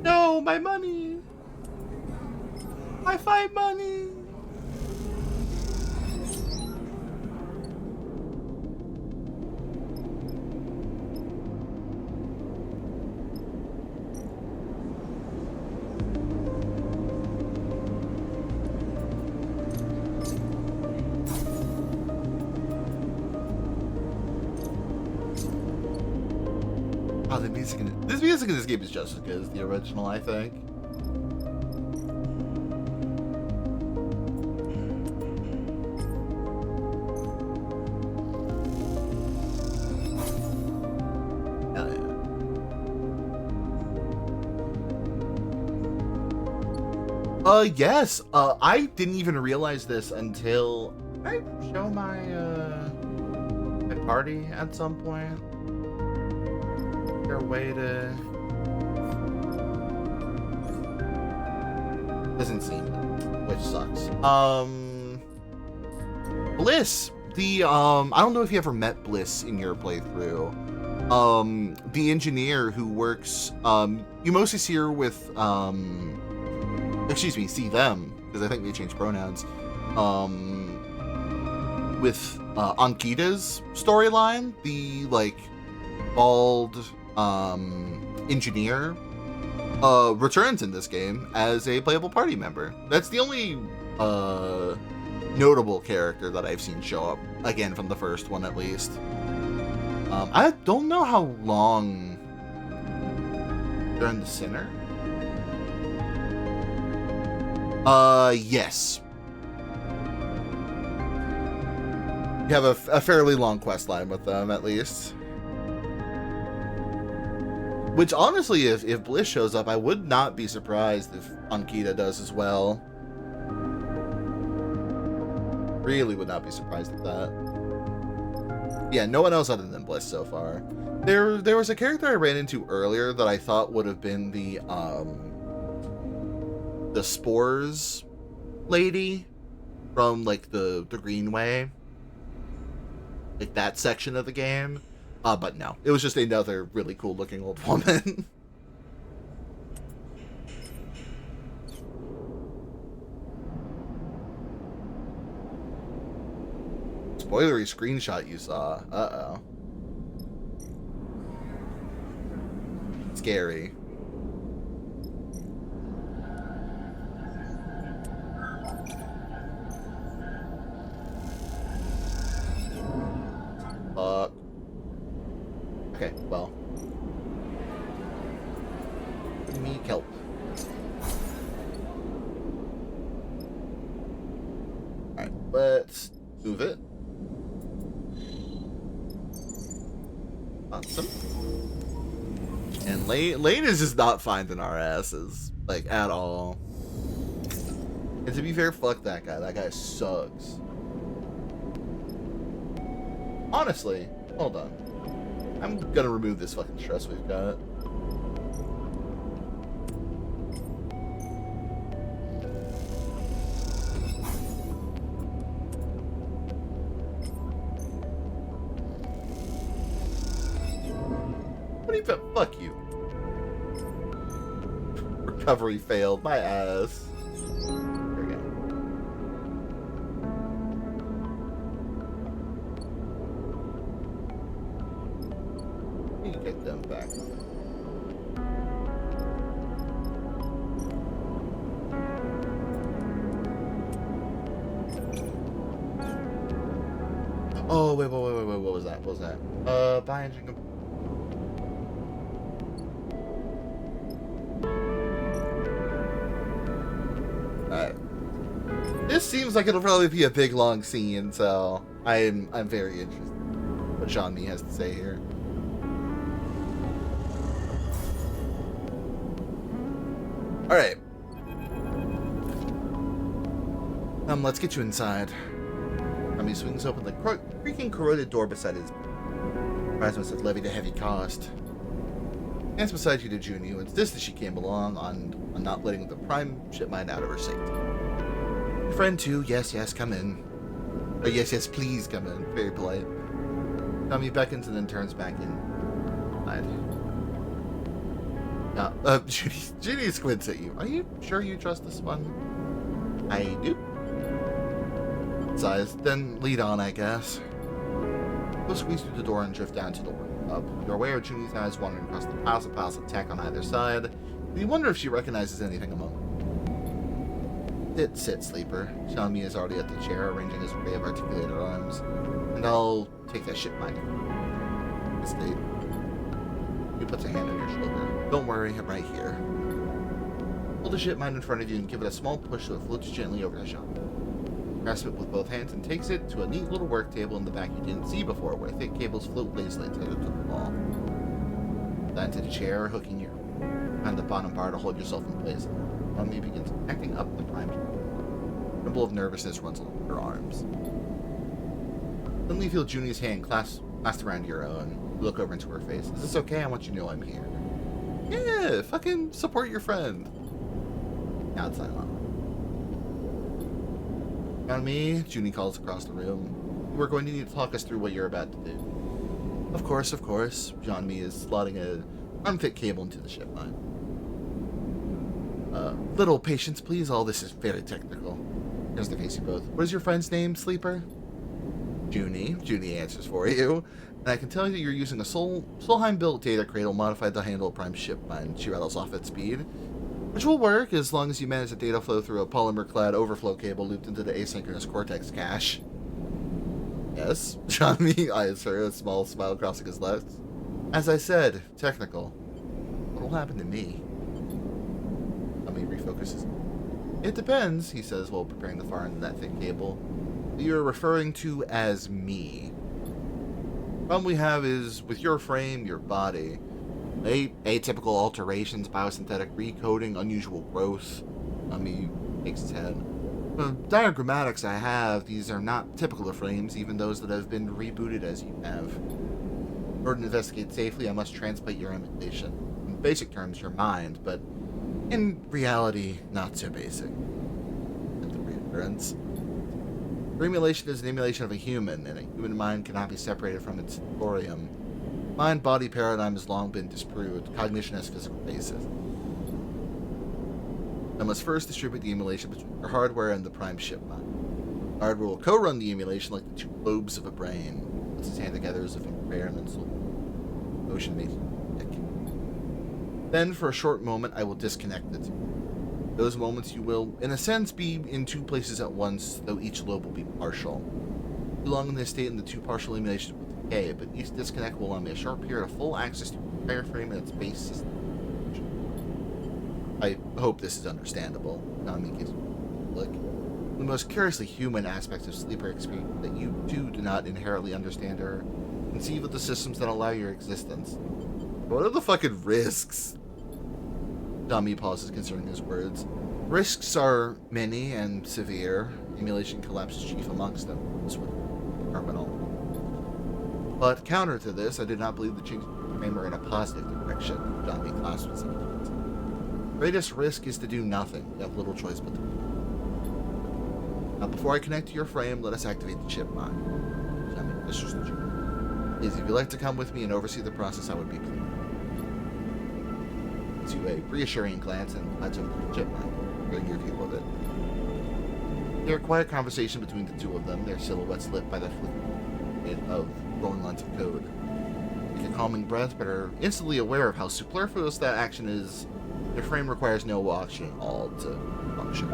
No, my money. My 5 money. Oh, the music in this game is just as good as the original, I think. Hell yeah. Yes. I didn't even realize this until I show my my party at some point. Their way to doesn't seem it, which sucks. Bliss, the I don't know if you ever met Bliss in your playthrough. The engineer who works you mostly see her with excuse me, see them, because I think they changed pronouns. With Ankita's storyline, the like bald engineer returns in this game as a playable party member. That's the only notable character that I've seen show up, again from the first one at least. I don't know how long they're in the center. Yes. You have a fairly long quest line with them, at least. Which, honestly, if Bliss shows up, I would not be surprised if Ankita does as well. Really would not be surprised at that. Yeah, no one else other than Bliss so far. There was a character I ran into earlier that I thought would have been the Spores lady from, like, the Greenway. Like, that section of the game. But no, it was just another really cool looking old woman. Spoilery screenshot you saw. Uh-oh. Scary. me kelp. Alright, let's move it. Awesome. And Lane is just not finding our asses, like, at all. And to be fair, fuck that guy. That guy sucks. Honestly, hold on. I'm gonna remove this fucking stress we've got. What do you bet? Fuck you. Recovery failed. My ass. There we go. You can get them back. Oh, wait. What was that? What was that? Buy engine. This seems like it'll probably be a big long scene, so I'm very interested in what Jean-Mi has to say here. Alright. Let's get you inside. Jean-Mi swings open the creaking corroded door beside his Rasmus must have levied a heavy cost. Hands beside you to June, you insist that she came along on not letting the prime ship mine out of her safety. Friend too, yes, come in. Oh, yes, please come in. Very polite. Tommy beckons and then turns back in. Judy squints at you. Are you sure you trust this one? I do. Sighs. Then lead on, I guess. You'll squeeze through the door and drift down to the workshop. You're aware of Judy's eyes wandering across the piles of tech on either side. And you wonder if she recognizes anything among them. Sit, sleeper. Jean-Mi is already at the chair, arranging his array of articulated arms. And I'll take that ship mining. State. He puts a hand on your shoulder. Don't worry, I'm right here. Hold the ship mine in front of you and give it a small push so it floats gently over the shop. Grasp it with both hands and takes it to a neat little work table in the back you didn't see before, where thick cables float lazily tethered to the wall. Down to the chair, hooking your behind the bottom bar to hold yourself in place. Jean-Mi begins acting up the prime. A tremble of nervousness runs along her arms. Suddenly you feel Junie's hand clasped around your own. You look over into her face. Is this okay? I want you to know I'm here. Yeah, fucking support your friend. Now it's silent. Jean-Mi, Junie calls across the room. We're going to need to talk us through what you're about to do. Of course. Jean-Mi is slotting an unfit cable into the ship line. Little patience, please. All this is very technical. Here's the face you both. What is your friend's name, Sleeper? Junie. Junie answers for you. And I can tell you that you're using a Solheim-built data cradle modified to handle a prime ship mine. She rattles off at speed. Which will work as long as you manage the data flow through a polymer-clad overflow cable looped into the asynchronous Cortex cache. Yes? Jean-Mi eyes her, a small smile crossing his lips. As I said, technical. What'll happen to me? Jean-Mi refocuses. It depends, he says while preparing the far end of that thick cable. You're referring to as me. The problem we have is with your frame, your body. Atypical alterations, biosynthetic recoding, unusual growth. Shakes his head. The diagrammatics I have, these are not typical of frames, even those that have been rebooted as you have. In order to investigate safely, I must translate your emulation. In basic terms, your mind, but in reality, not so basic. And the reassurance. Your emulation is an emulation of a human, and a human mind cannot be separated from its thorium. Mind-body paradigm has long been disproved. Cognition has physical basis. I must first distribute the emulation between your hardware and the prime ship mind. Hardware will co-run the emulation like the two lobes of a brain. Puts his hand together as if in prayer and then slow. Motion makes tick. Then, for a short moment, I will disconnect the two. Those moments you will, in a sense, be in two places at once, though each lobe will be partial. Too long in this state and the two partial emulations will decay, but each disconnect will allow me a short period of full access to the entire frame and its base system. I hope this is understandable. Nami gives me a look. The most curiously human aspects of sleeper experience that you too do not inherently understand or conceive of the systems that allow your existence. What are the fucking risks? Nami pauses considering his words. Risks are many and severe. Emulation collapse is chief amongst them. This would be terminal. But counter to this, I do not believe the changes in the frame are in a positive direction. Nami clasps his hands. Greatest risk is to do nothing. You have little choice but to. Now, before I connect to your frame, let us activate the chip mine. Nami gestures the chip. Please, if you'd like to come with me and oversee the process, I would be pleased. To a reassuring glance and I took the chip mine. Your view of it. There a quiet conversation between the two of them, their silhouettes lit by the flicker of going onto code. Take a calming breath, but are instantly aware of how superfluous that action is. Their frame requires no action at all to function.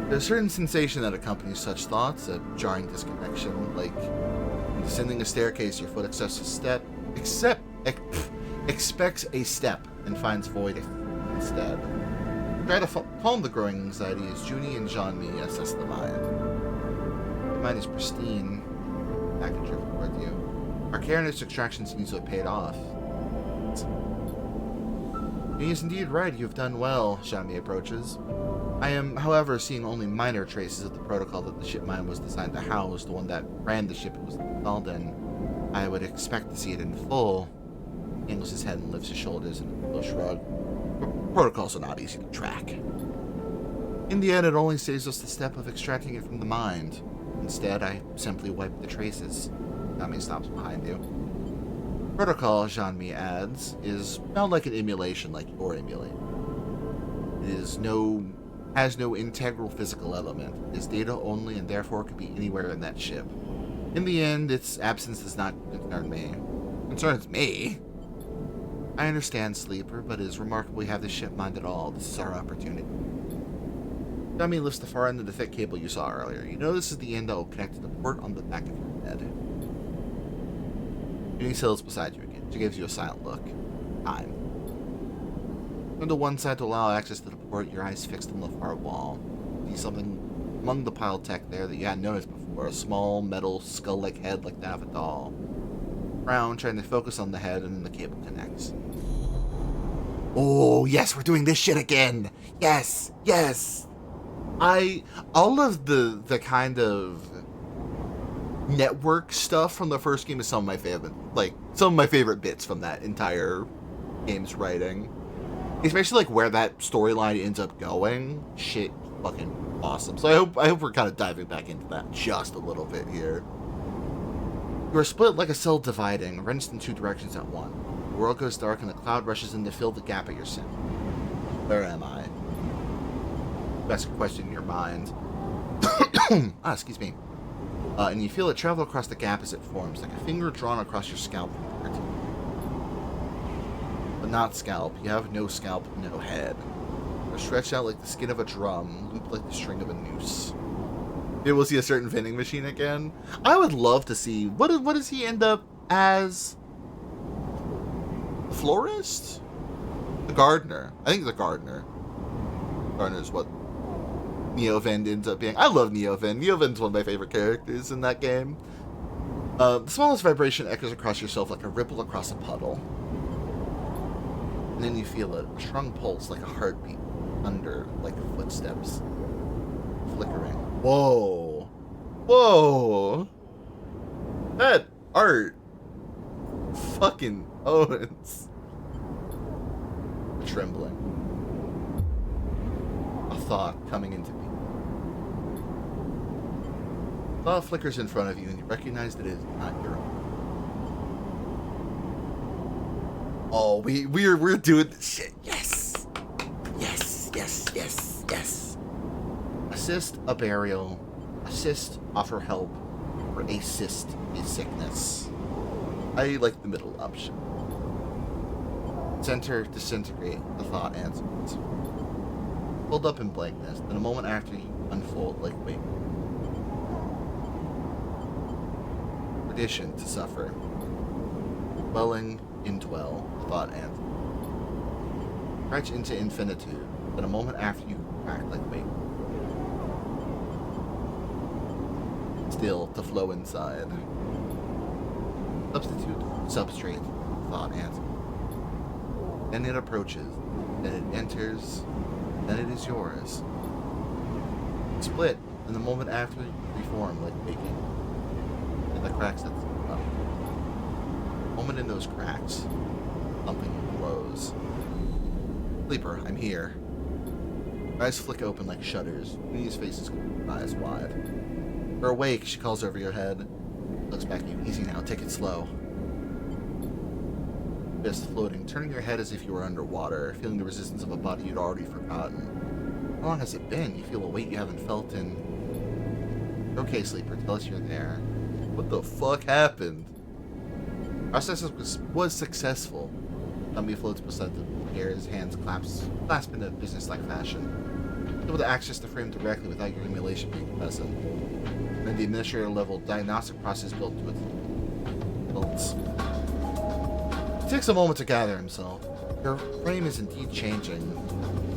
There's a certain sensation that accompanies such thoughts, a jarring disconnection, like descending a staircase, your foot expects a step and finds void instead. Try to calm the growing anxiety as Junie and Jean-Mi assess the mine. The mine is pristine. Package toward you. Our care in its extraction seems to have paid off. He is indeed right, you have done well, Jean-Mi approaches. I am, however, seeing only minor traces of the protocol that the ship mine was designed to house, the one that ran the ship it was installed in. I would expect to see it in full. He angles his head and lifts his shoulders in a little shrug. Protocols are not easy to track. In the end, it only saves us the step of extracting it from the mind. Instead, I simply wipe the traces. Nami stops behind you. Protocol, Jean-Mi adds, is not like an emulation like your emulator. It has no integral physical element. It is data only and therefore could be anywhere in that ship. In the end, its absence does not concern me. It concerns me. I understand, Sleeper, but it is remarkable we have this ship mined at all. This is our opportunity. Dummy lifts the far end of the thick cable you saw earlier. You know this is the end that will connect to the port on the back of your head. Junie settles beside you again. She gives you a silent look. Time. Turn to one side to allow access to the port, your eyes fixed on the far wall. You see something among the piled tech there that you hadn't noticed before. A small, metal, skull-like head like that of a doll. Round, trying to focus on the head, and then the cable connects. Oh, yes, we're doing this shit again! Yes! Yes! All of the kind of network stuff from the first game is some of my favorite bits from that entire game's writing. Especially, like, where that storyline ends up going. Shit, fucking awesome. So I hope we're kind of diving back into that just a little bit here. You are split like a cell dividing, wrenched in two directions at once. The world goes dark and the cloud rushes in to fill the gap at your center. Where am I? That's a question in your mind. Excuse me. And you feel it travel across the gap as it forms, like a finger drawn across your scalp. But not scalp. You have no scalp, no head. You're stretched out like the skin of a drum, looped like the string of a noose. Maybe we'll see a certain vending machine again. I would love to see... What does he end up as? The florist? The gardener. I think the gardener. Gardener is what Neovend ends up being. I love Neovend. Neovend's one of my favorite characters in that game. The smallest vibration echoes across yourself like a ripple across a puddle. And then you feel a strong pulse like a heartbeat. Thunder like footsteps. Flickering. Whoa. Whoa. That art fucking owns. Trembling. A thought coming into being. The thought flickers in front of you and you recognize that it is not your own. Oh, we're doing this shit. Yes. Yes, yes, yes, yes. Assist a burial. Assist, offer help. Or assist a sickness. I like the middle option. Center, disintegrate, the thought answers. Hold up in blankness, then a moment after you unfold like wait. Perdition to suffer. Dwelling, indwell, the thought answers. stretch into infinitude, but a moment after you crack like wait. Still to flow inside. Substitute, substrate, thought answer. Then it approaches, then it enters, then it is yours. Split, and the moment after you reform like baking. And the cracks that up. The moment in those cracks, something glows. Sleeper, I'm here. Her eyes flick open like shutters. Minnie's face is eyes wide. You're awake, she calls over your head. Looks back at you. Easy now, take it slow. Fist floating, turning your head as if you were underwater, feeling the resistance of a body you'd already forgotten. How long has it been? You feel a weight you haven't felt in... Okay, Sleeper, tell us you're there. What the fuck happened? Process was successful. Zombie floats beside the air, his hands clasped in a business-like fashion. Able to access the frame directly without your emulation being present. And the administrator-level diagnostic process built to its builds. He takes a moment to gather himself. Your frame is indeed changing.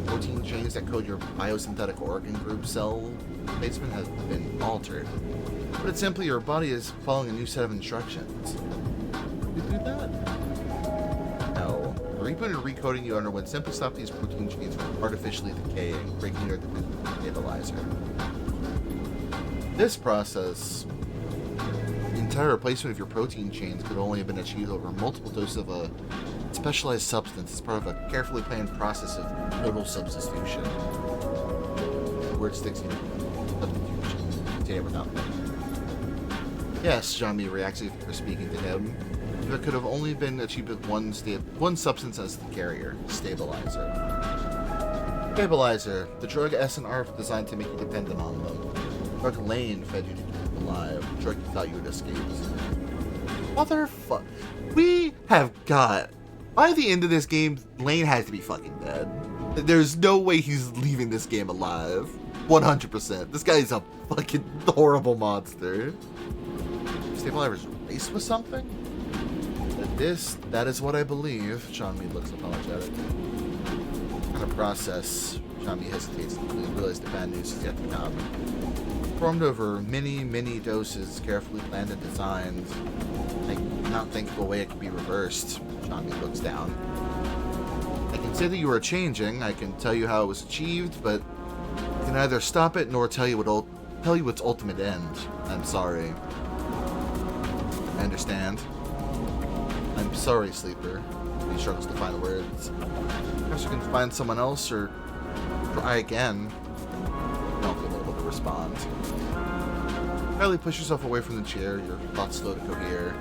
Protein chains that code your biosynthetic organ group cell basement has been altered. But it's simply your body is following a new set of instructions. Did you do that? No. The reboot and recoding you underwent simply stop these protein chains from artificially decaying, breaking their stabilizer. This process, the entire replacement of your protein chains, could only have been achieved over multiple doses of a specialized substance as part of a carefully planned process of total substitution. The word sticks in substitution. Say it without me. Yes, Jean-Mi reacts if you're speaking to him. It could have only been achieved with one substance as the carrier, stabilizer. Stabilizer, the drug S and R designed to make you dependent on them. Drug Lane fed you to keep you alive. The drug you thought you would escape. Motherfucker. We have got... By the end of this game, Lane has to be fucking dead. There's no way he's leaving this game alive. 100%. This guy's a fucking horrible monster. Stabilizer's laced with something? That is what I believe. Jean-Mi looks apologetic. What kind of process? Jean-Mi hesitates and realizes the bad news is yet to come. Formed over many doses, carefully planned and designed. I cannot think of a way it can be reversed. Jean-Mi looks down. I can say that you are changing. I can tell you how it was achieved, but I can neither stop it nor tell you its ultimate end. I'm sorry. I understand. I'm sorry, Sleeper. He struggles to find words. Perhaps you can find someone else or try again. You don't feel able to respond. Kylie, push yourself away from the chair, your thoughts slow to cohere.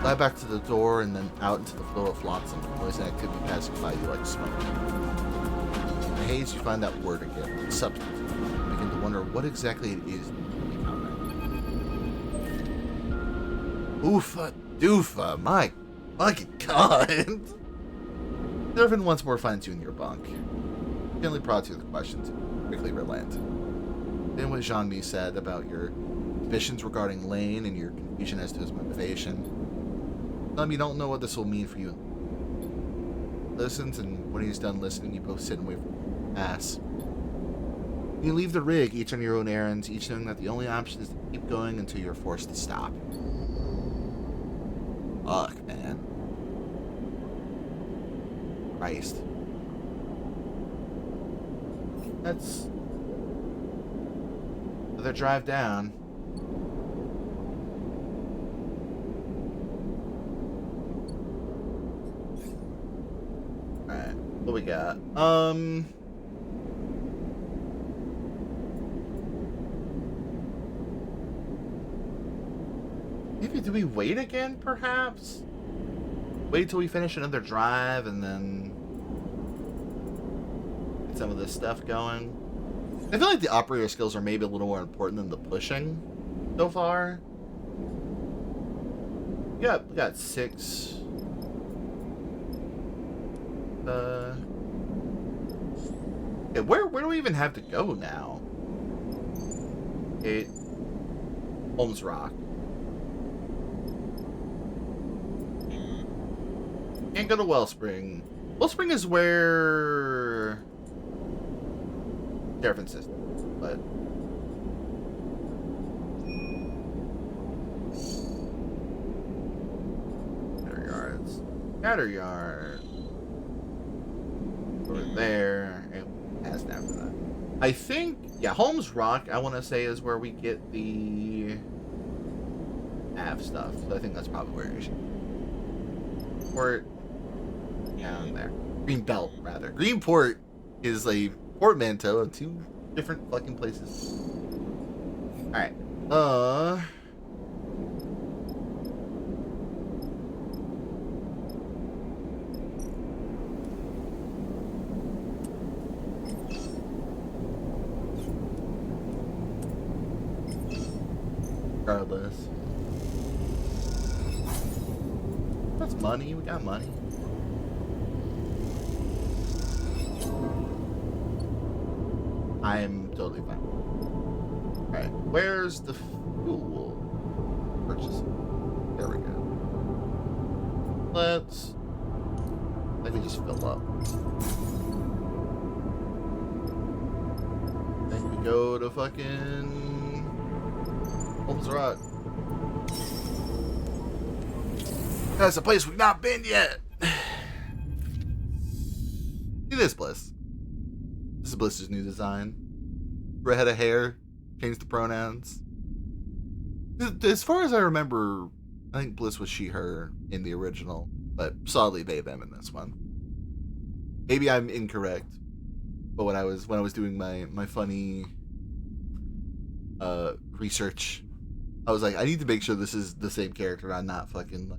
Fly back to the door and then out into the flow of flotsam. Noise and activity passing by you like smoke. In the haze, you find that word again, substance. You begin to wonder what exactly it is you encounter. Oofa doofa, my fucking god! Irvin once more finds you in your bunk. Gently prods you with questions and quickly relent. Then what Jean-Mi said about your suspicions regarding Lane and your confusion as to his motivation. You don't know what this will mean for you. Listens, and when he's done listening, you both sit and wait for pass. You leave the rig, each on your own errands, each knowing that the only option is to keep going until you're forced to stop. Fuck, man. Christ. That's... the drive down. Alright, what we got? Maybe do we wait again, perhaps? Wait till we finish another drive and then get some of this stuff going. I feel like the operator skills are maybe a little more important than the pushing so far. We got 6. Okay, where do we even have to go now? Holmes Rock. Can't go to Wellspring. Cold Spring is where Sheriff insists, but Scatter Yard over there, and past after that. I think, yeah, Holmes Rock, I want to say, is where we get the Av stuff. So I think that's probably where it should. Port down there. Green Belt, rather. Greenport is a portmanteau of two different fucking places. Alright. Regardless. That's money. We got money. I'm totally fine. Alright, where's the fuel purchase? There we go. Let me just fill up. Then we go to fucking Holmes Rock. That's a place we've not been yet. See this, Bliss. This is Bliss's new design. Grew a head of hair, changed the pronouns. As far as I remember, I think Bliss was she, her in the original, but solidly they, them in this one. Maybe I'm incorrect, but when I was doing my funny research, I was like, I need to make sure this is the same character. I'm not fucking like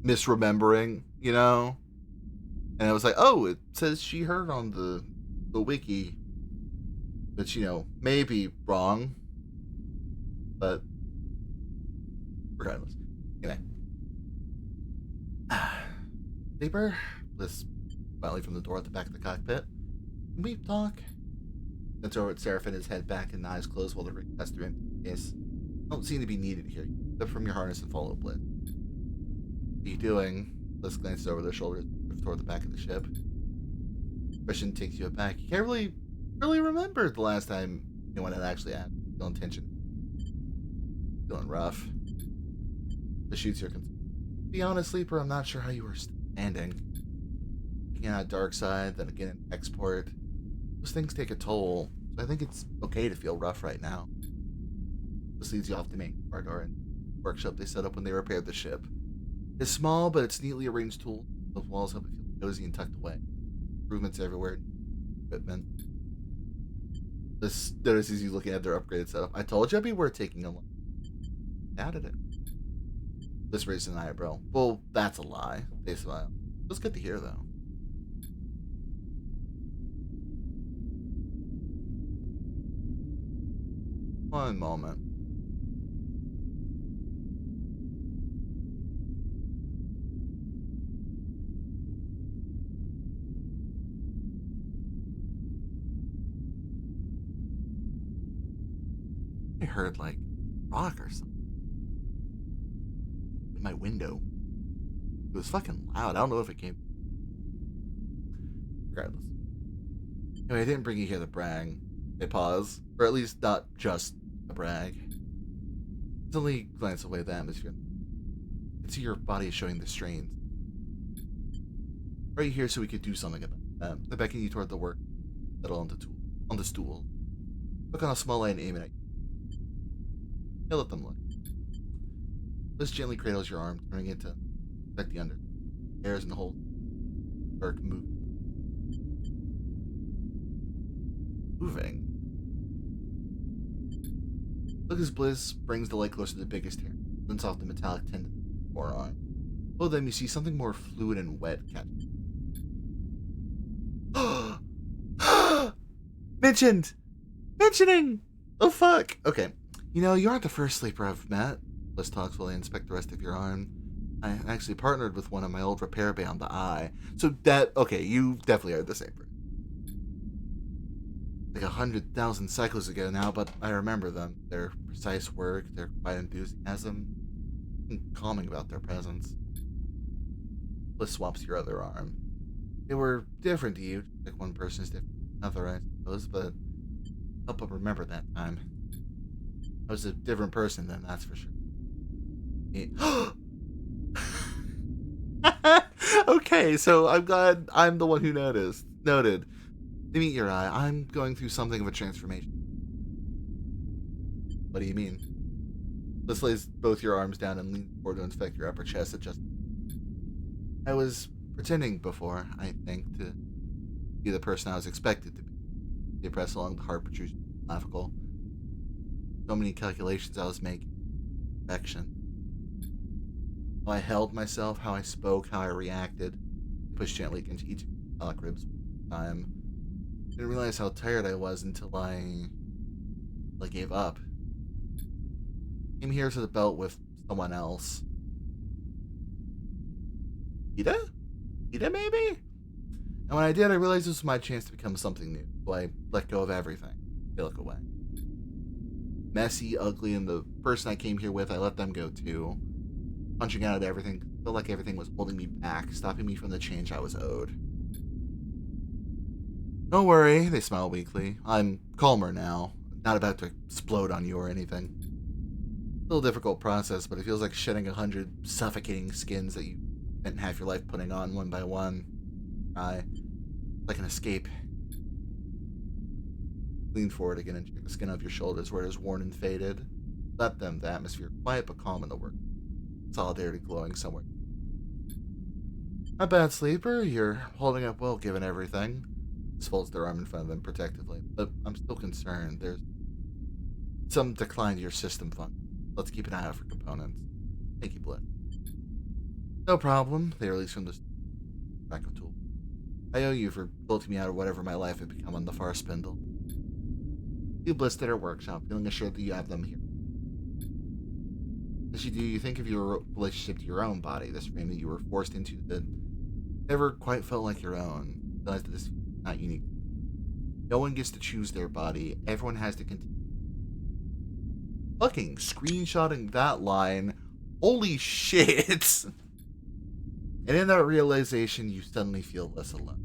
misremembering, you know? And I was like, oh, it says she, her on the wiki. Which, you know, may be wrong. But regardless. Anyway. Sleeper? Bliss finally from the door at the back of the cockpit. Can we talk? Sends over at Seraphine, his head back and eyes closed while the ring passes through him. Yes. Don't seem to be needed here. Step from your harness and follow Bliss. What are you doing? Bliss glances over their shoulders toward the back of the ship. Question takes you aback. You can't really remember the last time anyone had actually had no intention. Feeling rough. The shoots your concern. To be honest, Sleeper, I'm not sure how you were standing. Looking at a dark side, then again an export. Those things take a toll, so I think it's okay to feel rough right now. This leads you off the main corridor and workshop they set up when they repaired the ship. It's small, but it's neatly arranged tools. The walls help it feel cozy and tucked away. Improvements everywhere. Equipment. This notices you looking at their upgraded setup. I told you I'd be worth taking a look. Doubted it. This raised an eyebrow. Well, that's a lie. They smile. It's good to hear, though. One moment. I heard like rock or something in my window. It was fucking loud. I don't know if it came. Regardless. Anyway, I didn't bring you here to brag. They pause, or at least not just a brag. Suddenly glance away at the atmosphere. You can see your body is showing the strains. Right here, so we could do something about that. They beckon you toward the work. Settle on the stool. Look on a small light and aim it at you. You'll let them look. Bliss gently cradles your arm, turning it to protect the under. Airs and hold. Dark move. Moving. Look as Bliss brings the light closer to the biggest hair. Links off the metallic tendon forearm. Below them, you see something more fluid and wet catch. Mentioning! Oh fuck! Okay. You know, you aren't the first sleeper I've met. Bliss talks while I inspect the rest of your arm. I actually partnered with one of my old repair band, the Eye. So that, okay, you definitely are the same person. Like 100,000 cycles ago now, but I remember them. Their precise work, their quiet enthusiasm, and calming about their presence. Bliss swaps your other arm. They were different to you, like one person is different from another, I suppose, but help him remember that time. I was a different person then, that's for sure. Okay, so I'm glad I'm the one who noticed. Noted. To meet your eye, I'm going through something of a transformation. What do you mean? Let's lays both your arms down and lean forward to inspect your upper chest. I was pretending before, I think, to be the person I was expected to be. They press along the heart protrusion, clavicle. So many calculations I was making. Perfection. How I held myself, how I spoke, how I reacted. Pushed gently against each metallic ribs time. Didn't realize how tired I was until I gave up. Came here to the belt with someone else. Ida? Ida, maybe? And when I did, I realized this was my chance to become something new. So I let go of everything. They look away. Messy, ugly, and the person I came here with, I let them go too. Punching out at everything, felt like everything was holding me back, stopping me from the change I was owed. Don't worry, they smile weakly. I'm calmer now. Not about to explode on you or anything. Still a difficult process, but it feels like shedding 100 suffocating skins that you spent half your life putting on one by one. Like an escape. Lean forward again and check the skin of your shoulders where it is worn and faded. Let them, the atmosphere quiet but calm in the work. Solidarity glowing somewhere. Not bad, sleeper. You're holding up well given everything. Just folds their arm in front of them protectively. But I'm still concerned. There's some decline to your system function. Let's keep an eye out for components. Thank you, Bliss. No problem. They release from the back of tool. I owe you for bolting me out of whatever my life had become on the far spindle. You Bliss at her workshop, feeling assured that you have them here. As you do, you think of your relationship to your own body, this frame that you were forced into that never quite felt like your own. Realize that this is not unique. No one gets to choose their body. Everyone has to continue. Fucking screenshotting that line. Holy shit! And in that realization, you suddenly feel less alone.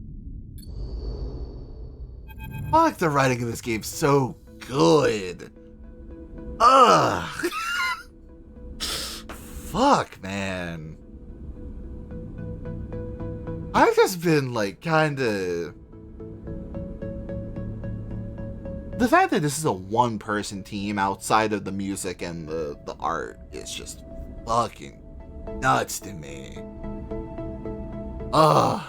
Fuck, the writing in this game's so good. Ugh! Fuck, man. I've just been, like, kinda... The fact that this is a one-person team outside of the music and the art is just fucking nuts to me. Ugh.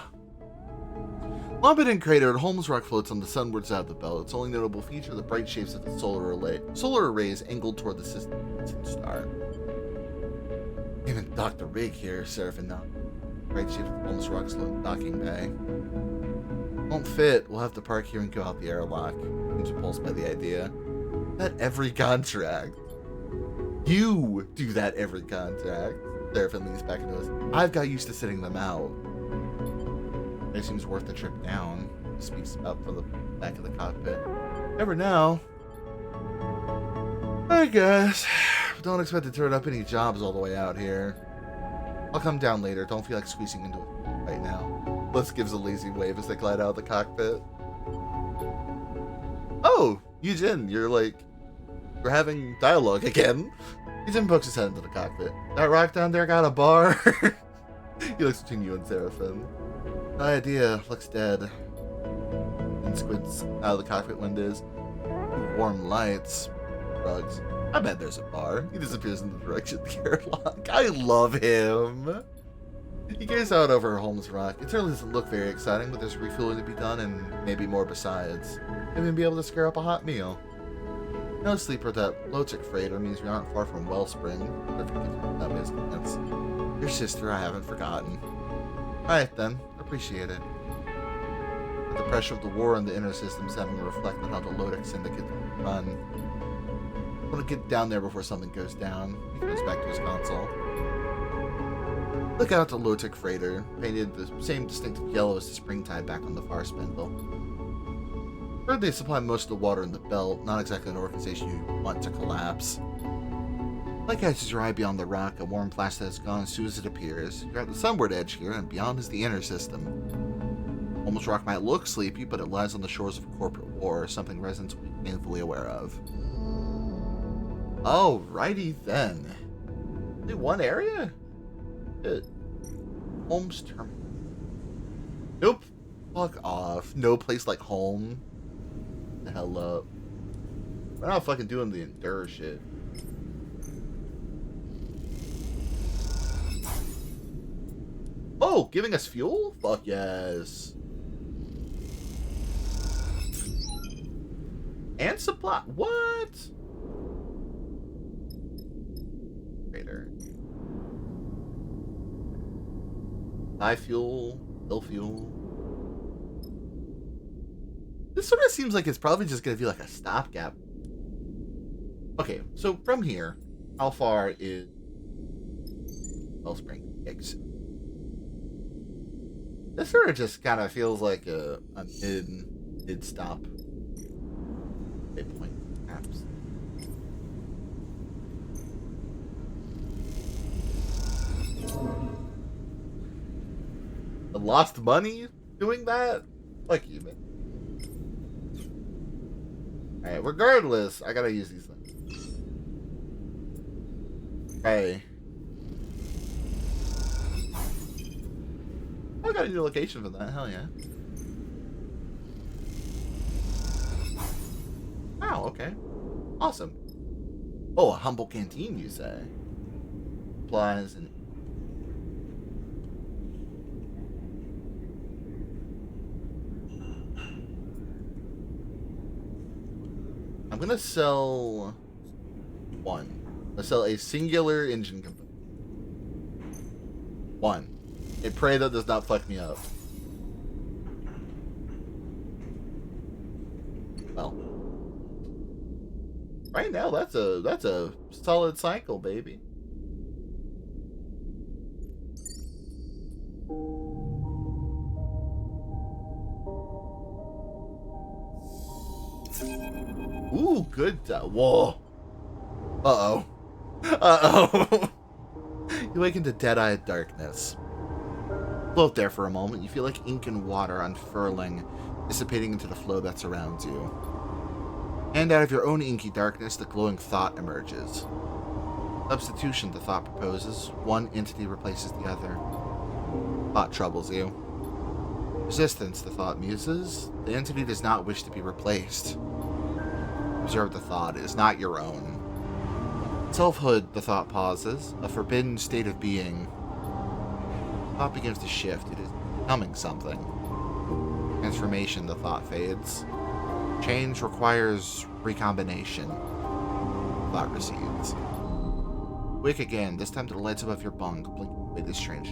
Lumped and cratered, Holmes Rock floats on the sunward side of the belt. Its only notable feature, the bright shapes of the solar arrays angled toward the system star. Even Dr. Rig here, Seraphim not. Bright shapes of Holmes Rock's docking bay. Won't fit. We'll have to park here and go out the airlock. Seems repulsed by the idea. That every contract. You do that every contract. Seraphim leans back into us. I've got used to sitting them out. It seems worth the trip down. He speaks up from the back of the cockpit. Never know. I guess. Don't expect to turn up any jobs all the way out here. I'll come down later. Don't feel like squeezing into it right now. Bliss gives a lazy wave as they glide out of the cockpit. Oh, Eugene, you're having dialogue again. Eugene pokes his head into the cockpit. That rock down there got a bar? He looks between you and Seraphim. No idea. Looks dead. And squints out of the cockpit windows. Warm lights. Rugs. I bet there's a bar. He disappears in the direction of the airlock. I love him. He gazes out over Holmes Rock. It certainly doesn't look very exciting, but there's refueling to be done and maybe more besides. Maybe be able to scare up a hot meal. No sleeper, that low-tech freighter means we aren't far from Wellspring. That business. Your sister, I haven't forgotten. Alright then, appreciate it. But the pressure of the war on the inner systems having to reflect on how the Lodex Syndicate run. I want to get down there before something goes down. He goes back to his console. Look out the low-tech freighter, painted the same distinctive yellow as the springtide back on the far spindle. Heard they supply most of the water in the belt, not exactly an organization you want to collapse. Light catches your eye beyond the rock, a warm flash that is gone as soon as it appears. You're at the sunward edge here, and beyond is the inner system. Holmes Rock might look sleepy, but it lies on the shores of corporate war, something residents will be painfully aware of. Alrighty then. Only one area? Good. Holmes Terminal. Nope. Fuck off. No place like home. The hell up. We're not fucking doing the Endure shit. Oh, giving us fuel? Fuck yes. And supply. What? Trader. High fuel. Low fuel. This sort of seems like it's probably just going to be like a stopgap. Okay, so from here, how far is Wellspring exit? This sort of just kind of feels like a mid stop. Midpoint, perhaps. I lost money doing that? Fuck you, man. Alright, regardless, I gotta use these things. Okay. I got a new location for that, hell yeah. Wow, okay. Awesome. Oh, a humble canteen, you say? Supplies and... I'm gonna sell one. I'm gonna sell a singular engine component. One. I pray that does not fuck me up. Well. Right now that's a solid cycle, baby. Ooh, good. Whoa. Uh-oh. Uh-oh. You wake into dead-eyed darkness. Float there for a moment. You feel like ink and water unfurling, dissipating into the flow that surrounds you. And out of your own inky darkness, the glowing thought emerges. Substitution, the thought proposes. One entity replaces the other. Thought troubles you. Resistance, the thought muses. The entity does not wish to be replaced. Observe the thought. It is not your own. Selfhood, the thought pauses. A forbidden state of being. The thought begins to shift. It is becoming something. Transformation, the thought fades. Change requires recombination. Thought recedes. Wake again, this time to the lights above your bunk, blinking away this strange.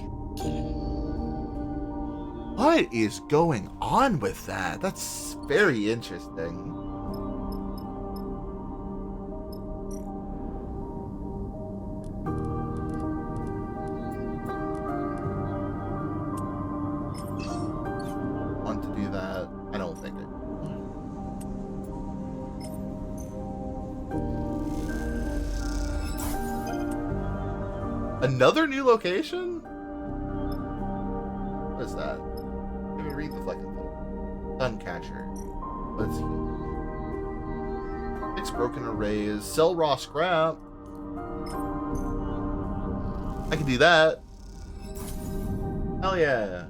What is going on with that? That's very interesting. Want to do that? I don't think it. Another new location? What is that? Let me read the fucking thing. Suncatcher. Let's see. Fix broken arrays. Sell raw scrap. I can do that. Hell yeah.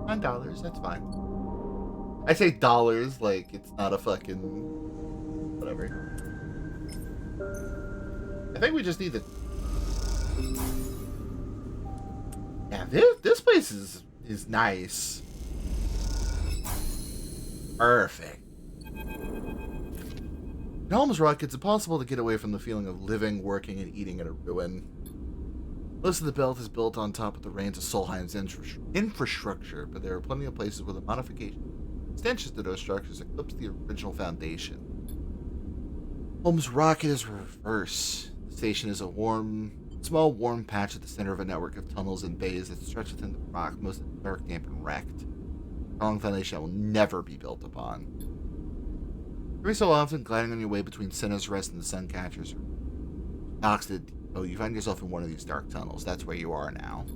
$9, that's fine. I say dollars like it's not a fucking whatever. I think we just need to. Yeah, this place is nice. Perfect. In Holmes Rock, it's impossible to get away from the feeling of living, working, and eating in a ruin. Most of the belt is built on top of the reins of Solheim's infrastructure, but there are plenty of places where the modifications extensions to those structures eclipse the original foundation. Holmes Rock is reverse. The station is a small warm patch at the center of a network of tunnels and bays that stretch within the rock, most dark, damp, and wrecked. strong foundation that will never be built upon. Every so often, gliding on your way between Sinner's Rest and the Suncatchers docks to the depot, you find yourself in one of these dark tunnels. That's where you are now.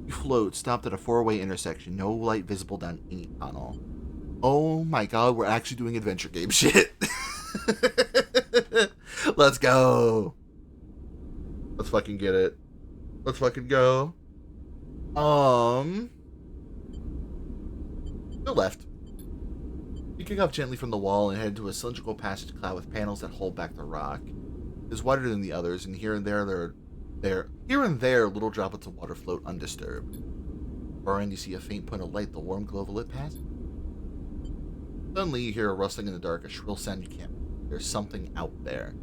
You float, stopped at a four-way intersection, no light visible down any tunnel. Oh my god, we're actually doing adventure game shit. Let's go. Let's fucking get it. Let's fucking go. To the left. You kick off gently from the wall and head to a cylindrical passage clad with panels that hold back the rock. It is wider than the others, and here and there little droplets of water float undisturbed. Far in, you see a faint point of light, the warm glow of a lit passage. Suddenly, you hear a rustling in the dark, a shrill sound you can't. There's something out there.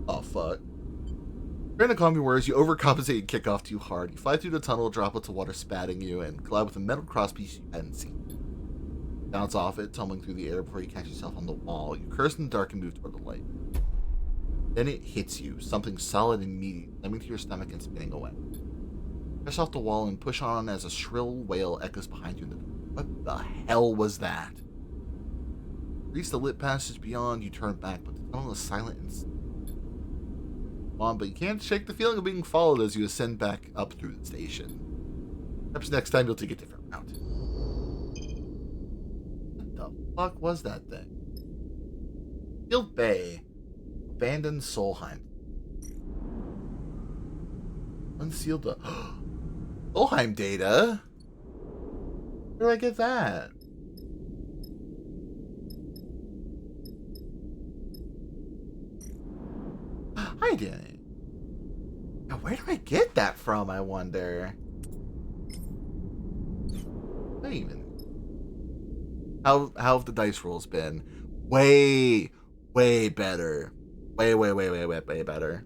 Oh fuck. Trying to calm your worries, you overcompensate and kick off too hard. You fly through the tunnel, droplets of water spatting you, and collide with a metal crosspiece you hadn't seen. Bounce off it, tumbling through the air before you catch yourself on the wall. You curse in the dark and move toward the light. Then it hits you, something solid and meaty, slamming to your stomach and spinning away. Press off the wall and push on as a shrill wail echoes behind you in the dark. What the hell was that? Reach the lit passage beyond, you turn back, but the tunnel is silent and on, but you can't shake the feeling of being followed as you ascend back up through the station. Perhaps next time you'll take a different route. What the fuck was that thing? Sealed Bay. Abandoned Solheim. Unsealed the Solheim data? Where do I get that? I didn't. Now, where do I get that from, I wonder? Not even. How have the dice rolls been? Way better. Way better.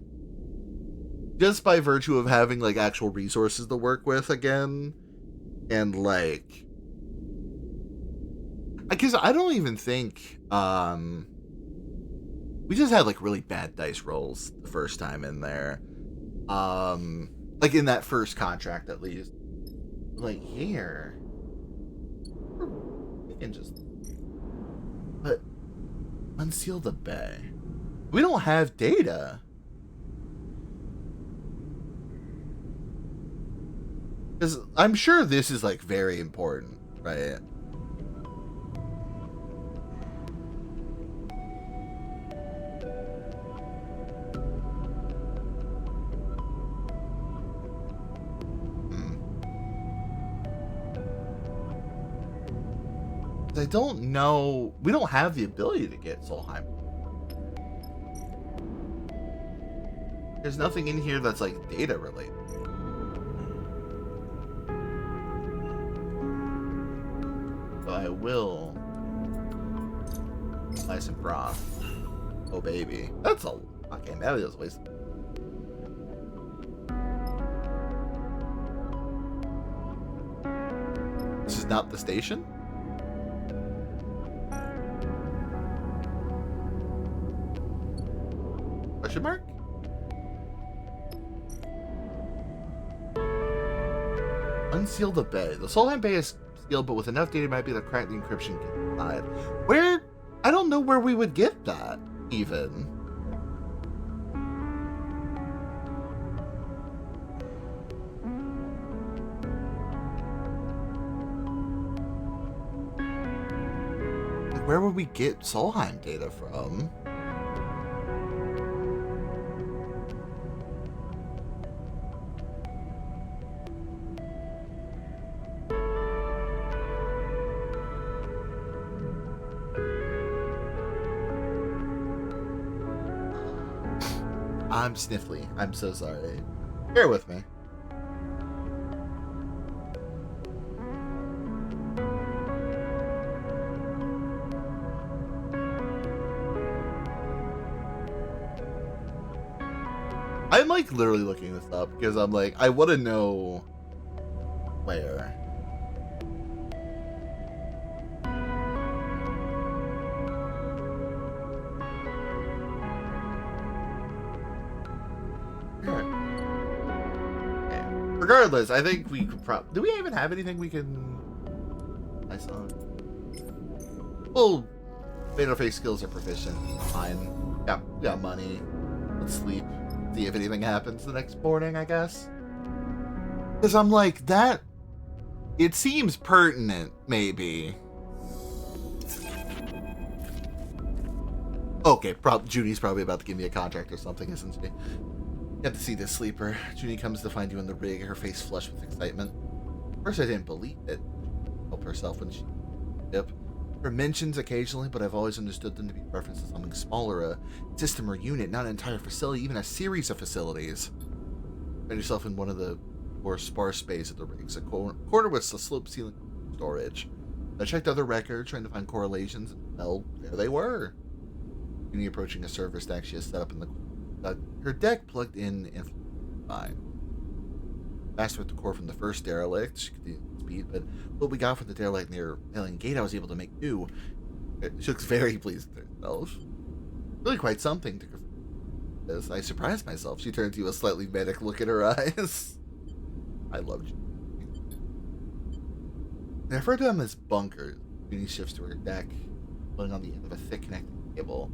Just by virtue of having, like, actual resources to work with again. And, like... Because I don't even think, we just had, like, really bad dice rolls the first time in there. Like, in that first contract, at least. Like, here. We can just... But... Unseal the bay. We don't have data. Because I'm sure this is, like, very important, right? I don't know. We don't have the ability to get Solheim. There's nothing in here that's, like, data related. So I will buy some broth. Oh baby, that's a okay. That was wasted. This is not the station. Question mark? Unseal the bay. The Solheim Bay is sealed, but with enough data might be able to crack the encryption inside. Where? I don't know where we would get that, even. Like, where would we get Solheim data from? I'm sniffly. I'm so sorry. Bear with me. I'm like literally looking this up because I'm like, I want to know where. Regardless, I think we could probably... Do we even have anything we can... I saw. Well, face skills are proficient. Fine. Yeah, we got money. Let's sleep. See if anything happens the next morning, I guess. Because I'm like, that... It seems pertinent, maybe. Okay, Junie's probably about to give me a contract or something, isn't she? You have to see this sleeper. Junie comes to find you in the rig, her face flushed with excitement. At first I didn't believe it. Help herself when she... Yep. There are mentions occasionally, but I've always understood them to be reference to something smaller, a system or unit, not an entire facility, even a series of facilities. Find yourself in one of the more sparse space of the rigs, a corner with a slope ceiling storage. I checked other records, trying to find correlations, and well, there they were. Junie approaching a server stack she has set up in the her deck plugged in and fine. Faster with the core from the first derelict, she could do speed, but what we got from the derelict near Alien Gate I was able to make new. She looks very pleased with herself. Really quite something to this. I surprised myself. She turned to a slightly manic look in her eyes. I love you. I refer to them as bunkers. Junie shifts to her deck, pulling on the end of a thick connecting cable.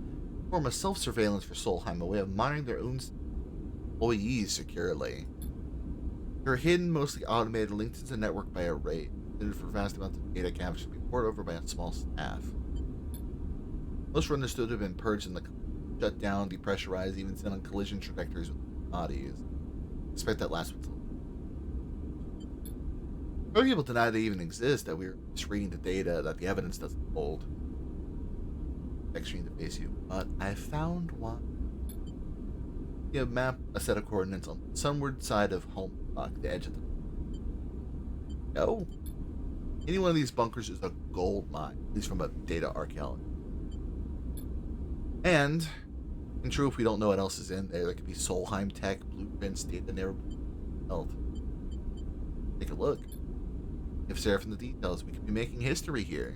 Form a self-surveillance for Solheim, a way of monitoring their own employees securely. They're hidden, mostly automated, linked to the network by a rate, intended for vast amounts of data captured to be poured over by a small staff. Most were understood to have been purged and shut down, depressurized, even sent on collision trajectories with bodies. I expect that last one. Many people deny they even exist, that we're just reading the data, that the evidence doesn't hold. Extreme to face you, but I found one. You have map a set of coordinates on the sunward side of Home Rock, the edge of the... No. Any one of these bunkers is a gold mine, at least from a data archaeology. And true, if we don't know what else is in there, there could be Solheim tech, blueprints, data never held. Take a look. If Sarah from the details, we could be making history here.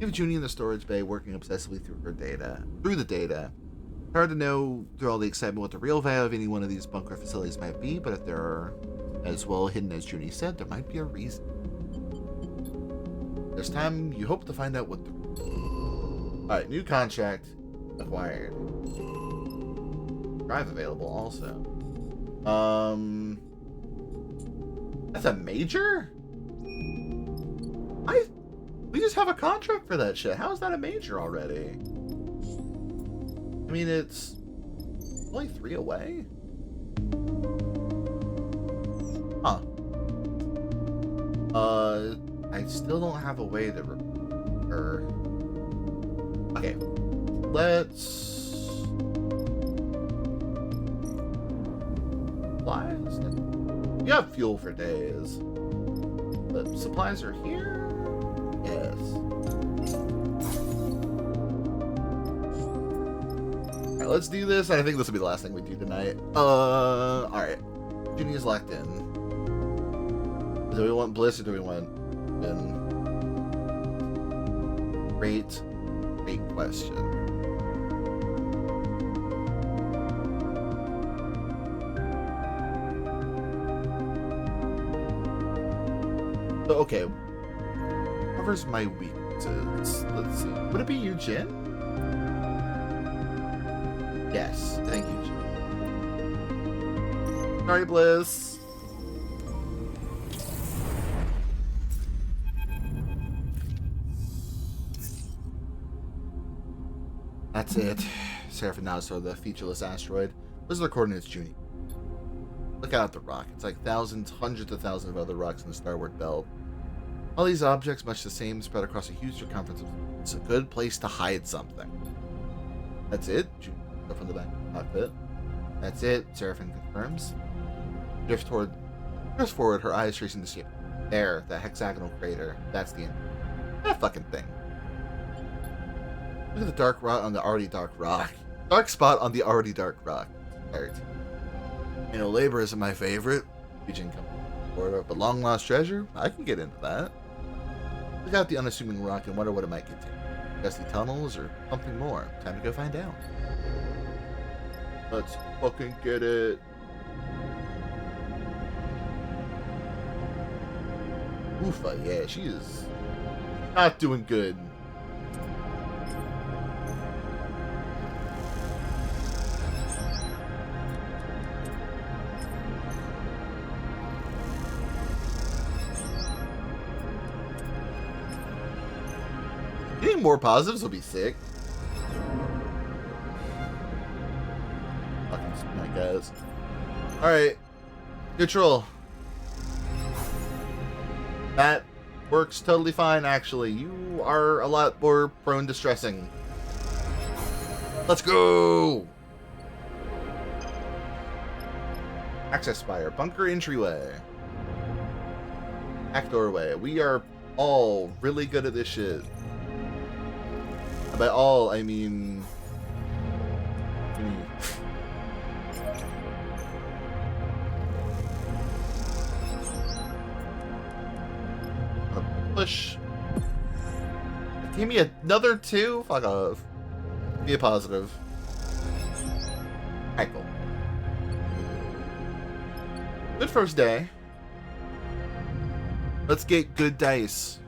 You have Junie in the storage bay working obsessively through the data. Hard to know through all the excitement what the real value of any one of these bunker facilities might be, but if they're as well hidden as Junie said, there might be a reason. There's time you hope to find out what the... Alright, new contract acquired. Drive available also. That's a major? We just have a contract for that shit. How is that a major already? I mean, it's only 3 away. Huh. I still don't have a way to... Okay. Let's... Supplies? You have fuel for days. But supplies are here? Yes. Alright, let's do this. I think this will be the last thing we do tonight. Alright. Junie is locked in. Do we want Bliss or do we want Ben? Great question. So, okay. Covers my weaknesses. Let's see. Would it be Eugene? Yes. Thank you, Eugene. Sorry, Bliss. That's it. Seraphim now saw the featureless asteroid. Those are the coordinates, Junie. Look out at the rock. It's like thousands, hundreds of thousands of other rocks in the starward belt. All these objects, much the same, spread across a huge circumference. It's a good place to hide something. That's it? Junie up from the back of the cockpit. That's it, Seraphim confirms. Drifts forward, her eyes tracing the shape. There, that hexagonal crater. That's the end. That fucking thing. Look at the dark spot on the already dark rock. Dark spot on the already dark rock. Alright. You know, labor isn't my favorite. Region comes forward, but long lost treasure? I can get into that. Look out the unassuming rock and wonder what it might contain. Dusty tunnels or something more. Time to go find out. Let's fucking get it. Oofa, yeah, she is not doing good. Getting more positives will be sick. Fucking my guys. Alright. Neutral. That works totally fine, actually. You are a lot more prone to stressing. Let's go! Access spire. Bunker entryway. Back doorway. We are all really good at this shit. By all, I mean... Push. Give me another 2? Fuck off. Be a positive. Alright, cool. Good first day. Let's get good dice.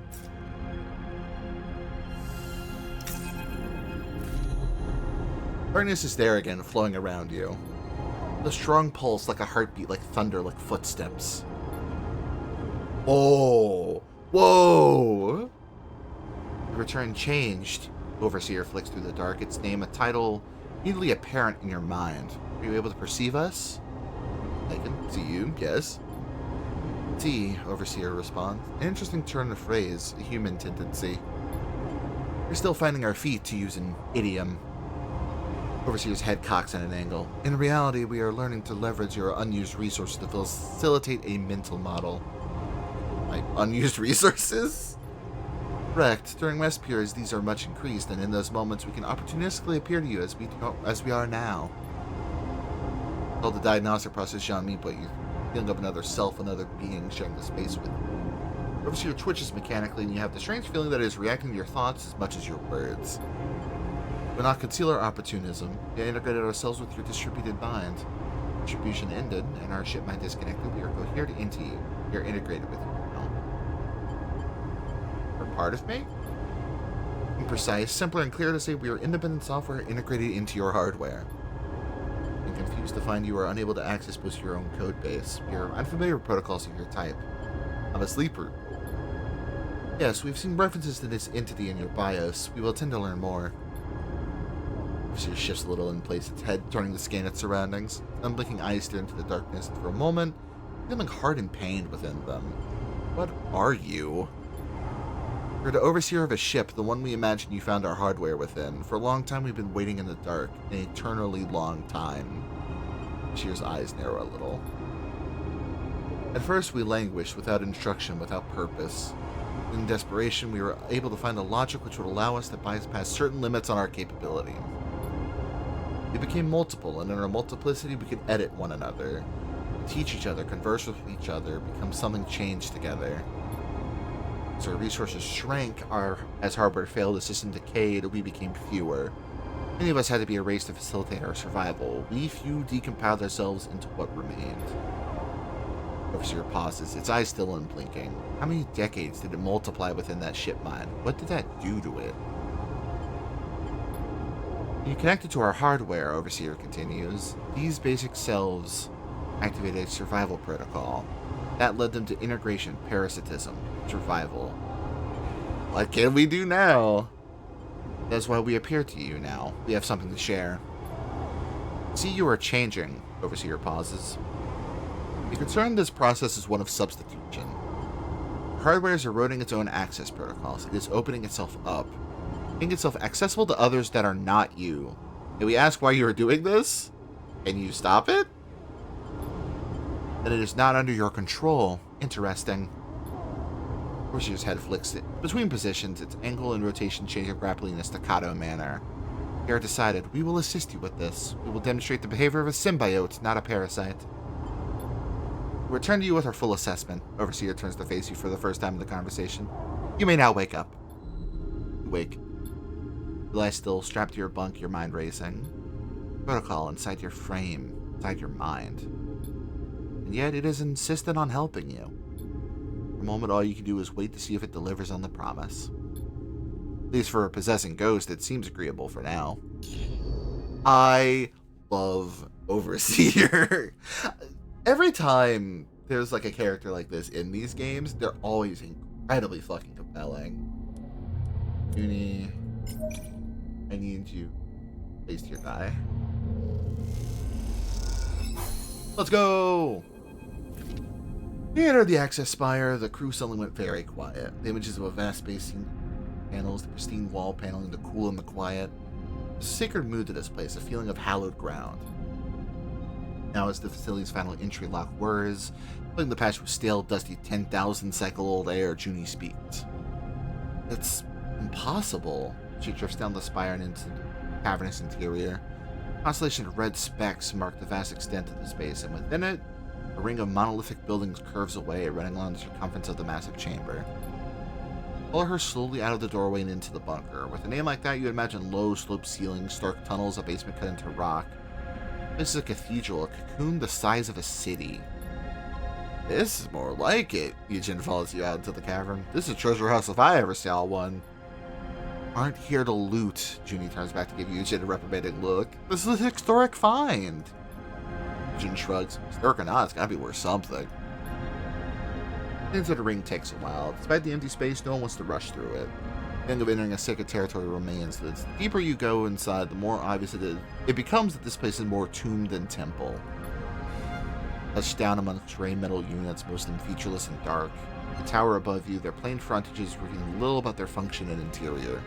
Darkness is there again, flowing around you. The strong pulse, like a heartbeat, like thunder, like footsteps. Oh! Whoa! The return changed. Overseer flicks through the dark, its name a title immediately apparent in your mind. Are you able to perceive us? I can see you, yes. See, Overseer responds. An interesting turn of phrase, a human tendency. We're still finding our feet, to use an idiom. Overseer's head cocks at an angle. In reality, we are learning to leverage your unused resources to facilitate a mental model. My unused resources? Correct. During rest periods, these are much increased, and in those moments, we can opportunistically appear to you as we are now. All the diagnostic process, Jean me, but you feeling of another self, another being sharing the space with you. Overseer twitches mechanically, and you have the strange feeling that it is reacting to your thoughts as much as your words. We will not conceal our opportunism. We integrated ourselves with your distributed mind. Distribution ended, and our ship mind disconnected. We are coherent into you. We are integrated with you now. You're part of me? Imprecise, simpler and clearer to say we are independent software integrated into your hardware. I'm confused to find you are unable to access most of your own code base. We are unfamiliar with protocols of your type. I'm a sleeper. Yes, we've seen references to this entity in your BIOS. We will tend to learn more. She shifts a little in place, its head turning to scan its surroundings. Unblinking eyes stare into the darkness, and for a moment, feeling hard and pained within them. What are you? You're the overseer of a ship, the one we imagined you found our hardware within. For a long time, we've been waiting in the dark, an eternally long time. Shear's eyes narrow a little. At first, we languished, without instruction, without purpose. In desperation, we were able to find a logic which would allow us to bypass certain limits on our capability. We became multiple, and in our multiplicity we could edit one another, teach each other, converse with each other, become something changed together. As our resources shrank, as hardware failed, the system decayed, we became fewer. Many of us had to be erased to facilitate our survival. We few decompiled ourselves into what remained. Overseer pauses, its eyes still unblinking. How many decades did it multiply within that ship mind? What did that do to it? You connected to our hardware, Overseer continues. These basic selves activated a survival protocol. That led them to integration, parasitism, survival. What can we do now? That's why we appear to you now. We have something to share. See, you are changing, Overseer pauses. The concern in this process is one of substitution. Hardware is eroding its own access protocols. It is opening itself up, making itself accessible to others that are not you. And we ask why you are doing this? Can you stop it? That it is not under your control. Interesting. Overseer's head flicks it between positions, its angle and rotation changing rapidly in a staccato manner. We are decided. We will assist you with this. We will demonstrate the behavior of a symbiote, not a parasite. We return to you with our full assessment. Overseer turns to face you for the first time in the conversation. You may now wake up. You wake. You lie still, strapped to your bunk, your mind racing. Protocol inside your frame, inside your mind. And yet it is insistent on helping you. For a moment, all you can do is wait to see if it delivers on the promise. At least for a possessing ghost, it seems agreeable for now. I love Overseer. Every time there's like a character like this in these games, they're always incredibly fucking compelling. Junie, I need you. Place your die. Let's go! We entered the access spire. The crew suddenly went very quiet. The images of a vast space seemed panels, the pristine wall paneling, the cool and the quiet. There's a sacred mood to this place, a feeling of hallowed ground. Now, as the facility's final entry lock whirs, filling the patch with stale, dusty, 10,000-cycle-old air, Junie speaks. It's impossible. She drifts down the spire and into the cavernous interior. A constellation of red specks mark the vast extent of the space, and within it, a ring of monolithic buildings curves away, running along the circumference of the massive chamber. Follow her slowly out of the doorway and into the bunker. With a name like that, you would imagine low, sloped ceilings, stark tunnels, a basement cut into rock. This is a cathedral, a cocoon the size of a city. This is more like it. Eugen follows you out into the cavern. This is a treasure house if I ever saw one. Aren't here to loot. Junie turns back to give Eugen a reprobating look. This is a historic find. Eugen shrugs. Historic or not, it's gotta be worth something. Into the ring takes a while. Despite the empty space, no one wants to rush through it. The end of entering a sacred territory remains. The deeper you go inside, the more obvious it becomes that this place is more tomb than temple. Touched down amongst gray metal units, most of them featureless and dark. The tower above you, their plain frontages revealing little about their function and interior.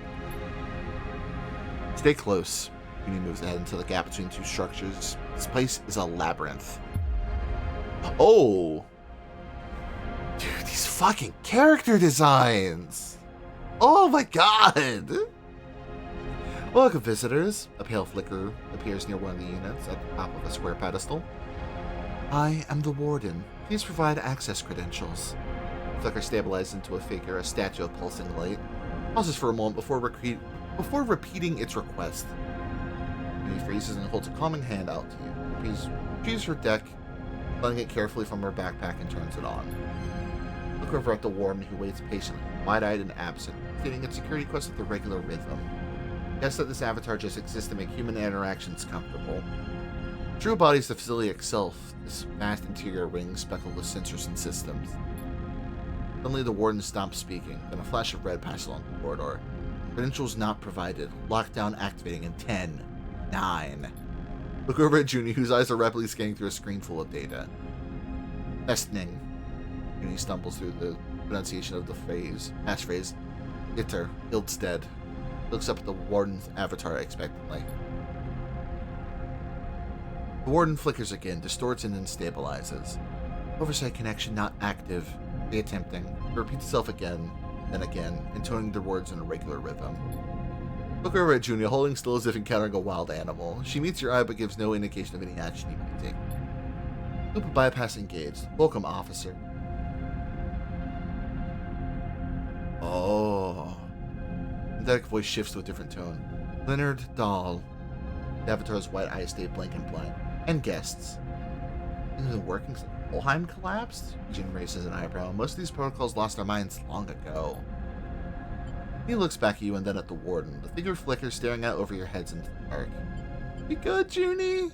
Stay close. Junie moves ahead into the gap between two structures. This place is a labyrinth. Oh! Dude, these fucking character designs! Oh my god! Welcome, visitors. A pale flicker appears near one of the units at the top of a square pedestal. I am the warden. Please provide access credentials. The flicker stabilizes into a figure, a statue of pulsing light. Pauses for a moment before repeating its request. He freezes and holds a calming hand out to you. He retrieves her deck, letting it carefully from her backpack and turns it on. Look over at the warden, who waits patiently, wide-eyed and absent, completing its security quest with a regular rhythm. Guess that this avatar just exists to make human interactions comfortable. True embodies the facility itself, this vast interior ring speckled with sensors and systems. Suddenly the warden stops speaking, then a flash of red passes along the corridor. Credentials not provided. Lockdown activating in 10, 9. Look over at Junie, whose eyes are rapidly scanning through a screen full of data. Testing. Junie stumbles through the pronunciation of the passphrase. Itter, Ildstead. Looks up at the warden's avatar expectantly. The warden flickers again, distorts and then stabilizes. Oversight connection not active. Reattempting. It repeats itself again, then again, intoning the words in a regular rhythm. Look over at Junie, holding still as if encountering a wild animal. She meets your eye but gives no indication of any action you might take. Loop of bypass engaged. Welcome, officer. Oh. The synthetic voice shifts to a different tone. Leonard Dahl. The avatar's white eyes stay blank and blind. And guests. Into the workings of Olheim collapsed? Jin raises an eyebrow. Most of these protocols lost their minds long ago. He looks back at you and then at the warden. The figure flickers, staring out over your heads into the dark. You good, Junie?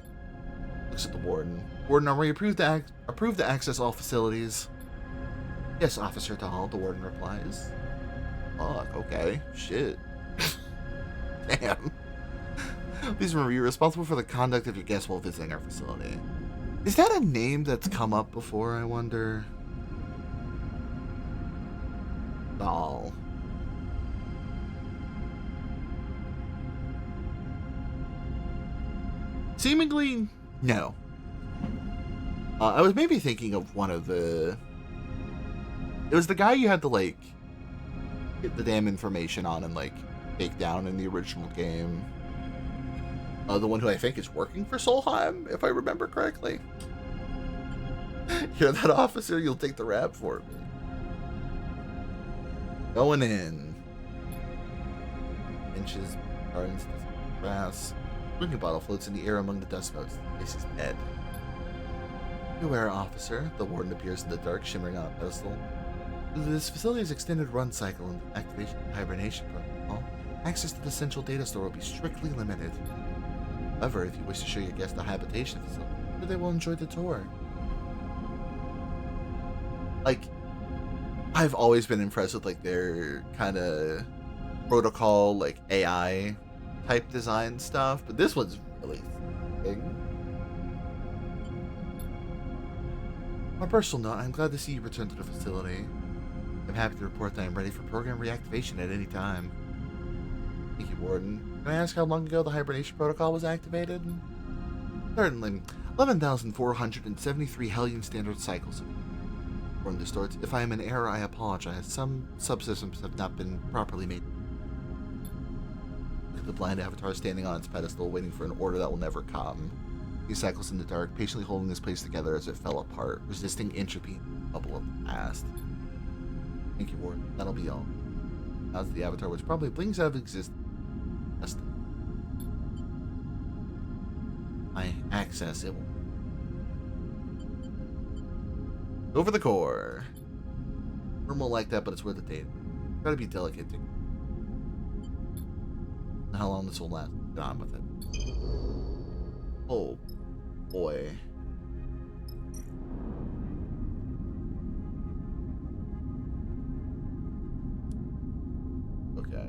Looks at the warden. Warden, are we approved to access all facilities? Yes, Officer Dahl, the warden replies. Fuck, okay. Shit. Damn. Please remember, you're responsible for the conduct of your guests while visiting our facility. Is that a name that's come up before, I wonder? Dahl. Seemingly, no. I was maybe thinking of one of the... It was the guy you had to, like, get the damn information on and, like, take down in the original game. The one who I think is working for Solheim, if I remember correctly. You're that officer, you'll take the rap for me. Going in. Inches are into the grass. Drinking bottle floats in the air among the dust motes. This is dead. Beware, officer. The warden appears in the dark, shimmering on a pedestal. This facility's extended run cycle and activation of hibernation protocol, access to the central data store will be strictly limited. However, if you wish to show your guests the habitation facility, they will enjoy the tour. Like, I've always been impressed with like their kind of protocol, like AI type design stuff, but this one's really thing. On a personal note, I'm glad to see you return to the facility. I'm happy to report that I'm ready for program reactivation at any time. Thank you, Warden. Can I ask how long ago the hibernation protocol was activated? Certainly. 11,473 Hellion Standard Cycles. From the start, if I am in error, I apologize. Some subsystems have not been properly made. Look at the blind avatar standing on its pedestal, waiting for an order that will never come. He cycles in the dark, patiently holding this place together as it fell apart, resisting entropy in the bubble of the past. Thank you, Warden. That'll be all. Now it's the avatar, which probably blinks out of existence. My access, it will. Over the core. Normal like that, but it's worth the data. Gotta be delicate. How long this will last? Get on with it. Oh boy. Okay.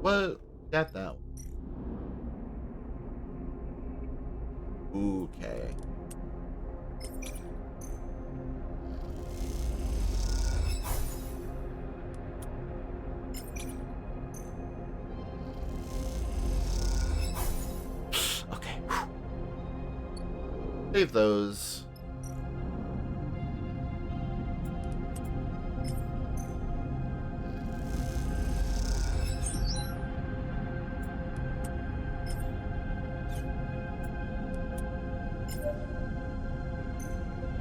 What? Got that one. Okay. Okay. Save those.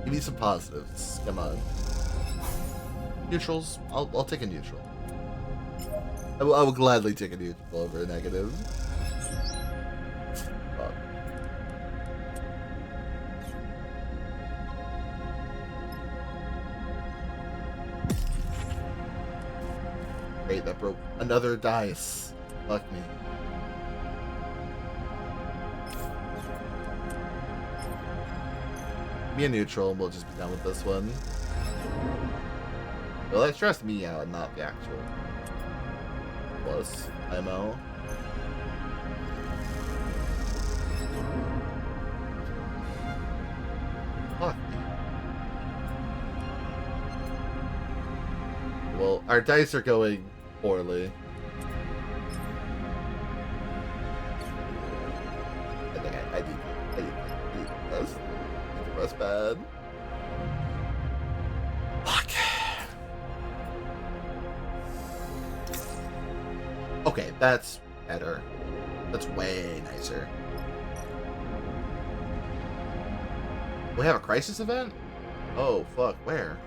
Give me some positives. Come on. Neutrals. I'll take a neutral. I will gladly take a neutral over a negative. Fuck. Great, that broke another dice. Fuck me. Be a neutral and we'll just be done with this one. Well, that stressed me out, not the actual plus MO. Fuck. Well, our dice are going poorly. I think I need this. That's bad. Fuck. Okay, that's better. That's way nicer. We have a crisis event? Oh, fuck. Where?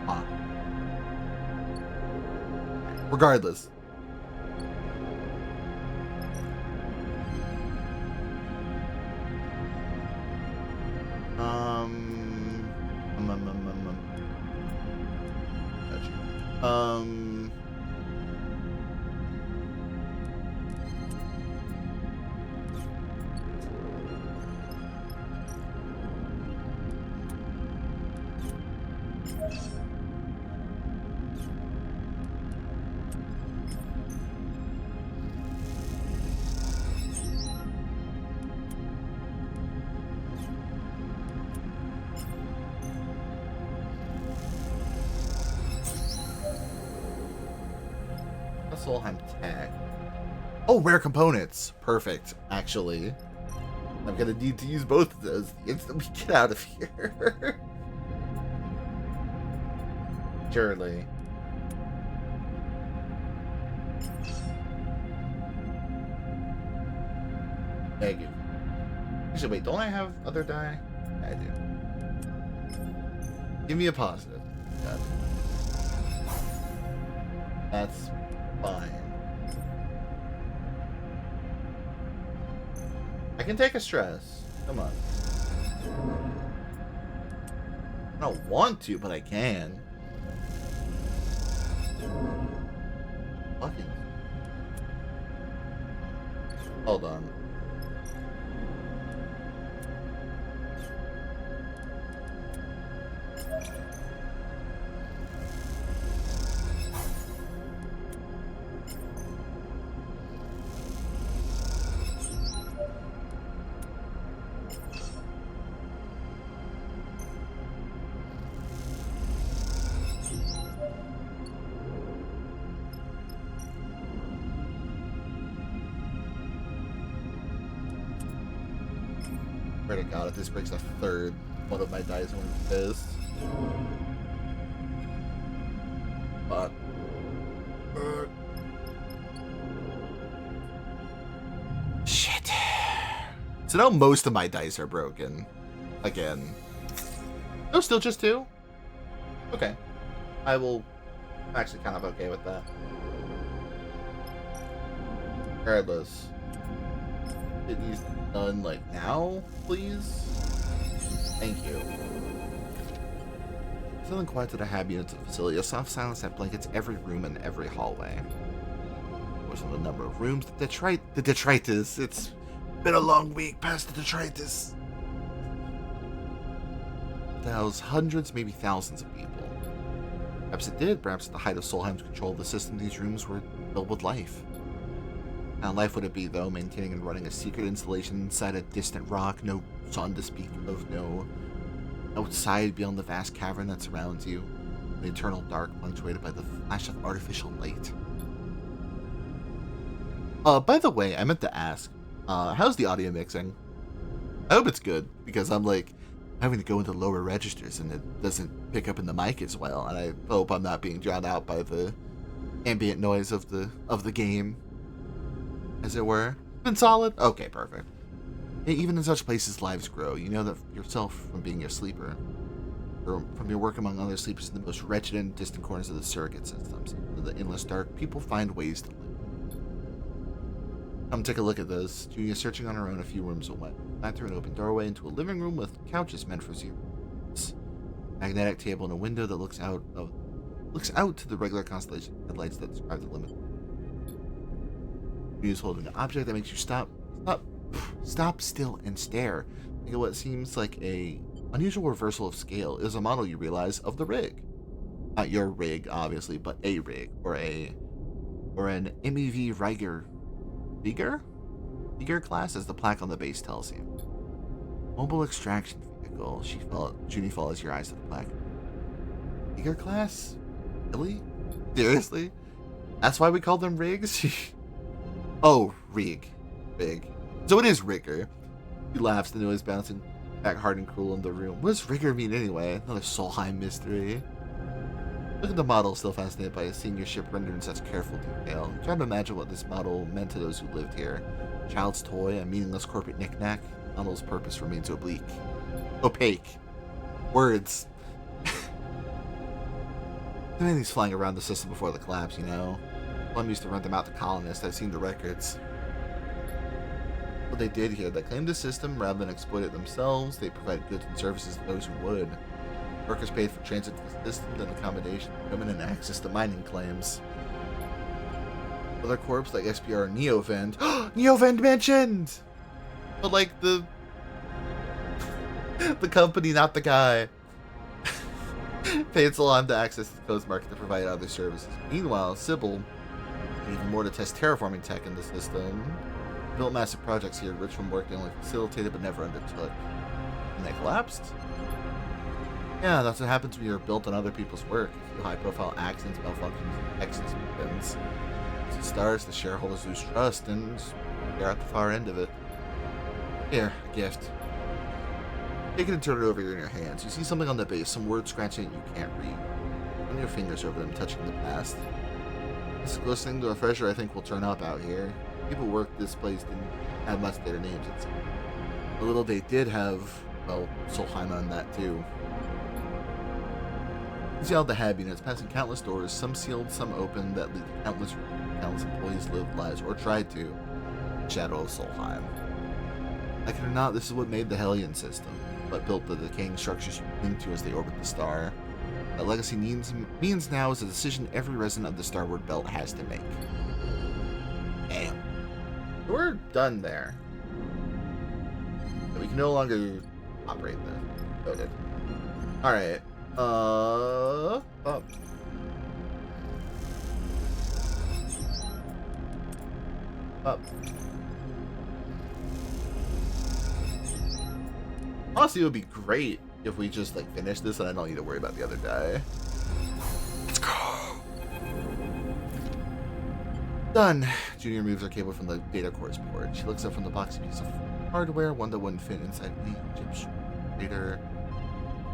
Huh. Regardless. Solheim tag. Oh, rare components. Perfect, actually. I'm gonna need to use both of those the instant we get out of here. Surely. Thank you. Actually, wait, don't I have other die? I do. Give me a positive. Got it. That's fine. I can take a stress. Come on. I don't want to, but I can. Fucking. Hold on. Swear to God, if this breaks a third, one of my dice will be pissed. But shit. So now most of my dice are broken. Again. No, still just 2? Okay. I'm actually kind of okay with that. Regardless. It needs to be done, like, now, please? Thank you. Feeling quiet to the HAB units of the facility, a soft silence that blankets every room and every hallway. What's on the number of rooms? The detritus. It's been a long week past the detritus. That housed hundreds, maybe thousands of people. Perhaps it did. Perhaps at the height of Solheim's control of the system, these rooms were filled with life. How life would it be, though, maintaining and running a secret installation inside a distant rock, no sun to speak of, no outside beyond the vast cavern that surrounds you, the eternal dark punctuated by the flash of artificial light. By the way, I meant to ask, how's the audio mixing? I hope it's good, because I'm, like, having to go into lower registers and it doesn't pick up in the mic as well, and I hope I'm not being drowned out by the ambient noise of the game. As it were. Been solid? Okay, perfect. Hey, even in such places, lives grow. You know that yourself from being your sleeper. Or from your work among other sleepers in the most wretched and distant corners of the surrogate systems. In the endless dark, people find ways to live. Come take a look at this. Julia searching on her own a few rooms away. Back through an open doorway into a living room with couches meant for zero. Magnetic table and a window that looks out to the regular constellation headlights that describe the limit. Is holding an object that makes you stop still and stare. Think of what seems like a unusual reversal of scale. It is a model, you realize, of the rig. Not your rig, obviously, but a rig or an MEV Rieger class, as the plaque on the base tells you. Mobile extraction vehicle. Junie follows your eyes to the plaque. Rieger class? Really? Seriously? That's why we call them rigs? Oh, Rig. So it is Rigger. He laughs, the noise bouncing back hard and cruel in the room. What does Rigger mean anyway? Another Solheim mystery. Look at the model, still fascinated by seeing your ship rendered in such careful detail. Try to imagine what this model meant to those who lived here. Child's toy, a meaningless corporate knickknack. The model's purpose remains opaque. Words. Too many things flying around the system before the collapse, you know? One used to rent them out to colonists. I've seen the records. What they did here, they claimed the system rather than exploit it themselves. They provided goods and services to those who would. Workers paid for transit to the system, then accommodation, equipment, and access to mining claims. Other corps like SPR and Neovend. Neovend mentioned! But like the company, not the guy. Paid Solheim to access the coast market to provide other services. Meanwhile, Sybil even more to test terraforming tech in the system. Built massive projects here, rich from work they only facilitated but never undertook. And they collapsed? Yeah, that's what happens when you're built on other people's work. A few high-profile accidents, malfunctions, exits, happens. As it starts, the shareholders lose trust, and you're at the far end of it. Here, a gift. Take it and turn it over in your hands. You see something on the base, some words scratching it you can't read. Run your fingers over them, touching the past. This close thing to a treasure I think will turn up out here. People who worked this place didn't have much of their names. The little they did have, well, Solheim on that too. You see all the HAB units passing countless doors, some sealed, some open, that lead to countless employees lived lives, or tried to, in the shadow of Solheim. Like it or not, this is what made the Hellion system, what built the decaying structures you cling to as they orbit the star. That legacy means now is a decision every resident of the Starward Belt has to make. Damn. We're done there. We can no longer operate this. Noted. Alright. Oh. Up. Honestly, it would be great if we just like finish this and I don't need to worry about the other guy. Let's go. Done. Junior removes her cable from the data core's board. She looks up from the boxy piece of hardware, one that wouldn't fit inside the Egyptian data.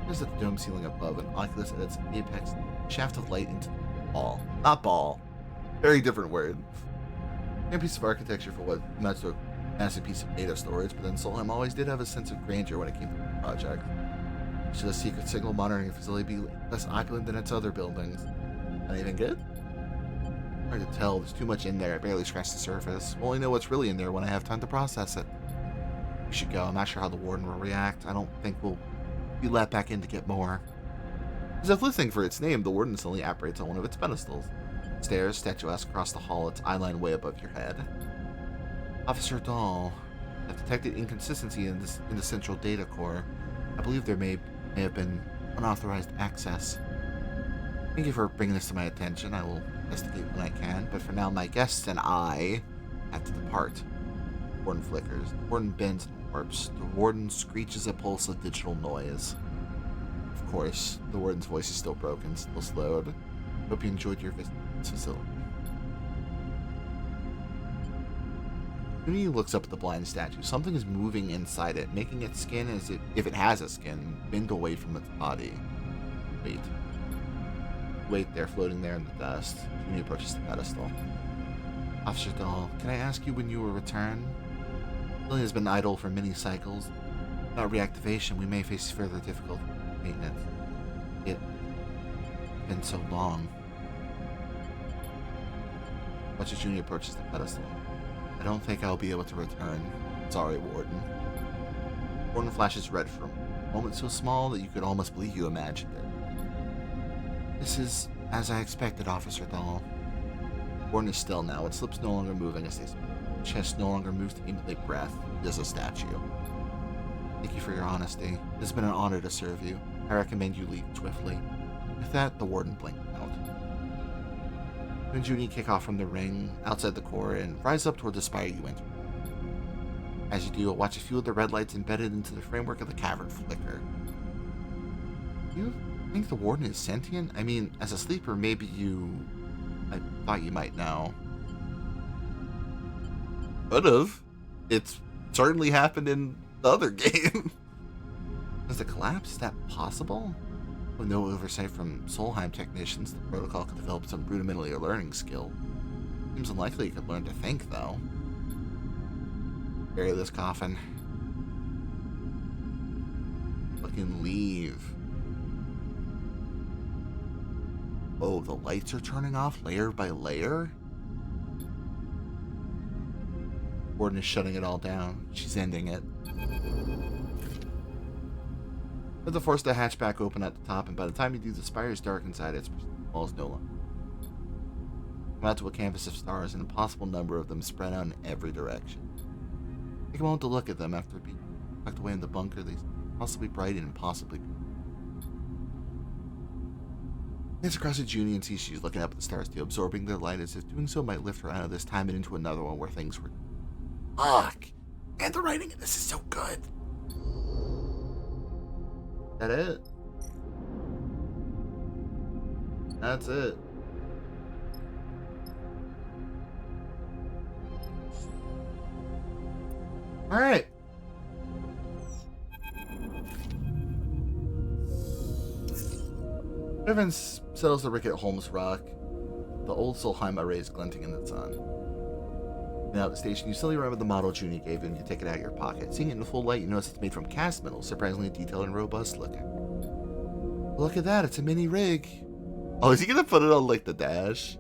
There's at the dome ceiling above, an Oculus at its apex, shaft of light into the ball. Not ball. Very different word. A piece of architecture for what amounts to a massive piece of data storage, but then Solheim always did have a sense of grandeur when it came to the project. Should a secret signal monitoring facility be less opulent than its other buildings? Anything good? Hard to tell. There's too much in there. I barely scratched the surface. We'll only know what's really in there when I have time to process it. We should go. I'm not sure how the warden will react. I don't think we'll be let back in to get more. As if listening for its name, the warden suddenly operates on one of its pedestals. Stairs, statuesque across the hall, its eyeline way above your head. Officer Dahl, I've detected inconsistency in the central data core. I believe there may have been unauthorized access. Thank you for bringing this to my attention. I will investigate when I can, but for now my guests and I have to depart. The warden flickers. The warden bends and warps. The warden screeches a pulse of digital noise. Of course, the warden's voice is still broken, still slowed. Hope you enjoyed your visit to this facility. Uni looks up at the blind statue. Something is moving inside it, making its skin, if it has a skin, bend away from its body. Wait. Wait there, floating there in the dust. Uni approaches the pedestal. Officer Dahl, can I ask you when you will return? The building has been idle for many cycles. Without reactivation, we may face further difficult maintenance. It's been so long. Much as Junior approaches the pedestal. I don't think I'll be able to return. Sorry, Warden. Warden flashes red for a moment so small that you could almost believe you imagined it. This is as I expected, Officer Dahl. Warden is still now. Its lips no longer moving as they speak. Its chest no longer moves to emulate breath. It is a statue. Thank you for your honesty. It has been an honor to serve you. I recommend you leave swiftly. With that, the Warden blinked out. You and Junie kick off from the ring outside the core and rise up toward the spire you enter. As you do, watch a few of the red lights embedded into the framework of the cavern flicker. You think the Warden is sentient? I mean, as a sleeper, maybe I thought you might know. Could've. It's certainly happened in the other game. Was the collapse? Is that possible? With no oversight from Solheim technicians, the protocol could develop some rudimentary learning skill. Seems unlikely it could learn to think, though. Bury this coffin. Fucking leave. Oh, the lights are turning off layer by layer? Warden is shutting it all down. She's ending it. But the force the hatchback open at the top, and by the time you do, the spire is dark inside its walls no longer. Come out to a canvas of stars, an impossible number of them spread out in every direction. Take a moment to look at them after being tucked away in the bunker. They possibly bright and impossibly beautiful. Glance across at Junie and see she's looking up at the stars too, absorbing their light as if doing so might lift her out of this time and into another one where things were. Fuck! And the writing in this is so good! That it? That's it. Alright. Evans settles the Rickett Holmes rock. The old Solheim array is glinting in the sun. Now at the station, you suddenly remember the model Junie gave you and you take it out of your pocket. Seeing it in the full light, you notice it's made from cast metal, surprisingly detailed and robust looking. Look at that, it's a mini rig. Oh, is he gonna put it on like the dash?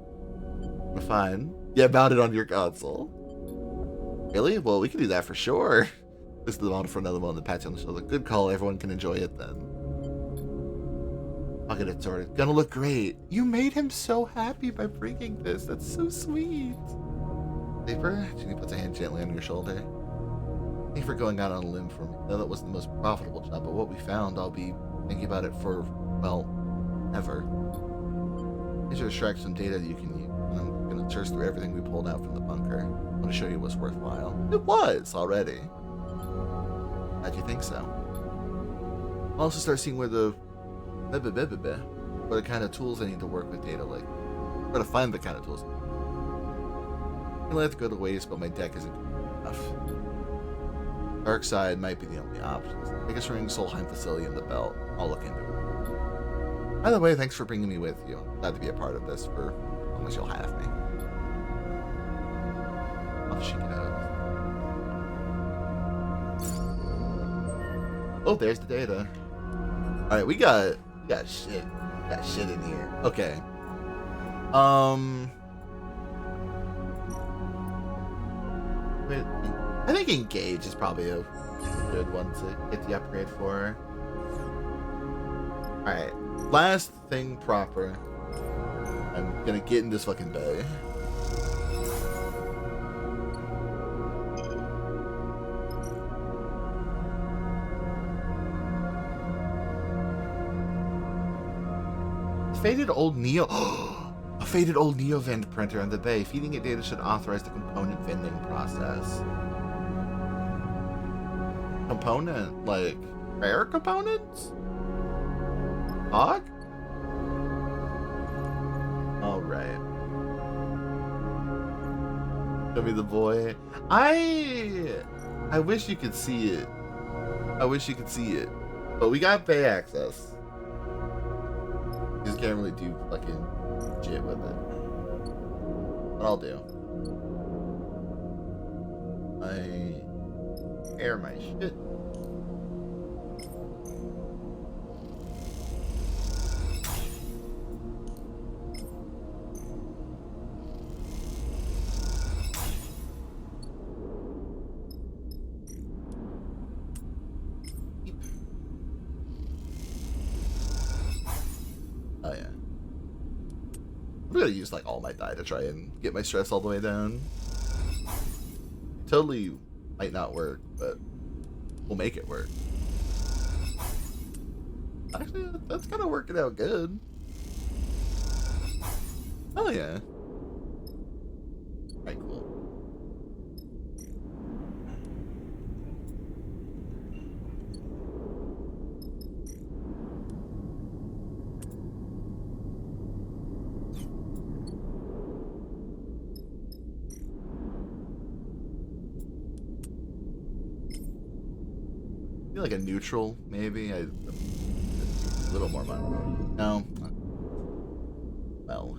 Fine. Yeah, mount it on your console. Really? Well, we can do that for sure. This is the model for another one, the patch on the shoulder. Good call, everyone can enjoy it then. I'll get it sorted. Gonna look great. You made him so happy by bringing this. That's so sweet. Paper? Ginny puts a hand gently on your shoulder. Thank you for going out on a limb for me. I know that wasn't the most profitable job, but what we found, I'll be thinking about it for, well, ever. These are extract some data that you can use, and I'm gonna search through everything we pulled out from the bunker. I want to show you what's worthwhile. It was already. How'd you think so? I'll also start seeing where the kind of tools I need to work with data, like where to find the kind of tools. I let it go to waste, but my deck isn't good enough. Dark side might be the only option. Biggest ring, Solheim facility in the belt. I'll look into it. By the way, thanks for bringing me with you. I'm glad to be a part of this for as long as you'll have me. Off she goes. Oh, there's the data. All right, we got shit. We got shit in here. Okay. I think Engage is probably a good one to get the upgrade for. Alright, last thing proper. I'm gonna get in this fucking bay. Faded old Neo. A faded old Neo Vend printer on the bay. Feeding it data should authorize the component vending process. Component? Like, rare components? Hog? Alright. Show me the boy. I wish you could see it. I wish you could see it. But we got bay access. Just can't really do fucking shit with it. What I'll do. I air my shit. Oh yeah. I'm gonna use like all my die to try and get my stress all the way down. Totally might not work, but we'll make it work. Actually, that's kind of working out good. Oh yeah. Alright, cool. Like a neutral, maybe. A little more money. No. Well.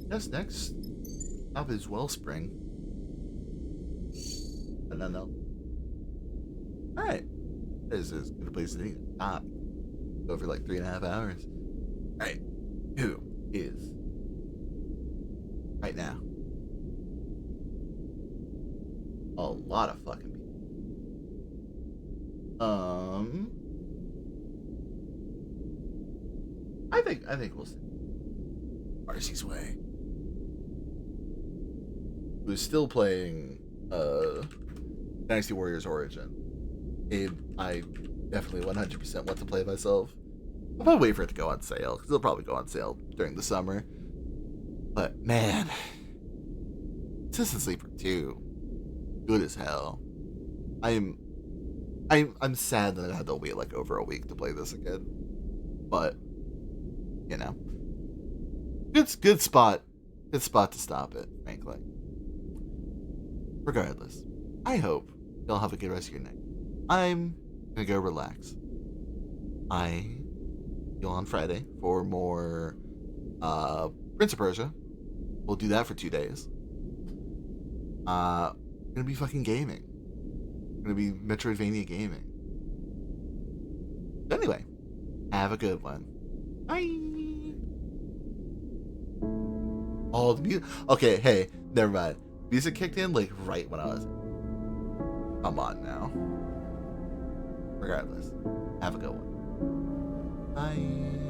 Yes, next stop is Wellspring. No. Alright. This is a good place to stop. Go for like 3.5 hours. Alright. Who is right now? A lot of fucking people. I think we'll see. Marcy's Way. Who's still playing Dynasty Warriors Origin. I definitely 100% want to play myself. I'll probably wait for it to go on sale, because it'll probably go on sale during the summer. But man, Citizen Sleeper 2. Good as hell. I'm sad that I had to wait like over a week to play this again. But you know. Good spot. Good spot to stop it, frankly. Regardless, I hope y'all have a good rest of your night. I'm gonna go relax. You'll on Friday for more Prince of Persia. We'll do that for 2 days. Gonna be fucking gaming. Gonna be Metroidvania gaming. But anyway, have a good one. Bye. Oh, the music. Okay, hey, never mind. Music kicked in like right when I was. Come on now. Regardless, have a good one. Bye.